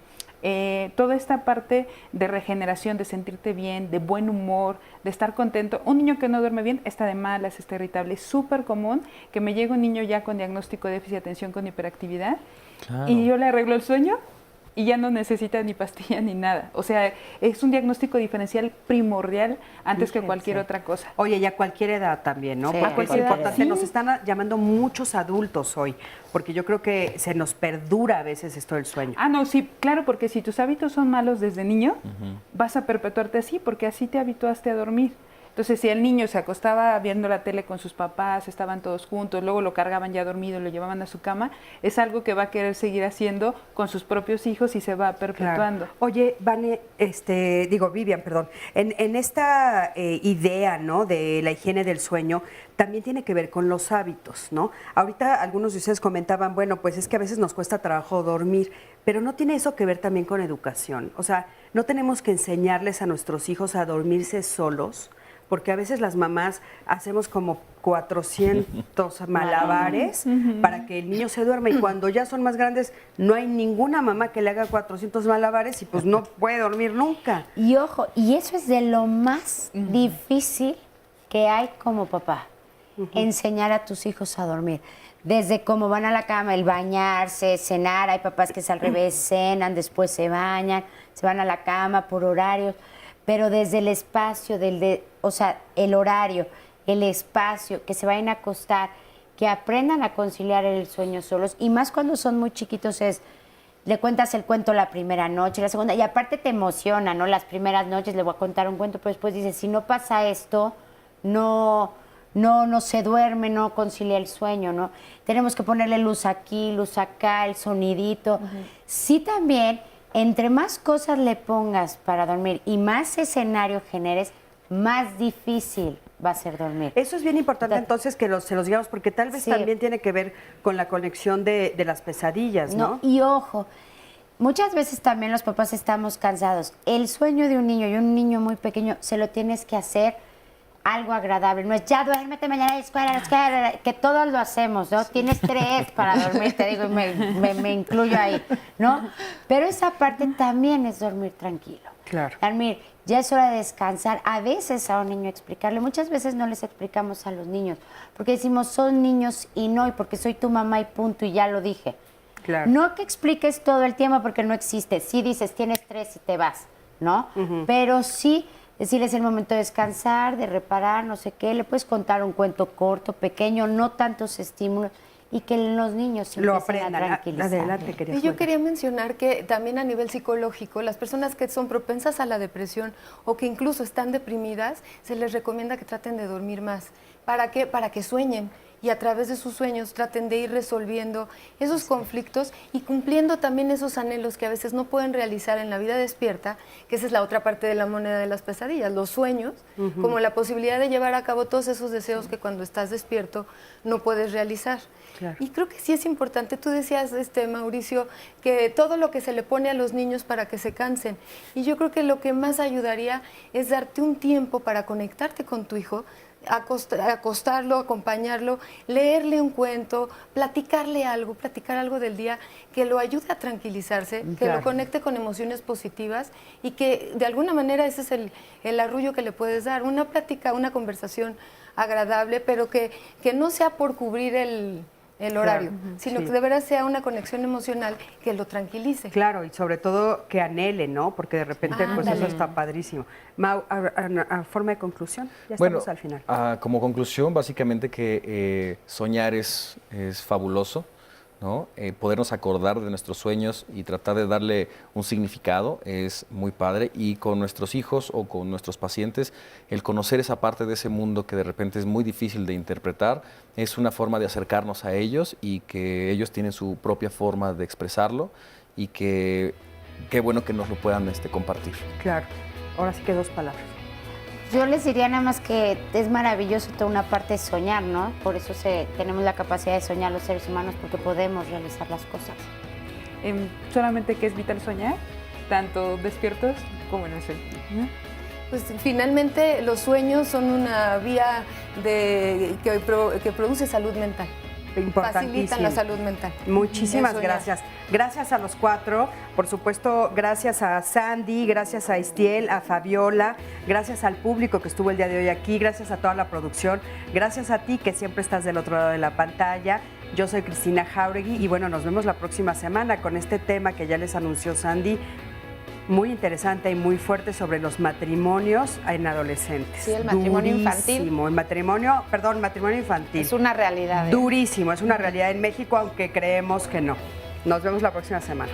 Toda esta parte de regeneración, de sentirte bien, de buen humor, de estar contento. Un niño que no duerme bien está de malas, está irritable. Es súper común que me llegue un niño ya con diagnóstico de déficit de atención con hiperactividad y yo le arreglo el sueño y ya no necesita ni pastilla ni nada. O sea, es un diagnóstico diferencial primordial antes que cualquier otra cosa. Oye, y a cualquier edad también, ¿no? Sí, Porque a cualquier es edad. importante, Sí. nos están llamando muchos adultos hoy, porque yo creo que se nos perdura a veces esto del sueño. Ah, no, sí, claro, porque si tus hábitos son malos desde niño, vas a perpetuarte así, porque así te habituaste a dormir. Entonces, si el niño se acostaba viendo la tele con sus papás, estaban todos juntos, luego lo cargaban ya dormido, lo llevaban a su cama, es algo que va a querer seguir haciendo con sus propios hijos y se va perpetuando. Claro. Oye, Vane, Vivian, perdón, en esta idea, ¿no?, de la higiene del sueño, también tiene que ver con los hábitos, ¿no? Ahorita algunos de ustedes comentaban, bueno, pues es que a veces nos cuesta trabajo dormir, pero no tiene eso que ver también con educación. O sea, no tenemos que enseñarles a nuestros hijos a dormirse solos, porque a veces las mamás hacemos como 400 malabares para que el niño se duerma y cuando ya son más grandes no hay ninguna mamá que le haga 400 malabares y pues no puede dormir nunca. Y ojo, y eso es de lo más difícil que hay como papá, enseñar a tus hijos a dormir. Desde cómo van a la cama, el bañarse, cenar, hay papás que es al revés, cenan, después se bañan, se van a la cama por horarios, pero desde el espacio, el horario, el espacio, que se vayan a acostar, que aprendan a conciliar el sueño solos, y más cuando son muy chiquitos le cuentas el cuento la primera noche, la segunda, y aparte te emociona, ¿no? Las primeras noches le voy a contar un cuento, pero después dices, si no pasa esto, no se duerme, no concilia el sueño, ¿no? Tenemos que ponerle luz aquí, luz acá, el sonidito. Sí, también, entre más cosas le pongas para dormir y más escenario generes, más difícil va a ser dormir. Eso es bien importante entonces que se los digamos, porque tal vez también tiene que ver con la conexión de las pesadillas, ¿no? Y ojo, muchas veces también los papás estamos cansados. El sueño de un niño y un niño muy pequeño se lo tienes que hacer algo agradable. No es ya duérmete mañana a la escuela, que todos lo hacemos, ¿no? Tienes 3 para dormir, te digo, y me incluyo ahí, ¿no? Pero esa parte también es dormir tranquilo. Claro. Dormir, ya es hora de descansar. A veces a un niño explicarle, muchas veces no les explicamos a los niños, porque decimos, son niños y no, y porque soy tu mamá y punto, y ya lo dije. Claro. No que expliques todo el tiempo porque no existe. Sí dices, tienes 3 y te vas, ¿no? Pero sí decirles el momento de descansar, de reparar, no sé qué. Le puedes contar un cuento corto, pequeño, no tantos estímulos, y que los niños se lo empiecen aprendan. a tranquilizar. Adelante, Y yo quería mencionar que también a nivel psicológico, las personas que son propensas a la depresión o que incluso están deprimidas, se les recomienda que traten de dormir más. ¿Para qué? Para que sueñen. Y a través de sus sueños traten de ir resolviendo esos conflictos y cumpliendo también esos anhelos que a veces no pueden realizar en la vida despierta, que esa es la otra parte de la moneda de las pesadillas, los sueños, como la posibilidad de llevar a cabo todos esos deseos que cuando estás despierto no puedes realizar. Claro. Y creo que sí es importante, tú decías, Mauricio, que todo lo que se le pone a los niños para que se cansen, y yo creo que lo que más ayudaría es darte un tiempo para conectarte con tu hijo, acostarlo, acompañarlo, leerle un cuento, platicar algo del día que lo ayude a tranquilizarse, que lo conecte con emociones positivas y que de alguna manera ese es el arrullo que le puedes dar, una plática, una conversación agradable, pero que no sea por cubrir el horario, sino que de verdad sea una conexión emocional que lo tranquilice. Claro, y sobre todo que anhele, ¿no? Porque de repente pues eso está padrísimo. Mau, a forma de conclusión, ya estamos al final. Como conclusión, básicamente que soñar es fabuloso, ¿no? Podernos acordar de nuestros sueños y tratar de darle un significado es muy padre, y con nuestros hijos o con nuestros pacientes el conocer esa parte de ese mundo que de repente es muy difícil de interpretar es una forma de acercarnos a ellos, y que ellos tienen su propia forma de expresarlo, y que qué bueno que nos lo puedan compartir. Claro, ahora sí que 2 palabras. Yo les diría nada más que es maravilloso toda una parte de soñar, ¿no? Por eso tenemos la capacidad de soñar los seres humanos, porque podemos realizar las cosas. Solamente que es vital soñar, tanto despiertos como en el sueño. Pues finalmente los sueños son una vía que produce salud mental. Facilitan la salud mental. Muchísimas gracias. Gracias a los 4, por supuesto, gracias a Sandy, gracias a Estiel, a Fabiola, gracias al público que estuvo el día de hoy aquí, gracias a toda la producción, gracias a ti que siempre estás del otro lado de la pantalla. Yo soy Cristina Jauregui y bueno, nos vemos la próxima semana con este tema que ya les anunció Sandy, muy interesante y muy fuerte, sobre los matrimonios en adolescentes. Sí, el matrimonio infantil. El matrimonio infantil. Es una realidad. Durísimo, es una realidad en México, aunque creemos que no. Nos vemos la próxima semana.